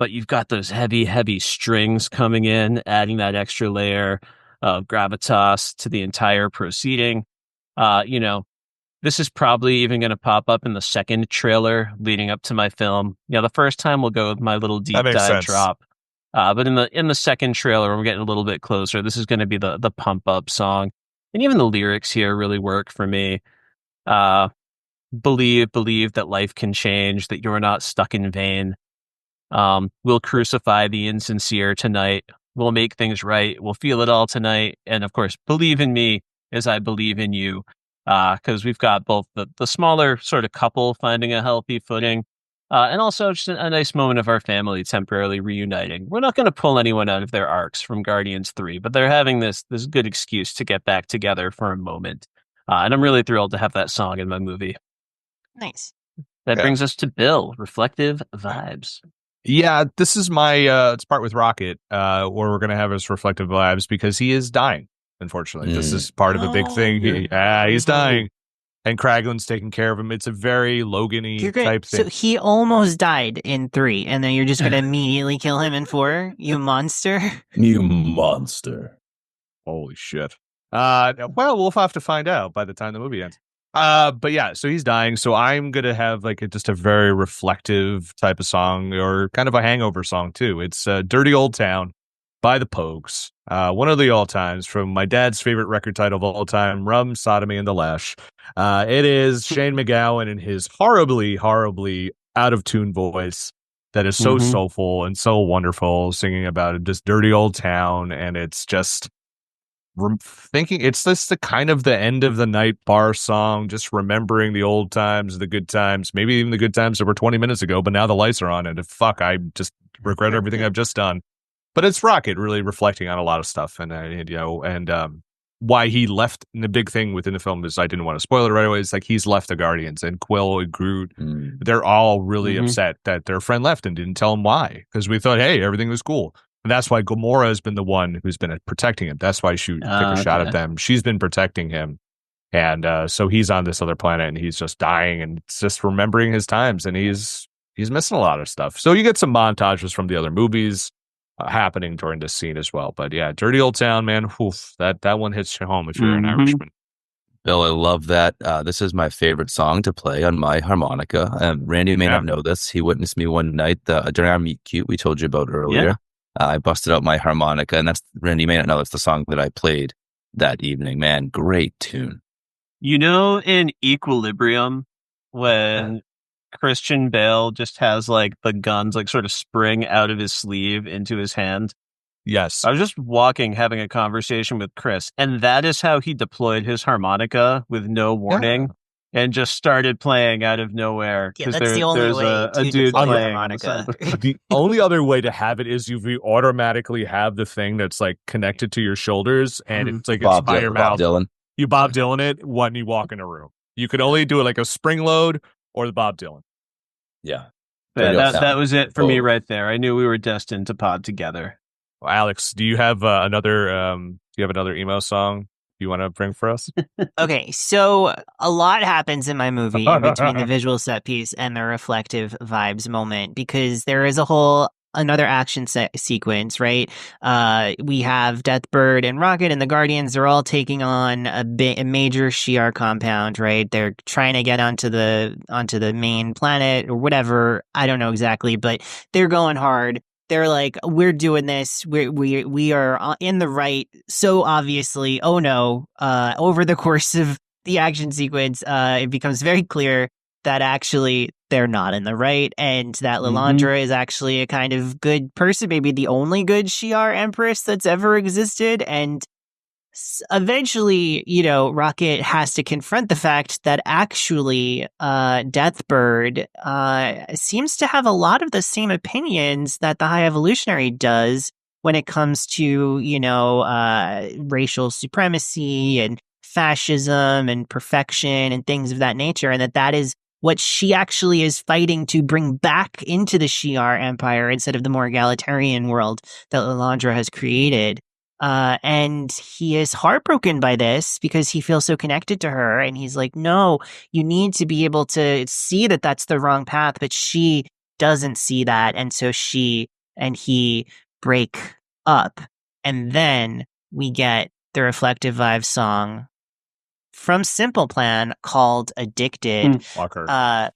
but you've got those heavy, heavy strings coming in, adding that extra layer of gravitas to the entire proceeding. This is probably even going to pop up in the second trailer leading up to my film. The first time we'll go with my little deep dive drop. But in the second trailer, when we're getting a little bit closer, this is going to be the pump up song. And even the lyrics here really work for me. Believe that life can change, that you're not stuck in vain. We'll crucify the insincere tonight. We'll make things right. We'll feel it all tonight. And of course, believe in me as I believe in you. Because we've got both the smaller sort of couple finding a healthy footing, and also just a nice moment of our family temporarily reuniting. We're not going to pull anyone out of their arcs from Guardians 3, but they're having this good excuse to get back together for a moment. And I'm really thrilled to have that song in my movie. Nice. That brings us to Bill, reflective vibes. Yeah, this is my part with Rocket, where we're going to have his reflective vibes because he is dying. Unfortunately, this is part of a big thing. He's dying, and Kraglin's taking care of him. It's a very Logan-y type thing. So he almost died in 3, and then you're just going to immediately kill him in 4? You monster! You monster! Holy shit! Well, we'll have to find out by the time the movie ends. But yeah, so he's dying. So I'm gonna have just a very reflective type of song, or kind of a hangover song too. It's "Dirty Old Town" by the Pogues. One of the all times from my dad's favorite record title of all time, Rum, Sodomy, and the Lash. It is Shane McGowan in his horribly, horribly out of tune voice that is so soulful and so wonderful, singing about this dirty old town. And it's just thinking it's just the end of the night bar song, just remembering the old times, the good times, maybe even the good times that were 20 minutes ago, but now the lights are on and fuck, I just regret everything I've just done. But it's Rocket really reflecting on a lot of stuff, and why he left. And the big thing within the film is, I didn't want to spoil it right away. It's like he's left the Guardians, and Quill and Groot, they're all really upset that their friend left and didn't tell him why. Because we thought, hey, everything was cool. And that's why Gamora has been the one who's been protecting him. That's why she took a shot at them. She's been protecting him. And so he's on this other planet, and he's just dying and just remembering his times, and he's missing a lot of stuff. So you get some montages from the other movies happening during this scene as well. But yeah, Dirty Old Town, man, oof, that one hits you home if you're an Irishman. Bill, I love that. This is my favorite song to play on my harmonica. Randy may not know this. He witnessed me one night during our meet cute we told you about earlier. I busted out my harmonica, and Randy may not know, that's the song that I played that evening. Man, great tune. You know, in Equilibrium, when Christian Bale just has like the guns like sort of spring out of his sleeve into his hand. Yes. I was just walking, having a conversation with Kris, and that is how he deployed his harmonica with no warning and just started playing out of nowhere. Yeah, that's the only way a dude playing harmonica. The only other way to have it is you automatically have the thing that's like connected to your shoulders, and it's like it's by your mouth. Dylan. You Bob Dylan it when you walk in a room. You could only do it like a spring load or the Bob Dylan. Yeah. That was it for me right there. I knew we were destined to pod together. Well, Alex, do you have another emo song you want to bring for us? Okay, so a lot happens in my movie in between the visual set piece and the reflective vibes moment, because there is another action sequence, right? We have Deathbird and Rocket and the Guardians. They're all taking on a major Shi'ar compound, right? They're trying to get onto the main planet or whatever. I don't know exactly, but they're going hard. They're like, we're doing this. We are in the right. So obviously, oh no, over the course of the action sequence, it becomes very clear that actually they're not in the right, and that Lilandra is actually a kind of good person, maybe the only good Shi'ar Empress that's ever existed. And eventually, Rocket has to confront the fact that actually Deathbird seems to have a lot of the same opinions that the High Evolutionary does when it comes to, racial supremacy and fascism and perfection and things of that nature, and that is what she actually is fighting to bring back into the Shi'ar Empire instead of the more egalitarian world that Lilandra has created. And he is heartbroken by this because he feels so connected to her. And he's like, no, you need to be able to see that that's the wrong path. But she doesn't see that. And so she and he break up. And then we get the Reflective Vibes song from Simple Plan called Addicted. Shut up.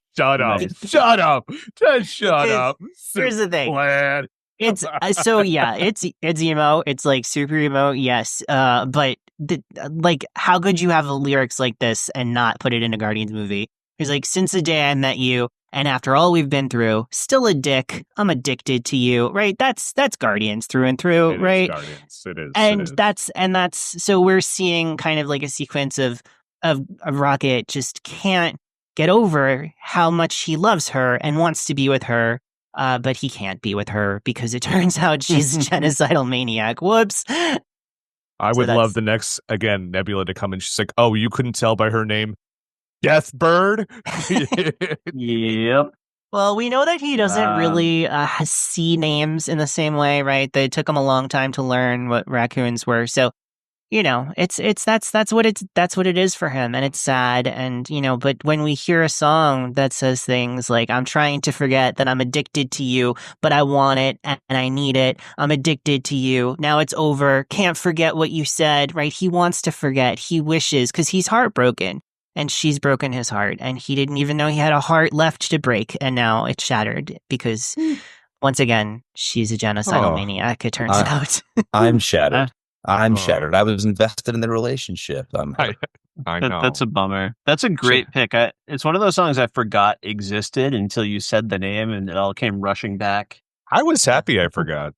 Shut up. Just shut up. Here's the thing. Plan. It's it's emo. It's like super emo, yes. But how could you have lyrics like this and not put it in a Guardians movie? He's like, since the day I met you, and after all we've been through, still a dick. I'm addicted to you, right? That's Guardians through and through, right? Guardians. It is. And that's so we're seeing kind of like a sequence of Rocket just can't get over how much he loves her and wants to be with her. But he can't be with her because it turns out she's a genocidal maniac. Whoops. I would love the next, again, Nebula to come and she's like, oh, you couldn't tell by her name? Deathbird? Yep. Well, we know that he doesn't really see names in the same way, right? They took him a long time to learn what raccoons were. So, that's what it is for him, and it's sad. And but when we hear a song that says things like, I'm trying to forget that I'm addicted to you, but I want it and I need it. I'm addicted to you. Now it's over. Can't forget what you said, right? He wants to forget. He wishes, because he's heartbroken and she's broken his heart, and he didn't even know he had a heart left to break, and now it's shattered because once again, she's a genocidal maniac, it turns out. I'm shattered. I'm shattered. I was invested in the relationship. I know. That's a bummer. That's a great pick. It's one of those songs I forgot existed until you said the name and it all came rushing back. I was happy I forgot.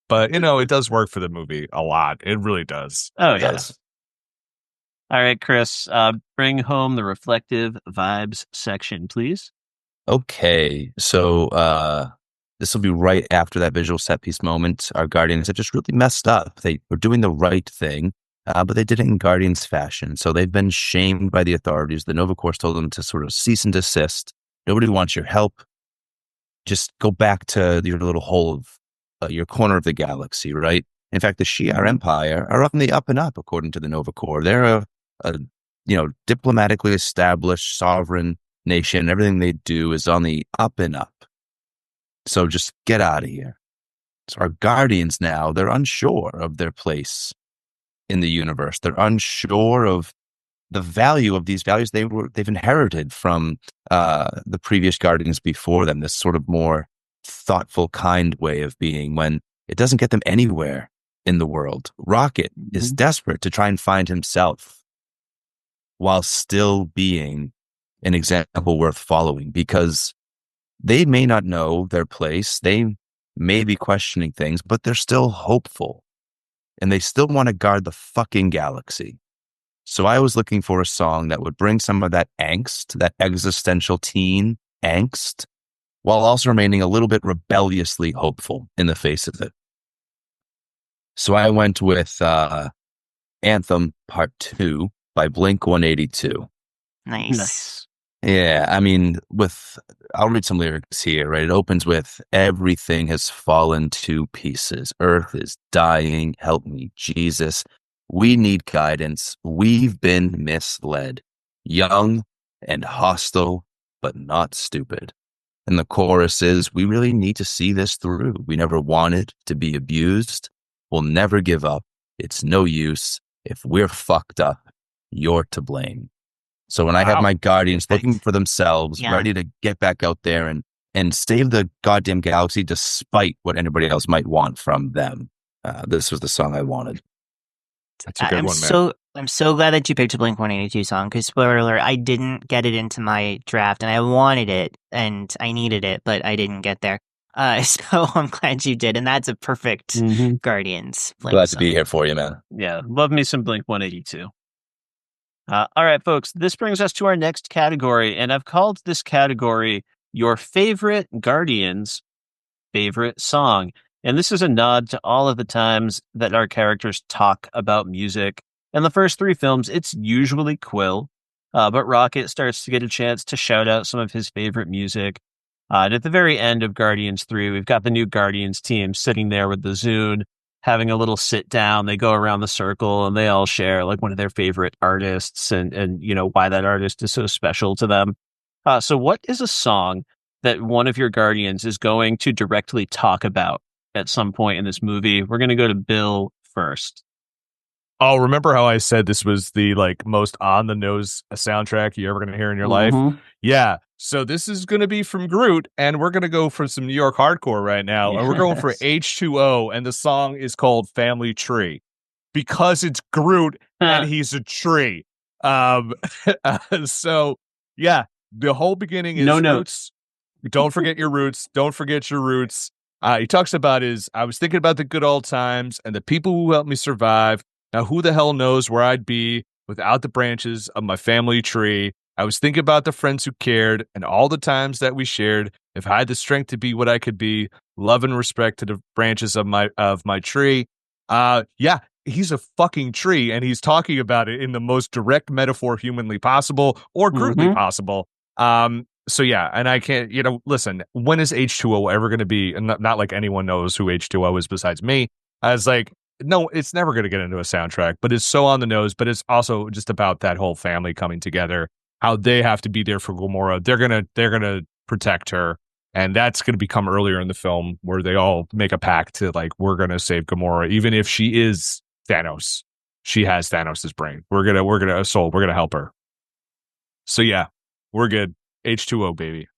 But, it does work for the movie a lot. It really does. Oh, yes. All right, Kris, bring home the Reflective Vibes section, please. Okay. So, this will be right after that visual set piece moment. Our Guardians have just really messed up. They were doing the right thing. but they did it in Guardians fashion. So they've been shamed by the authorities. The Nova Corps told them to sort of cease and desist. Nobody wants your help. Just go back to your little hole of your corner of the galaxy, right? In fact, the Shi'ar Empire are on the up and up, according to the Nova Corps. They're a diplomatically established sovereign nation. Everything they do is on the up and up. So just get out of here. So our Guardians now, they're unsure of their place in the universe. They're unsure of the value of these values they've inherited from the previous Guardians before them, this sort of more thoughtful, kind way of being when it doesn't get them anywhere in the world. Rocket is desperate to try and find himself while still being an example worth following, because they may not know their place. They may be questioning things, but they're still hopeful and they still want to guard the fucking galaxy. So I was looking for a song that would bring some of that angst, that existential teen angst, while also remaining a little bit rebelliously hopeful in the face of it. So I went with Anthem Part 2 by Blink-182. Nice. Yeah, I mean, I'll read some lyrics here, right? It opens with, everything has fallen to pieces. Earth is dying. Help me, Jesus. We need guidance. We've been misled. Young and hostile, but not stupid. And the chorus is, we really need to see this through. We never wanted to be abused. We'll never give up. It's no use. If we're fucked up, you're to blame. So when I have my Guardians looking for themselves, ready to get back out there and save the goddamn galaxy despite what anybody else might want from them, this was the song I wanted. That's a good one, man. I'm so glad that you picked a Blink-182 song, because spoiler alert, I didn't get it into my draft, and I wanted it, and I needed it, but I didn't get there. So I'm glad you did, and that's a perfect Guardians Blink Glad song. to be here for you, man. Yeah, love me some Blink-182. All right, folks, this brings us to our next category, and I've called this category Your Favorite Guardians' Favorite Song. And this is a nod to all of the times that our characters talk about music. In the first 3 films, it's usually Quill, but Rocket starts to get a chance to shout out some of his favorite music. And at the very end of Guardians 3, we've got the new Guardians team sitting there with the Zune, having a little sit down. They go around the circle and they all share like one of their favorite artists and why that artist is so special to them. So what is a song that one of your Guardians is going to directly talk about at some point in this movie? We're going to go to Bill first. Oh, remember how I said this was the most on the nose soundtrack you're ever going to hear in your life? Yeah. So this is going to be from Groot, and we're going to go for some New York hardcore right now. Yes. And we're going for H2O, and the song is called Family Tree because it's Groot and he's a tree. So yeah, the whole beginning is no roots. Notes. Don't forget your roots. Don't forget your roots. He talks about I was thinking about the good old times and the people who helped me survive. Now, who the hell knows where I'd be without the branches of my family tree? I was thinking about the friends who cared and all the times that we shared. If I had the strength to be what I could be, love and respect to the branches of my tree. Yeah, he's a fucking tree, and he's talking about it in the most direct metaphor humanly possible or crudely possible. So yeah, and I can't, listen, when is H2O ever going to be, and not like anyone knows who H2O is besides me. I was like, no, it's never going to get into a soundtrack, but it's so on the nose, but it's also just about that whole family coming together, how they have to be there for Gamora. They're going to protect her. And that's going to become earlier in the film where they all make a pact to we're going to save Gamora, even if she is Thanos. She has Thanos' brain. We're going to help her. So yeah, we're good. H2O, baby.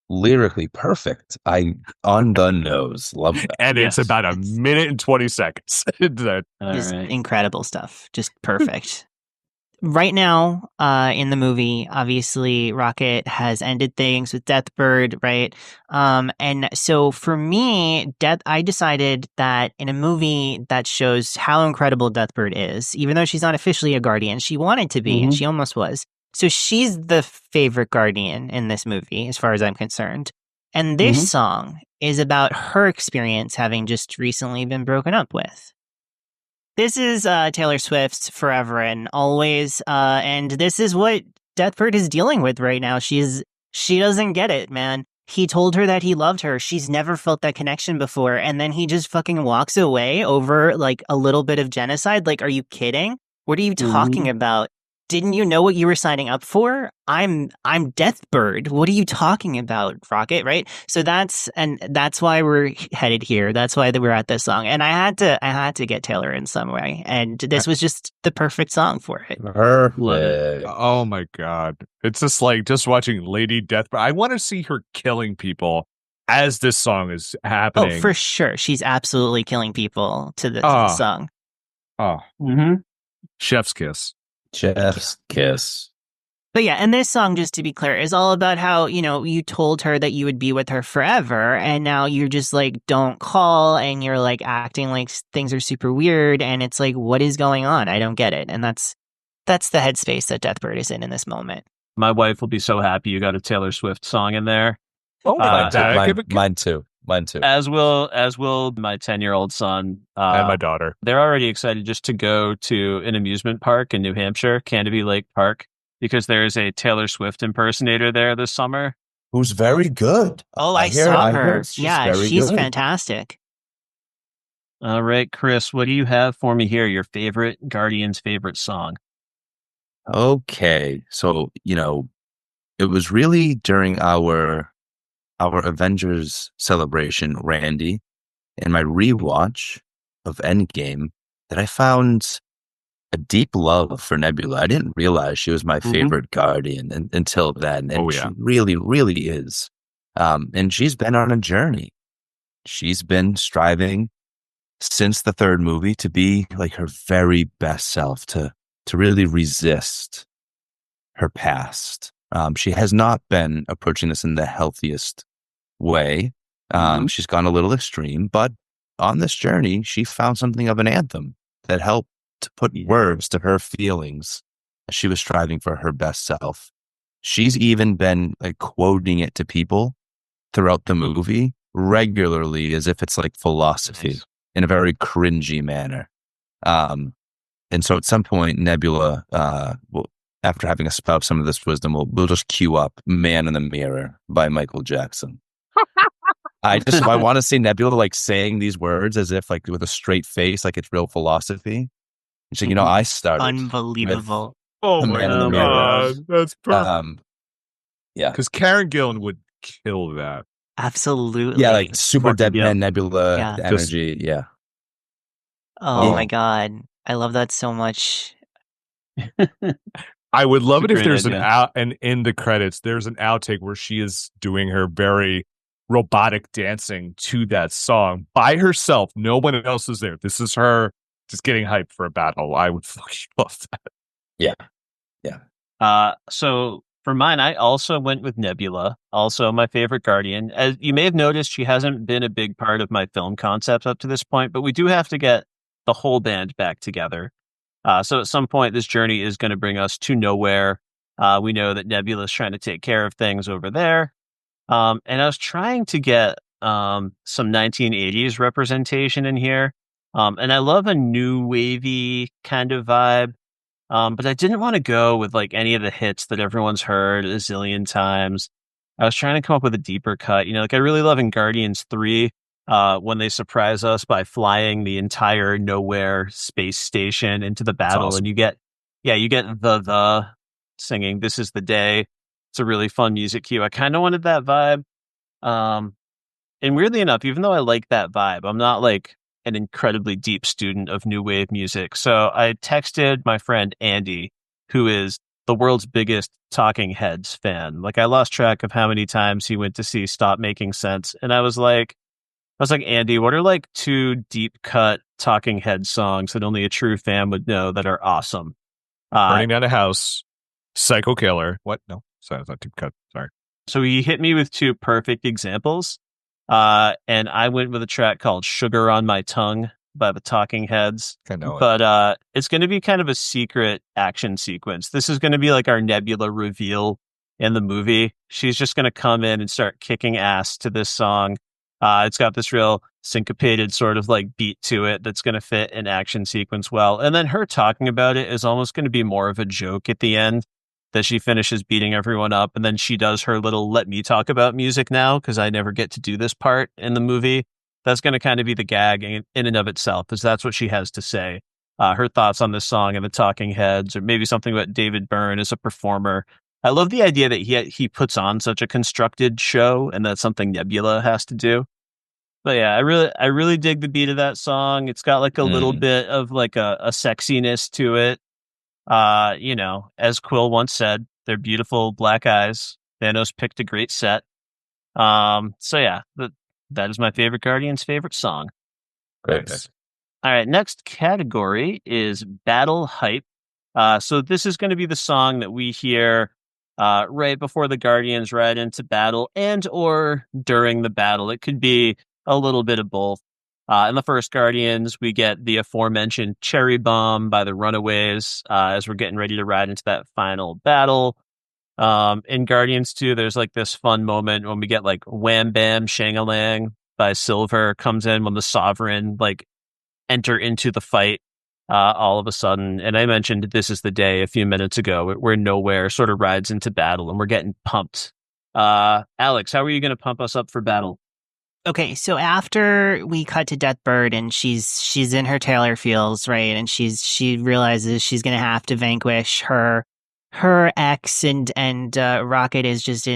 Lyrically perfect. On the nose. Love that. And it's about a minute and 20 seconds. Incredible stuff. Just perfect. Right now, in the movie, obviously, Rocket has ended things with Deathbird, right? And so for me, I decided that in a movie that shows how incredible Deathbird is, even though she's not officially a Guardian, she wanted to be, and she almost was. So she's the favorite Guardian in this movie, as far as I'm concerned. And this song is about her experience having just recently been broken up with. This is Taylor Swift's Forever and Always, and this is what Deathbird is dealing with right now. She doesn't get it, man. He told her that he loved her. She's never felt that connection before, and then he just fucking walks away over like a little bit of genocide. Like, are you kidding? What are you talking about? Didn't you know what you were signing up for? I'm Deathbird. What are you talking about, Rocket? Right? So that's why we're headed here. That's why we're at this song. And I had to get Taylor in some way, and this was just the perfect song for it. Perfect. Love it. Oh my god, it's just like just watching Lady Deathbird. I want to see her killing people as this song is happening. Oh, for sure, she's absolutely killing people to this song. Oh, chef's kiss. Chef's kiss. But yeah, and this song, just to be clear, is all about how, you told her that you would be with her forever, and now you just like don't call, and you're like acting like things are super weird, and it's like, what is going on? I don't get it. And that's the headspace that Deathbird is in this moment. My wife will be so happy you got a Taylor Swift song in there. Oh, mine too. As will my 10-year-old son and my daughter. They're already excited just to go to an amusement park in New Hampshire, Canopy Lake Park, because there is a Taylor Swift impersonator there this summer. Who's very good. Oh, I saw her. She's good. Fantastic. All right, Kris, what do you have for me here? Your favorite Guardian's favorite song? Okay, so it was really during our Avengers celebration, Randy, and my rewatch of Endgame that I found a deep love for Nebula. I didn't realize she was my favorite Guardian until then, and she really, really is. And she's been on a journey. She's been striving since the third movie to be like her very best self, to really resist her past. She has not been approaching this in the healthiest way. She's gone a little extreme, but on this journey, she found something of an anthem that helped to put words to her feelings as she was striving for her best self. She's even been like quoting it to people throughout the movie regularly as if it's like philosophy in a very cringy manner. And so at some point, Nebula, after having espoused some of this wisdom, we'll just cue up Man in the Mirror by Michael Jackson. I want to see Nebula like saying these words as if like with a straight face, like it's real philosophy. She's like, I started. Unbelievable. Oh my god, that's perfect. Yeah, because Karen Gillan would kill that. Absolutely. Yeah, like super dead man Nebula energy. Yeah. Oh my god, I love that so much. I would love it if there's and in the credits there's an outtake where she is doing her very robotic dancing to that song by herself. No one else is there. This is her just getting hyped for a battle. I would fucking love that. Yeah. So for mine, I also went with Nebula, also my favorite Guardian. As you may have noticed, she hasn't been a big part of my film concept up to this point, but we do have to get the whole band back together. So at some point, this journey is going to bring us to nowhere. We know that Nebula is trying to take care of things over there. And I was trying to get some 1980s representation in here. And I love a new wavy kind of vibe. But I didn't want to go with like any of the hits that everyone's heard a zillion times. I was trying to come up with a deeper cut. Like I really love in Guardians 3 when they surprise us by flying the entire nowhere space station into the battle. Awesome. And you get the singing This Is the Day. It's a really fun music cue. I kind of wanted that vibe. And weirdly enough, even though I like that vibe, I'm not like an incredibly deep student of new wave music. So I texted my friend Andy, who is the world's biggest Talking Heads fan. Like I lost track of how many times he went to see Stop Making Sense. And I was like, Andy, what are like 2 deep cut Talking Head songs that only a true fan would know that are awesome? Burning Down a House, Psycho Killer. What? No, sorry, that's not deep cut. Sorry. So he hit me with 2 perfect examples. And I went with a track called Sugar on My Tongue by the Talking Heads. I know it. But it's going to be kind of a secret action sequence. This is going to be like our Nebula reveal in the movie. She's just going to come in and start kicking ass to this song. It's got this real syncopated sort of like beat to it that's going to fit an action sequence well. And then her talking about it is almost going to be more of a joke at the end, that she finishes beating everyone up and then she does her little let me talk about music now because I never get to do this part in the movie. That's going to kind of be the gag in and of itself, because that's what she has to say. Her thoughts on this song and the Talking Heads, or maybe something about David Byrne as a performer. I love the idea that he puts on such a constructed show, and that's something Nebula has to do. But yeah, I really dig the beat of that song. It's got like a little bit of like a sexiness to it. As Quill once said, they're beautiful black eyes. Thanos picked a great set. So yeah, that is my favorite Guardians favorite song. Great. All right, next category is battle hype. So this is going to be the song that we hear right before the Guardians ride into battle and or during the battle. It could be a little bit of both. In the first Guardians, we get the aforementioned Cherry Bomb by the Runaways as we're getting ready to ride into that final battle. In Guardians 2, there's like this fun moment when we get like Wham Bam Shang-a-Lang by Silver comes in when the Sovereign like enter into the fight all of a sudden. And I mentioned This Is the Day a few minutes ago, where Nowhere sort of rides into battle and we're getting pumped. Alex, how are you going to pump us up for battle? Okay, so after we cut to Deathbird and she's in her Taylor feels, right? And she realizes she's gonna have to vanquish her ex, and Rocket is just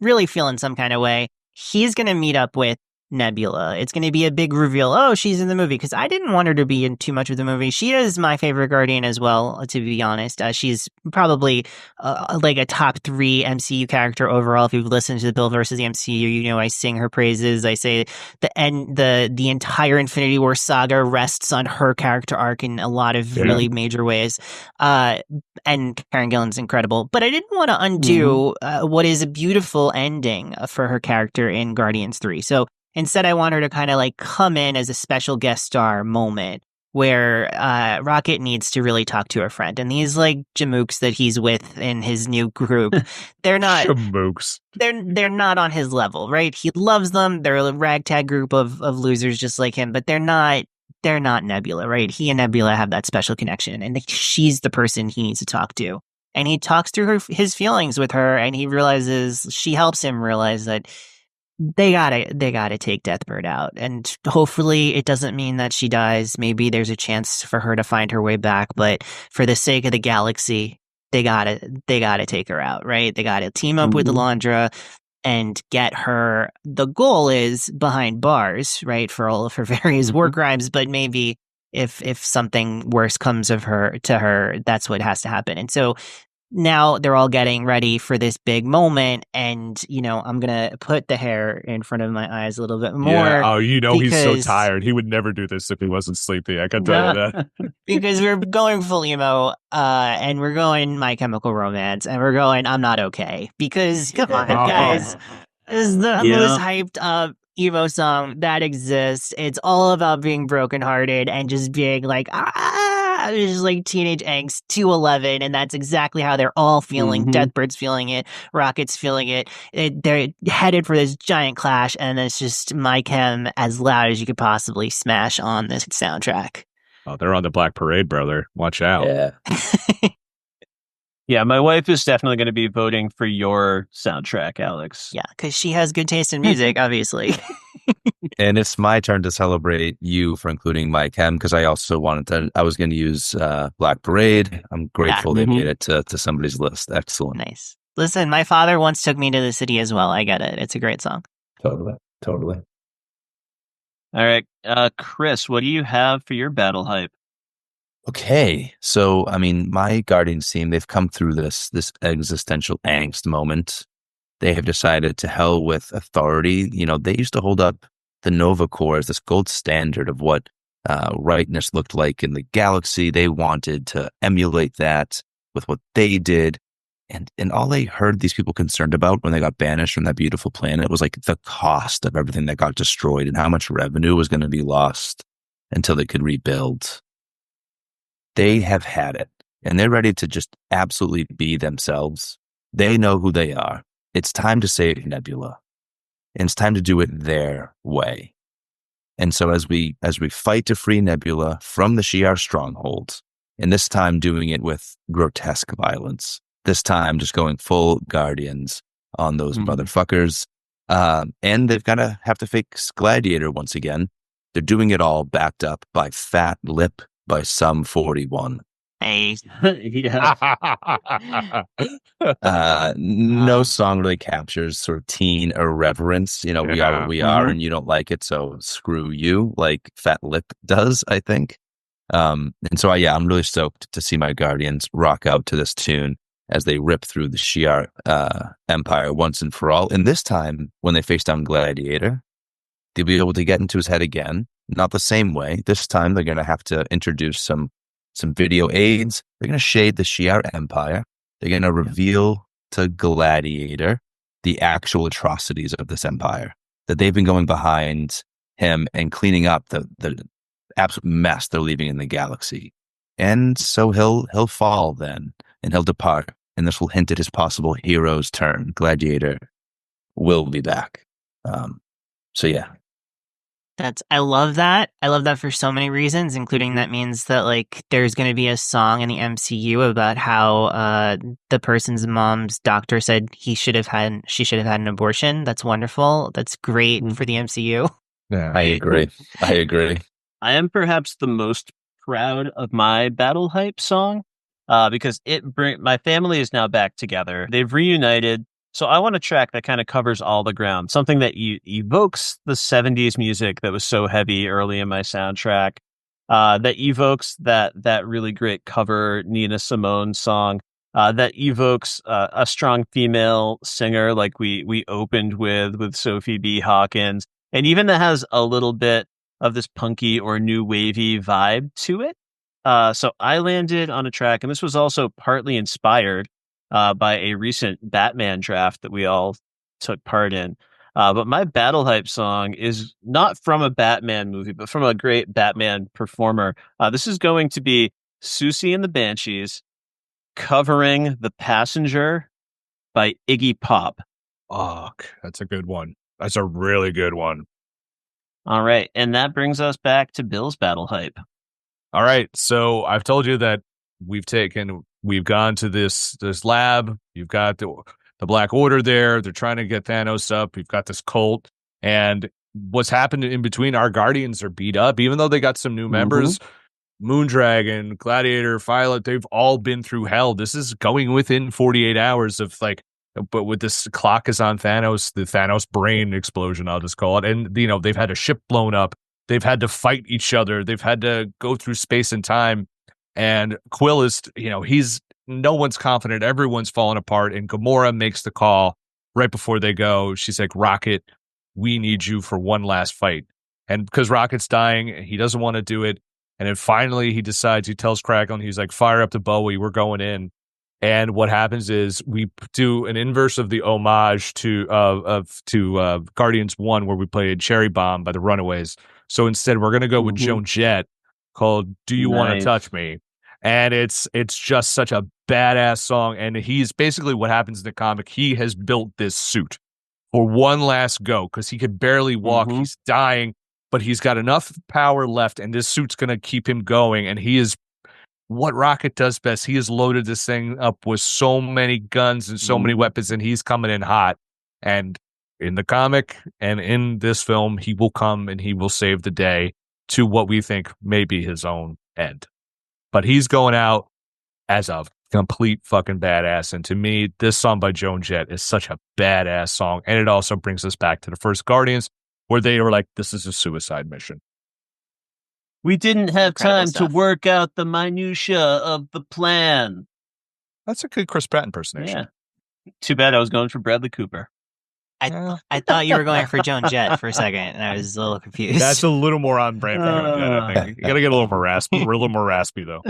really feeling some kind of way. He's gonna meet up with Nebula. It's gonna be a big reveal. Oh, she's in the movie, because I didn't want her to be in too much of the movie. She is my favorite Guardian as well, to be honest. She's probably like a top 3 MCU character overall. If you've listened to the Bill versus the MCU, you know I sing her praises. I say the entire Infinity War saga rests on her character arc in a lot of really major ways. And Karen Gillan's incredible. But I didn't want to undo what is a beautiful ending for her character in Guardians 3. So instead, I want her to kind of like come in as a special guest star moment where Rocket needs to really talk to her friend. And these like jamooks that he's with in his new group, they're not jamooks. They're not on his level, right? He loves them. They're a ragtag group of losers just like him, but they're not Nebula, right? He and Nebula have that special connection, and she's the person he needs to talk to. And he talks through his feelings with her, and he realizes she helps him realize that they gotta take Deathbird out, and hopefully it doesn't mean that she dies. Maybe there's a chance for her to find her way back, but for the sake of the galaxy, they gotta take her out, right? They gotta team up with Alondra and get her. The goal is behind bars, right, for all of her various war crimes, but maybe if something worse comes to her, that's what has to happen. And so now they're all getting ready for this big moment, and I'm gonna put the hair in front of my eyes a little bit more. Yeah. Oh, he's so tired. He would never do this if he wasn't sleepy. I can tell you that. Because we're going full emo, and we're going My Chemical Romance, and we're going I'm Not Okay. Because come on, guys, this is the most hyped up emo song that exists. It's all about being brokenhearted and just being like just like teenage angst to 11, and that's exactly how they're all feeling. Deathbird's feeling it, Rocket's feeling it. They're headed for this giant clash, and it's just My Chem as loud as you could possibly smash on this soundtrack. Oh, they're on the Black Parade, brother. Watch out. Yeah. Yeah, my wife is definitely going to be voting for your soundtrack, Alex. Yeah, because she has good taste in music, obviously. And it's my turn to celebrate you for including My Chem, because I also I was going to use Black Parade. I'm grateful they made it to somebody's list. Excellent. Nice. Listen, my father once took me to the city as well. I get it. It's a great song. Totally. All right, Kris, what do you have for your battle hype? Okay, so I mean, my Guardians team, they've come through this existential angst moment. They have decided to hell with authority. They used to hold up the Nova Corps as this gold standard of what rightness looked like in the galaxy. They wanted to emulate that with what they did. And all they heard these people concerned about when they got banished from that beautiful planet was like the cost of everything that got destroyed and how much revenue was going to be lost until they could rebuild. They have had it, and they're ready to just absolutely be themselves. They know who they are. It's time to save Nebula, and it's time to do it their way. And so as we fight to free Nebula from the Shi'ar stronghold, and this time doing it with grotesque violence, this time just going full Guardians on those motherfuckers. And they've got to have to face Gladiator once again. They're doing it all backed up by Fat Lip by Sum 41. Hey. No song really captures sort of teen irreverence. You know, we are what we are, and you don't like it, so screw you, like Fat Lip does, I think. And so, I'm really stoked to see my Guardians rock out to this tune as they rip through the Shi'ar Empire once and for all. And this time, when they face down Gladiator, they'll be able to get into his head again. Not the same way. This time, they're going to have to introduce some video aids. They're going to shade the Shi'ar Empire. They're going to reveal to Gladiator the actual atrocities of this empire, that they've been going behind him and cleaning up the absolute mess they're leaving in the galaxy. And so he'll fall then, and he'll depart, and this will hint at his possible hero's turn. Gladiator will be back. I love that. I love that for so many reasons, including that means that like there's going to be a song in the MCU about how the person's mom's doctor said she should have had an abortion. That's wonderful. That's great for the MCU. Yeah, I agree. I am perhaps the most proud of my Battle Hype song because my family is now back together. They've reunited. So I want a track that kind of covers all the ground, something that evokes the 70s music that was so heavy early in my soundtrack, that evokes that really great cover Nina Simone song, that evokes a strong female singer like we opened with Sophie B. Hawkins, and even that has a little bit of this punky or new wavy vibe to it. So I landed on a track, and this was also partly inspired by a recent Batman draft that we all took part in. But my Battle Hype song is not from a Batman movie, but from a great Batman performer. This is going to be Susie and the Banshees covering The Passenger by Iggy Pop. Fuck, that's a good one. That's a really good one. All right. And that brings us back to Bill's Battle Hype. All right. So I've told you that we've gone to this lab. You've got the Black Order there. They're trying to get Thanos up. We've got this cult. And what's happened in between, our Guardians are beat up, even though they got some new members. Moondragon, Gladiator, Violet, they've all been through hell. This is going within 48 hours of but with this clock is on Thanos, the Thanos brain explosion, I'll just call it. And, they've had a ship blown up. They've had to fight each other. They've had to go through space and time. And Quill is, no one's confident. Everyone's falling apart. And Gamora makes the call right before they go. She's like, Rocket, we need you for one last fight. And because Rocket's dying, he doesn't want to do it. And then finally he tells Kraglin, he's like, fire up the Bowie, we're going in. And what happens is we do an inverse of the homage to Guardians 1, where we played Cherry Bomb by the Runaways. So instead, we're going to go with Joan Jett, called Do You Want to Touch Me? And it's just such a badass song. And he's basically what happens in the comic. He has built this suit for one last go because he could barely walk. He's dying, but he's got enough power left, and this suit's going to keep him going. And he is what Rocket does best. He has loaded this thing up with so many guns and so many weapons, and he's coming in hot. And in the comic and in this film, he will come and he will save the day to what we think may be his own end. But he's going out as a complete fucking badass. And to me, this song by Joan Jett is such a badass song. And it also brings us back to the first Guardians, where they were like, this is a suicide mission. We didn't have time to work out the minutia of the plan. That's a good Chris Pratt impersonation. Yeah. Too bad I was going for Bradley Cooper. I thought you were going for Joan Jett for a second, and I was a little confused. That's a little more on brand for Joan Jett, I think. You gotta get a little more raspy. We're a little more raspy, though.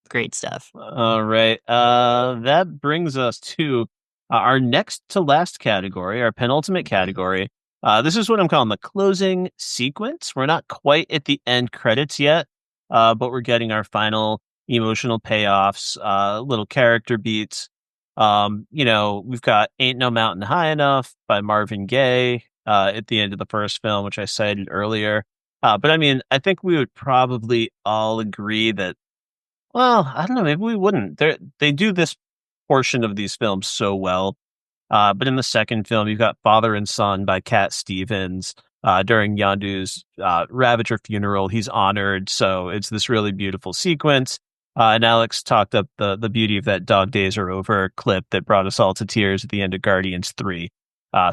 Great stuff. All right. That brings us to our next to last category, our penultimate category. This is what I'm calling the closing sequence. We're not quite at the end credits yet, but we're getting our final emotional payoffs, little character beats. We've got Ain't No Mountain High Enough by Marvin Gaye, at the end of the first film, which I cited earlier. But I mean, I think we would probably all agree that, well, I don't know, maybe we wouldn't. They do this portion of these films so well. But in the second film, you've got Father and Son by Cat Stevens. During Yondu's Ravager funeral, he's honored. So it's this really beautiful sequence. And Alex talked up the beauty of that Dog Days Are Over clip that brought us all to tears at the end of Guardians 3.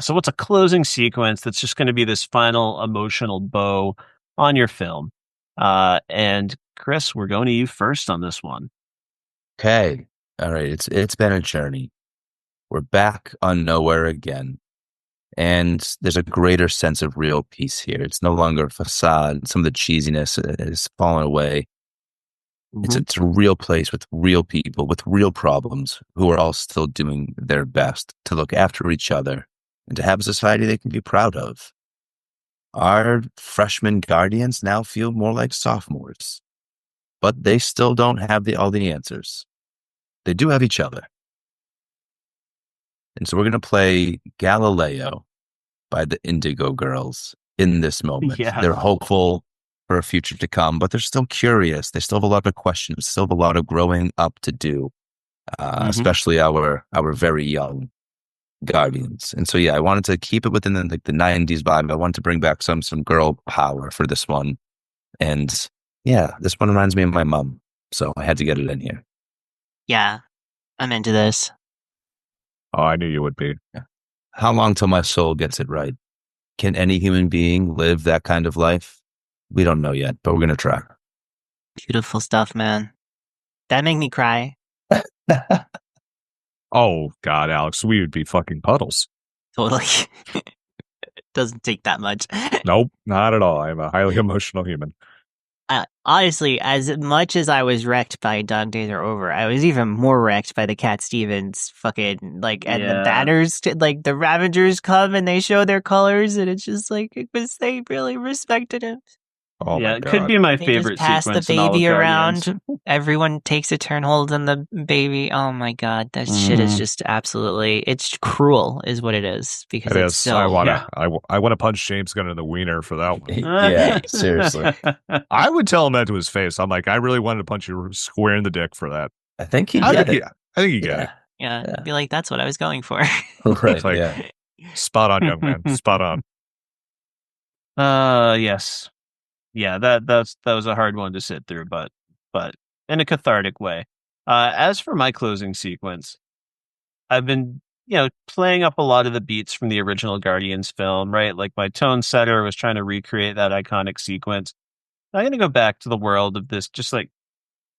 So what's a closing sequence that's just going to be this final emotional bow on your film? And Kris, we're going to you first on this one. Okay. All right. It's been a journey. We're back on Nowhere again. And there's a greater sense of real peace here. It's no longer a facade. Some of the cheesiness has fallen away. Mm-hmm. It's a real place with real people, with real problems, who are all still doing their best to look after each other and to have a society they can be proud of. Our freshman guardians now feel more like sophomores, but they still don't have all the answers. They do have each other. And so we're going to play Galileo by the Indigo Girls in this moment. Yeah. They're hopeful for a future to come, but they're still curious. They still have a lot of questions, still have a lot of growing up to do, especially our very young guardians. And so, yeah, I wanted to keep it within the 90s vibe. I wanted to bring back some girl power for this one. And yeah, this one reminds me of my mom. So I had to get it in here. Yeah, I'm into this. Oh, I knew you would be. Yeah. How long till my soul gets it right? Can any human being live that kind of life? We don't know yet, but we're going to try. Beautiful stuff, man. That made me cry. Oh, God, Alex, we would be fucking puddles. Totally. Doesn't take that much. Nope, not at all. I'm a highly emotional human. Honestly, as much as I was wrecked by Dog Days Are Over, I was even more wrecked by the Cat Stevens fucking, and the banners, the Ravagers come and they show their colors, and it's just they really respected him. Oh yeah, my it God. could be my They favorite just pass sequence the in all of baby Guardians. around. Everyone takes a turn holding the baby. Oh my God, that shit is just absolutely, it's cruel is what it is, because It it's is. so... I want to punch James Gunn in the wiener for that one. Yeah, seriously. I would tell him that to his face. I'm like, I really wanted to punch you square in the dick for that. I think he I get think it. I think you get it. Yeah, I'd be like, that's what I was going for. Right, It's like, yeah. spot on, young man. Spot on. Yes. Yeah, that was a hard one to sit through, but in a cathartic way. As for my closing sequence, I've been, playing up a lot of the beats from the original Guardians film, right? Like my tone setter was trying to recreate that iconic sequence. I'm gonna go back to the world of this just like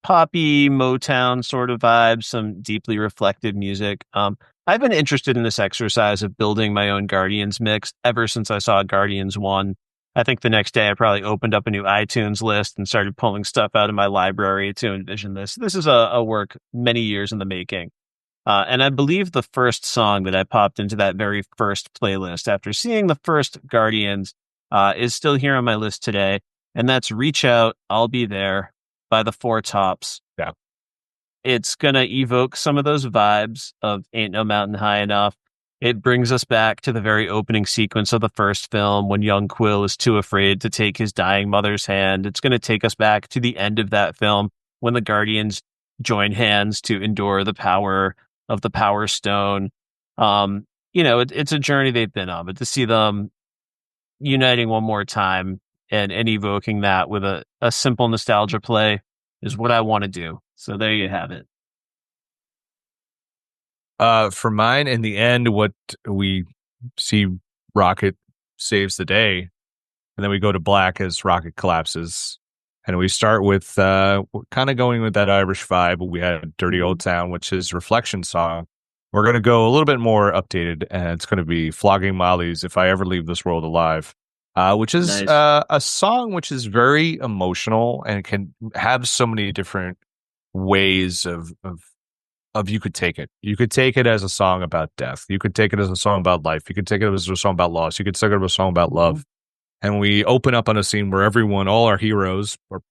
poppy Motown sort of vibe, some deeply reflective music. I've been interested in this exercise of building my own Guardians mix ever since I saw Guardians 1. I think the next day I probably opened up a new iTunes list and started pulling stuff out of my library to envision this. This is a work many years in the making. And I believe the first song that I popped into that very first playlist after seeing the first Guardians is still here on my list today. And that's Reach Out, I'll Be There by the Four Tops. Yeah. It's going to evoke some of those vibes of Ain't No Mountain High Enough. It brings us back to the very opening sequence of the first film when young Quill is too afraid to take his dying mother's hand. It's going to take us back to the end of that film when the Guardians join hands to endure the power of the Power Stone. It's a journey they've been on, but to see them uniting one more time and evoking that with a simple nostalgia play is what I want to do. So there you have it. For mine, in the end, what we see, Rocket saves the day, and then we go to black as Rocket collapses, and we start with we're kind of going with that Irish vibe. We had Dirty Old Town, which is Reflection song. We're going to go a little bit more updated, and it's going to be Flogging Molly's If I Ever Leave This World Alive, which is Nice. a song which is very emotional and can have so many different ways of you could take it. You could take it as a song about death. You could take it as a song about life. You could take it as a song about loss. You could take it as a song about love. And we open up on a scene where all our heroes are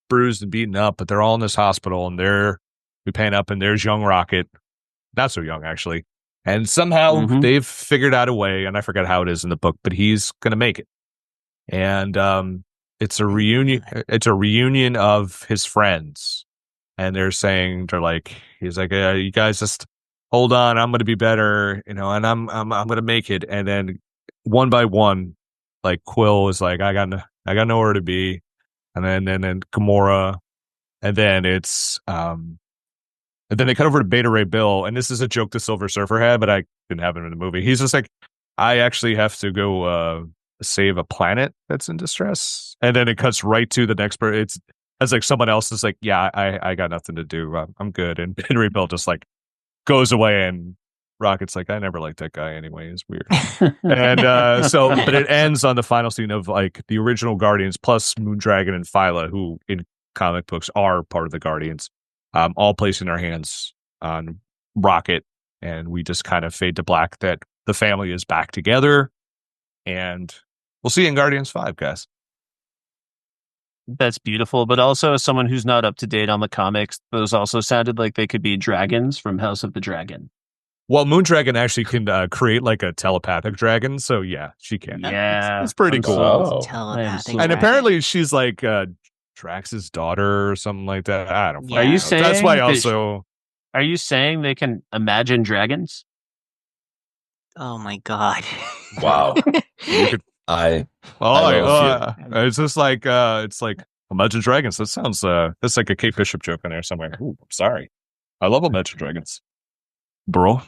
bruised and beaten up, but they're all in this hospital, and we pan up, and there's young Rocket. Not so young, actually. And somehow they've figured out a way, and I forget how it is in the book, but he's going to make it. And it's a reunion. It's a reunion of his friends, and they're like, he's like, you guys just hold on, I'm going to be better, and I'm going to make it. And then one by one, like Quill is like, I got nowhere to be, and then Gamora, and then it's and then they cut over to Beta Ray Bill, and this is a joke the Silver Surfer had, but I didn't have him in the movie. He's just like, I actually have to go save a planet that's in distress. And then it cuts right to the next part. It's like someone else is like, yeah, I got nothing to do. I'm good. And Beta Ray Bill just like goes away, and Rocket's like, I never liked that guy anyway. It's weird. And but it ends on the final scene of like the original Guardians plus Moondragon and Phyla, who in comic books are part of the Guardians. All placing their hands on Rocket, and we just kind of fade to black that the family is back together, and we'll see you in Guardians 5, guys. That's beautiful, but also as someone who's not up to date on the comics, those also sounded like they could be dragons from House of the Dragon. Well, Moondragon actually can create like a telepathic dragon, so yeah, she can. Yeah, it's pretty cool. And apparently she's like Drax's daughter or something like that. I don't know. Are you saying that's why also? Are you saying they can imagine dragons? Oh my god! Wow. It's just like it's like Imagine Dragons. That sounds that's like a Kate Bishop joke in there somewhere. Ooh, I'm sorry. I love Imagine Dragons, bro.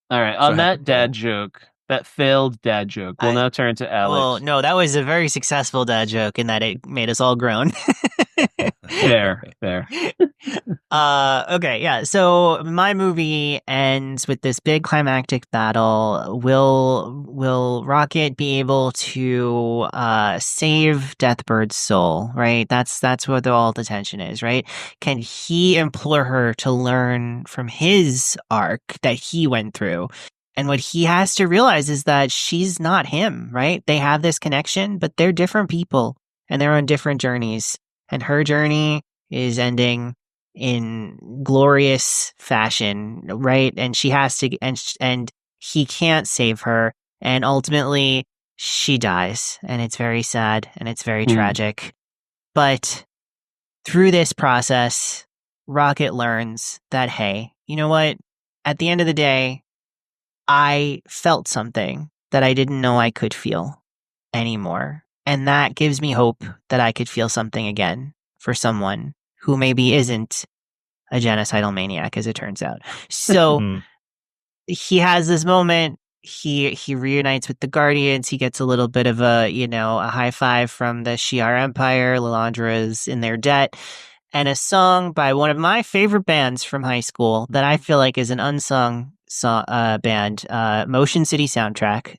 All right, on that dad joke, that failed dad joke, we'll now turn to Alex. Well, no, that was a very successful dad joke in that it made us all groan. Fair. Okay, yeah. So my movie ends with this big climactic battle. Will Rocket be able to save Deathbird's soul? Right. That's where all the tension is. Right. Can he implore her to learn from his arc that he went through? And what he has to realize is that she's not him. Right. They have this connection, but they're different people and they're on different journeys. And her journey is ending in glorious fashion, right? And she has to, and he can't save her. And ultimately, she dies. And it's very sad and it's very tragic. But through this process, Rocket learns that, hey, you know what? At the end of the day, I felt something that I didn't know I could feel anymore. And that gives me hope that I could feel something again for someone who maybe isn't a genocidal maniac, as it turns out. So he has this moment. He reunites with the Guardians. He gets a little bit of a high five from the Shi'ar Empire. Lilandra is in their debt. And a song by one of my favorite bands from high school that I feel like is an unsung band, Motion City Soundtrack.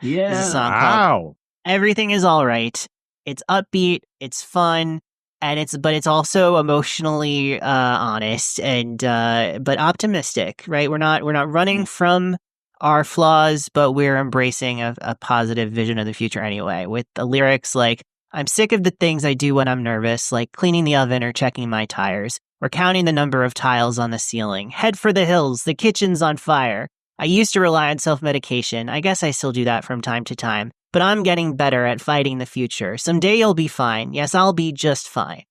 Is a song called Everything Is All Right. It's upbeat, it's fun, and it's also emotionally honest and but optimistic, right? We're not running from our flaws, but we're embracing a positive vision of the future anyway. With the lyrics like, I'm sick of the things I do when I'm nervous, like cleaning the oven or checking my tires, or counting the number of tiles on the ceiling. Head for the hills, the kitchen's on fire. I used to rely on self-medication. I guess I still do that from time to time. But I'm getting better at fighting the future. Someday you'll be fine. Yes, I'll be just fine.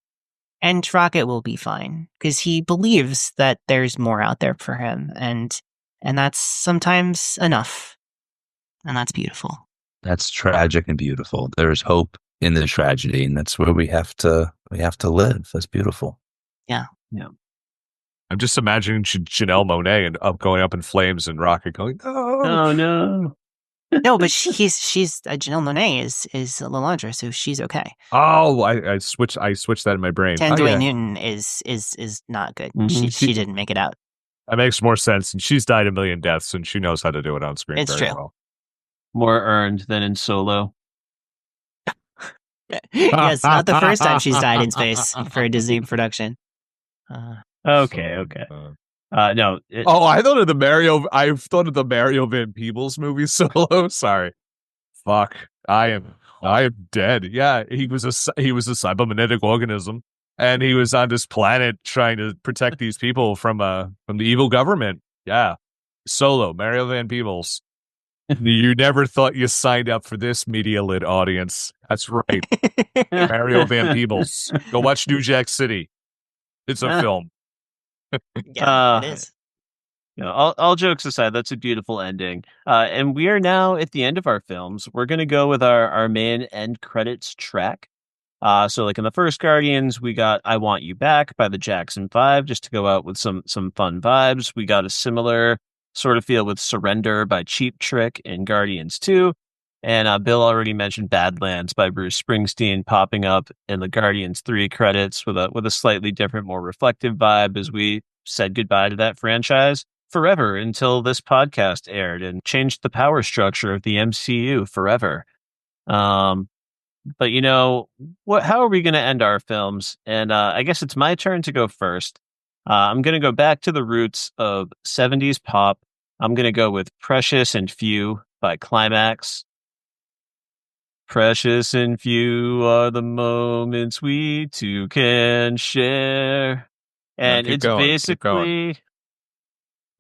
And Rocket will be fine, because he believes that there's more out there for him. And that's sometimes enough. And that's beautiful. That's tragic and beautiful. There's hope in the tragedy, and that's where we have to live. That's beautiful. Yeah. I'm just imagining Janelle Monáe and going up in flames and Rocket going, oh no. No, but she's Janelle Monáe is Lilandra, so she's okay. Oh, I switched that in my brain. Tandoi Newton is not good. Mm-hmm. She didn't make it out. That makes more sense, and she's died a million deaths, and she knows how to do it on screen. It's very true. Well. More earned than in Solo. Yes, not the first time she's died in space for a Disney production. Okay. No. I thought of the Mario Van Peebles movie Solo. Sorry. Fuck. I am dead. Yeah, he was a cybernetic organism, and he was on this planet trying to protect these people from the evil government. Yeah. Solo, Mario Van Peebles. You never thought you signed up for this media lit audience. That's right. Mario Van Peebles. Go watch New Jack City. It's a film. Yeah, it is. All jokes aside, that's a beautiful ending. And we are now at the end of our films. We're going to go with our main end credits track. So like in the first Guardians, we got "I Want You Back" by the Jackson 5, just to go out with some fun vibes. We got a similar sort of feel with "Surrender" by Cheap Trick in Guardians 2. And Bill already mentioned "Badlands" by Bruce Springsteen popping up in the Guardians 3 credits with a slightly different, more reflective vibe as we said goodbye to that franchise forever until this podcast aired and changed the power structure of the MCU forever. But how are we going to end our films? And I guess it's my turn to go first. I'm going to go back to the roots of 70s pop. I'm going to go with "Precious and Few" by Climax. Precious and few are the moments we two can share. And Keep going.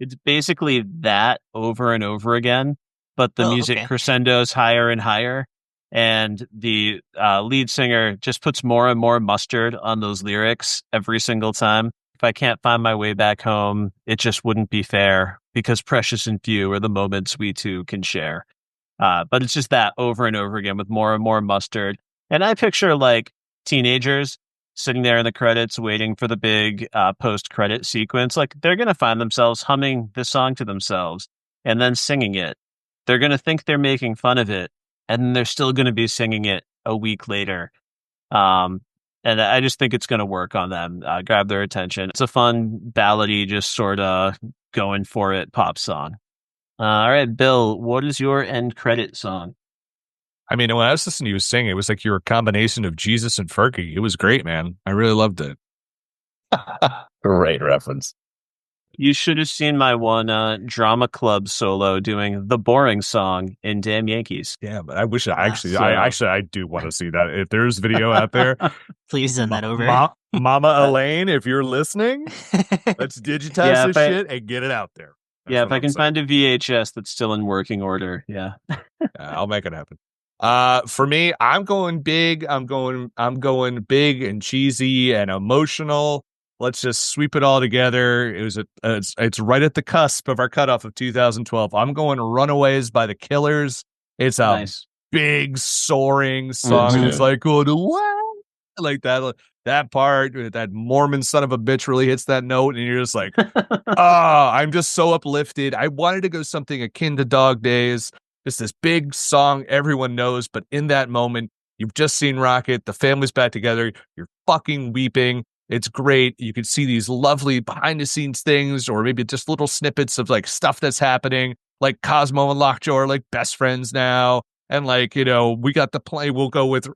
It's basically that over and over again, but the music crescendos higher and higher. And the lead singer just puts more and more mustard on those lyrics every single time. If I can't find my way back home, it just wouldn't be fair, because precious and few are the moments we two can share. But it's just that over and over again with more and more mustard. And I picture like teenagers sitting there in the credits waiting for the big post-credit sequence. Like they're going to find themselves humming this song to themselves and then singing it. They're going to think they're making fun of it, and then they're still going to be singing it a week later. And I just think it's going to work on them, grab their attention. It's a fun, ballady, just sort of going for it pop song. All right, Bill, what is your end credit song? I mean, when I was listening to you sing, it was like you were a combination of Jesus and Fergie. It was great, man. I really loved it. Great reference. You should have seen my one drama club solo doing the boring song in Damn Yankees. Yeah, but I wish I do want to see that. If there's video out there, please send that over. Mama Elaine, if you're listening, let's digitize this shit and get it out there. If I can find a VHS that's still in working order, I'll make it happen. For me, I'm going big. I'm going big and cheesy and emotional. Let's just sweep it all together. It's right at the cusp of our cutoff of 2012. I'm going "Runaways" by the Killers. It's a big soaring song, and it's like going to what? Like that part, that Mormon son of a bitch really hits that note, and you're just like, I'm just so uplifted. I wanted to go something akin to Dog Days. Just this big song everyone knows, but in that moment, you've just seen Rocket, the family's back together, you're fucking weeping. It's great. You can see these lovely behind the scenes things, or maybe just little snippets of like stuff that's happening, like Cosmo and Lockjaw are like best friends now. And like, we got the play. We'll go with,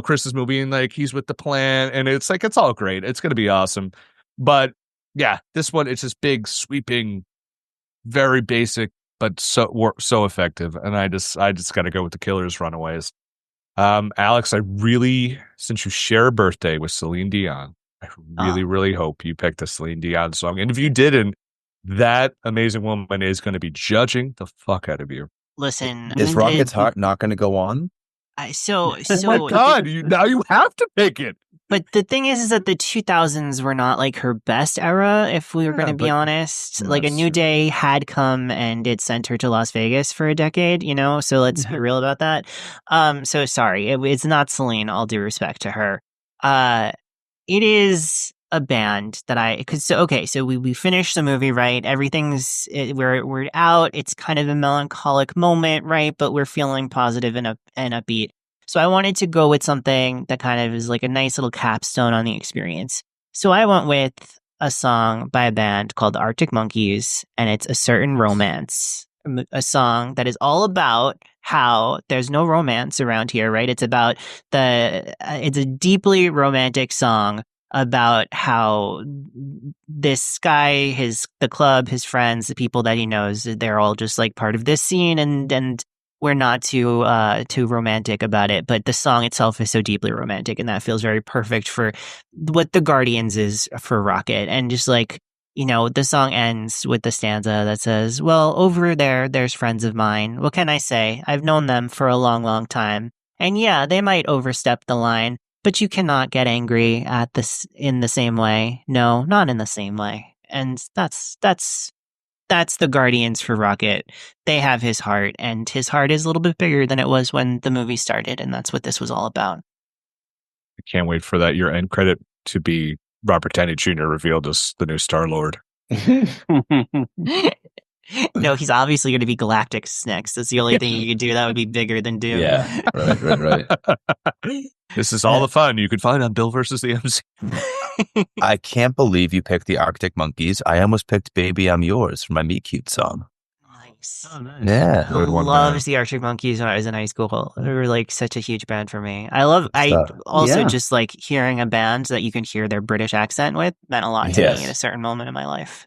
Chris's movie, and like he's with the plan, and it's like, it's all great. It's going to be awesome. But yeah, this one, it's just big, sweeping, very basic, but so effective. And I just got to go with the Killers, "Runaways." Alex, since you share a birthday with Celine Dion, I really hope you picked a Celine Dion song. And if you didn't, that amazing woman is going to be judging the fuck out of you. Listen, is Rocket's Heart not going to go on? Oh my God, now you have to pick it. But the thing is that the 2000s were not like her best era, if we were going to be honest. Like A New Day had come and it sent her to Las Vegas for a decade, so let's be real about that. So sorry, it's not Celine, all due respect to her. It is a band that so we finished the movie, right? We're out. It's kind of a melancholic moment, right? But we're feeling positive and upbeat. So I wanted to go with something that kind of is like a nice little capstone on the experience. So I went with a song by a band called the Arctic Monkeys, and it's "A Certain Romance." A song that is all about how there's no romance around here, right? It's about it's a deeply romantic song about how this guy, the club, his friends, the people that he knows, they're all just like part of this scene, and we're not too romantic about it, but the song itself is so deeply romantic, and that feels very perfect for what the Guardians is for Rocket. And just like, the song ends with the stanza that says, well, over there's friends of mine. What can I say? I've known them for a long, long time. And yeah, they might overstep the line, but you cannot get angry at this in the same way. No, not in the same way. And that's the Guardians for Rocket. They have his heart, and his heart is a little bit bigger than it was when the movie started, and that's what this was all about. I can't wait for that your end credit to be Robert Downey Jr. revealed as the new Star-Lord. No, he's obviously going to be Galactic's next. That's the only thing you could do that would be bigger than Doom. Yeah, right. This is all the fun you could find on Bill versus the MC. I can't believe you picked the Arctic Monkeys. I almost picked Baby I'm Yours for my Meet Cute song. Nice. Oh, nice. Yeah. I loved the Arctic Monkeys when I was in high school. They were like such a huge band for me. I also just like hearing a band that you can hear their British accent with meant a lot to me at a certain moment in my life.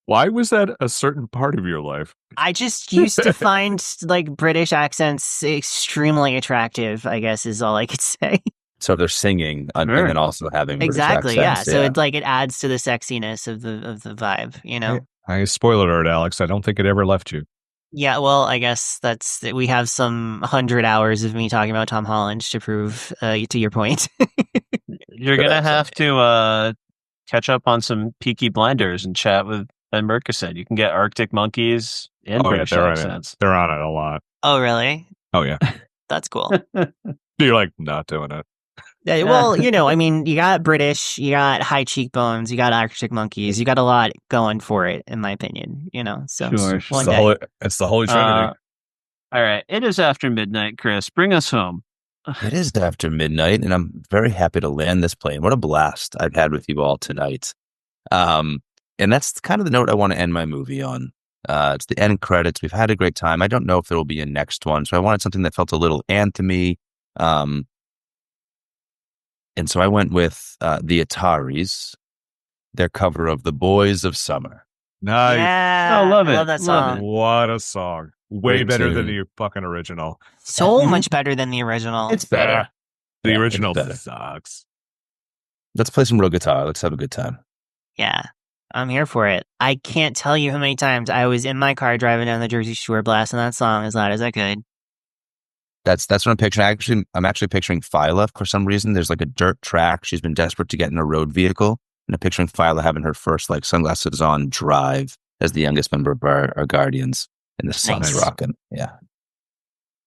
Why was that a certain part of your life? I just used to find like British accents extremely attractive, I guess is all I could say. So they're singing and then also having exactly, British accents, yeah. So it's like it adds to the sexiness of the vibe, I spoiler alert, Alex. I don't think it ever left you. Yeah, well, I guess we have some 100 hours of me talking about Tom Holland to prove to your point. You're gonna have to catch up on some Peaky Blinders and chat with Ben Murkison. You can get Arctic Monkeys in British accents. They're on it a lot. Oh, really? Oh, yeah. That's cool. You're like not doing it. Yeah, well, I mean, you got British, you got high cheekbones, you got Arctic Monkeys, you got a lot going for it, in my opinion. So sure. It's the Holy Trinity. All right, it is after midnight. Kris, bring us home. It is after midnight, and I'm very happy to land this plane. What a blast I've had with you all tonight. And that's kind of the note I want to end my movie on. It's the end credits. We've had a great time. I don't know if there will be a next one, so I wanted something that felt a little anthemy. And so I went with the Ataris, their cover of The Boys of Summer. Nice. Yeah, I love it. Love that song. What a song. Way better than the fucking original. So much better than the original. It's better. The original sucks. Let's play some real guitar. Let's have a good time. Yeah, I'm here for it. I can't tell you how many times I was in my car driving down the Jersey Shore blasting that song as loud as I could. That's what I'm picturing. I'm actually picturing Phyla for some reason. There's like a dirt track. She's been desperate to get in a road vehicle. And I'm picturing Phyla having her first like sunglasses on drive as the youngest member of our Guardians. And the sun's rocking. Yeah.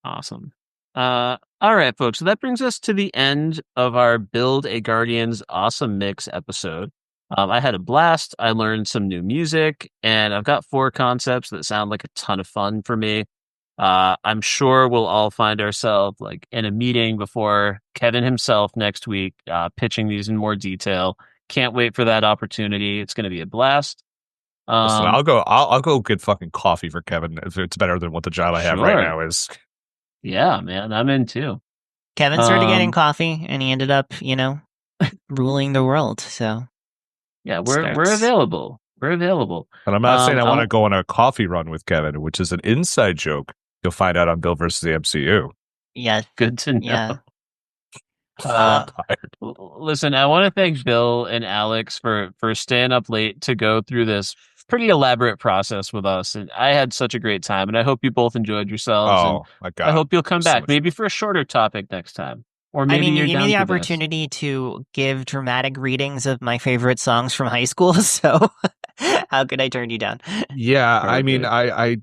Awesome. All right, folks. So that brings us to the end of our Build a Guardians Awesome Mix episode. I had a blast. I learned some new music, and I've got 4 concepts that sound like a ton of fun for me. I'm sure we'll all find ourselves like in a meeting before Kevin himself next week, pitching these in more detail. Can't wait for that opportunity. It's going to be a blast. Listen, I'll go get fucking coffee for Kevin if it's better than what the job I have right now is. Yeah, man, I'm in too. Kevin started getting coffee, and he ended up, ruling the world. So yeah, we're available. We're available. But I'm not saying I want to go on a coffee run with Kevin, which is an inside joke. You'll find out on Bill versus the MCU. Yeah, good to know. Yeah. Listen, I want to thank Bill and Alex for staying up late to go through this pretty elaborate process with us, and I had such a great time, and I hope you both enjoyed yourselves. Oh my God! I hope you'll come back, maybe for a shorter topic next time, or maybe you you're gave down me the for opportunity to give dramatic readings of my favorite songs from high school. So how could I turn you down? Yeah, I mean, I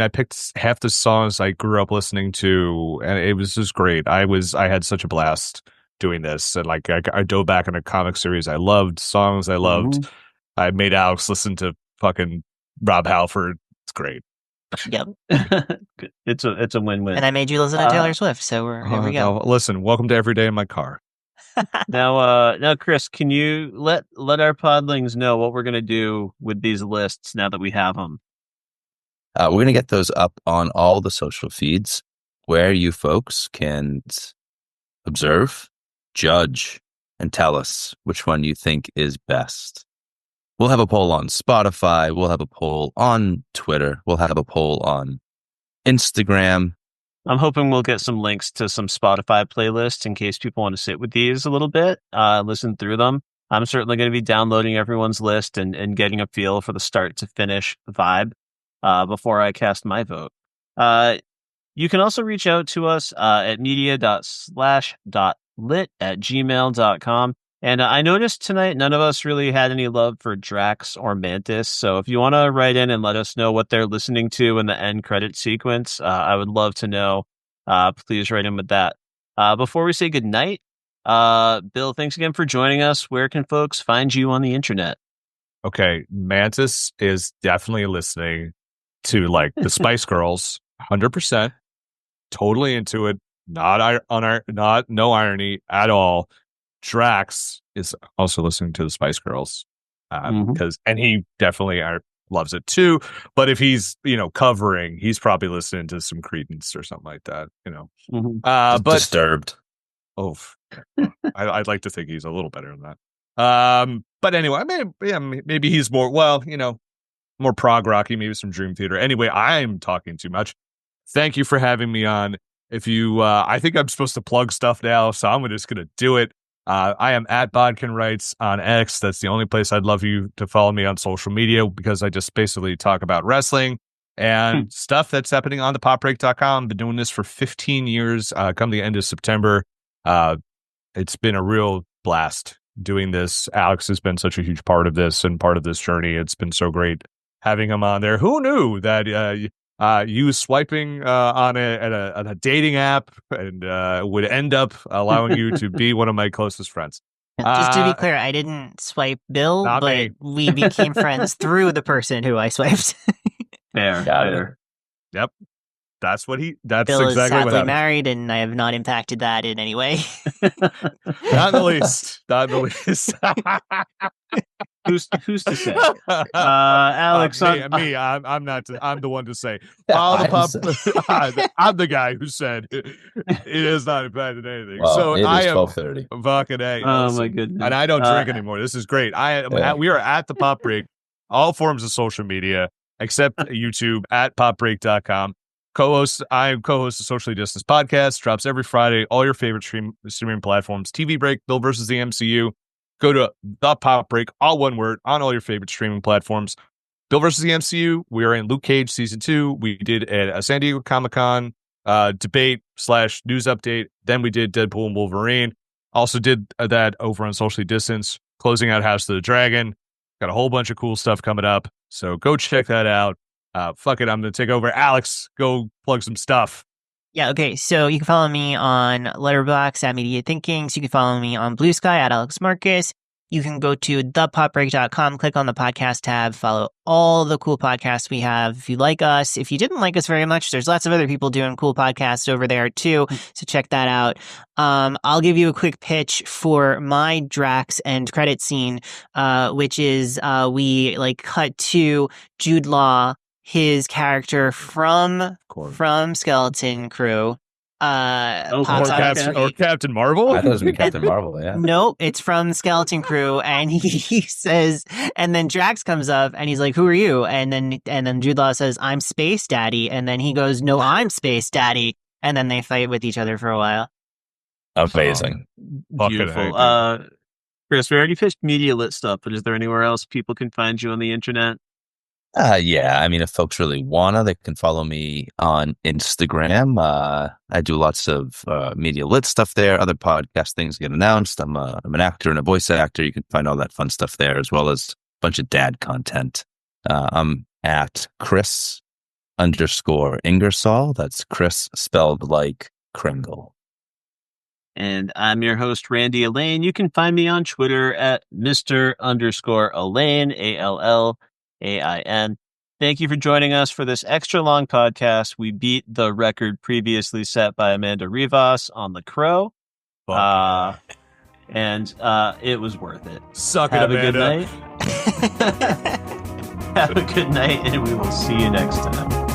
picked half the songs I grew up listening to, and it was just great. I had such a blast doing this, and like I dove back in a comic series I loved, songs I loved. Mm-hmm. I made Alex listen to fucking Rob Halford. It's great. Yep, it's a win-win. And I made you listen to Taylor Swift, so here we go. Listen, welcome to Every Day in My Car. Now, Kris, can you let our podlings know what we're gonna do with these lists now that we have them? We're going to get those up on all the social feeds where you folks can observe, judge, and tell us which one you think is best. We'll have a poll on Spotify. We'll have a poll on Twitter. We'll have a poll on Instagram. I'm hoping we'll get some links to some Spotify playlists in case people want to sit with these a little bit, listen through them. I'm certainly going to be downloading everyone's list and getting a feel for the start to finish vibe before I cast my vote. You can also reach out to us at media.slash.lit@gmail.com. And I noticed tonight none of us really had any love for Drax or Mantis. So if you want to write in and let us know what they're listening to in the end credit sequence, I would love to know. Please write in with that. Before we say goodnight, Bill, thanks again for joining us. Where can folks find you on the internet? Okay, Mantis is definitely listening to like the Spice Girls, 100%, totally into it. Not no irony at all. Drax is also listening to the Spice Girls because, and he definitely loves it too. But if he's covering, he's probably listening to some Credence or something like that. But Disturbed. Oh, I'd like to think he's a little better than that. But anyway, maybe he's more, more prog rocky, maybe some Dream Theater. Anyway, I'm talking too much. Thank you for having me on. If you, I think I'm supposed to plug stuff now, so I'm just going to do it. I am at Bodkin Writes on X. That's the only place I'd love you to follow me on social media because I just basically talk about wrestling and stuff that's happening on thepopbreak.com. Been doing this for 15 years. Come the end of September. It's been a real blast doing this. Alex has been such a huge part of this and part of this journey. It's been so great having him on there. Who knew that you swiping on a dating app and would end up allowing you to be one of my closest friends? Just to be clear, I didn't swipe Bill, but we became friends through the person who I swiped. Fair. Yep. That's Bill exactly is what sadly happened. Married, and I have not impacted that in any way. Not in the least. Not in the least. Who's to say? Alex, me. I'm not. I'm the one to say. Follow the pop. I'm the guy who said it has not impacted anything. Well, so it is I am 12:30. fucking A. Oh my goodness! And I don't drink anymore. This is great. We are at the Pop Break, all forms of social media except YouTube at popbreak.com. I am co-host of Socially Distanced Podcast. Drops every Friday. All your favorite streaming platforms. TV Break, Bill versus the MCU. Go to the Pop Break, all one word, on all your favorite streaming platforms. Bill versus the MCU. We are in Luke Cage season 2. We did a San Diego Comic-Con debate / news update. Then we did Deadpool and Wolverine. Also did that over on Socially Distanced, closing out House of the Dragon. Got a whole bunch of cool stuff coming up. So go check that out. Fuck it, I'm going to take over. Alex, go plug some stuff. Yeah, okay. So you can follow me on Letterboxd at Media Thinkings. You can follow me on Blue Sky at Alex Marcus. You can go to thepopbreak.com, click on the podcast tab, follow all the cool podcasts we have. If you like us, if you didn't like us very much, there's lots of other people doing cool podcasts over there too. So check that out. I'll give you a quick pitch for my Drax end credit scene, which is we cut to Jude Law, his character from Skeleton Crew. Or Captain Marvel? I thought it was Captain Marvel, yeah. Nope, it's from Skeleton Crew, and he says, and then Drax comes up and he's like, "Who are you?" And then Jude Law says, "I'm Space Daddy," and then he goes, "No, I'm Space Daddy," and then they fight with each other for a while. Amazing. Beautiful. Kris, we already pitched Media Lit stuff, but is there anywhere else people can find you on the internet? Yeah, I mean, if folks really wanna, they can follow me on Instagram. I do lots of Media Lit stuff there. Other podcast things get announced. I'm an actor and a voice actor. You can find all that fun stuff there, as well as a bunch of dad content. I'm at Kris_Ingersoll. That's Kris spelled like Kringle. And I'm your host, Randy Elaine. You can find me on Twitter at Mr_Elaine, ALLAIN. Thank you for joining us for this extra long podcast. We beat the record previously set by Amanda Rivas on The Crow. And it was worth it. Suck it, Have Amanda. a good night. Have a good night, and we will see you next time.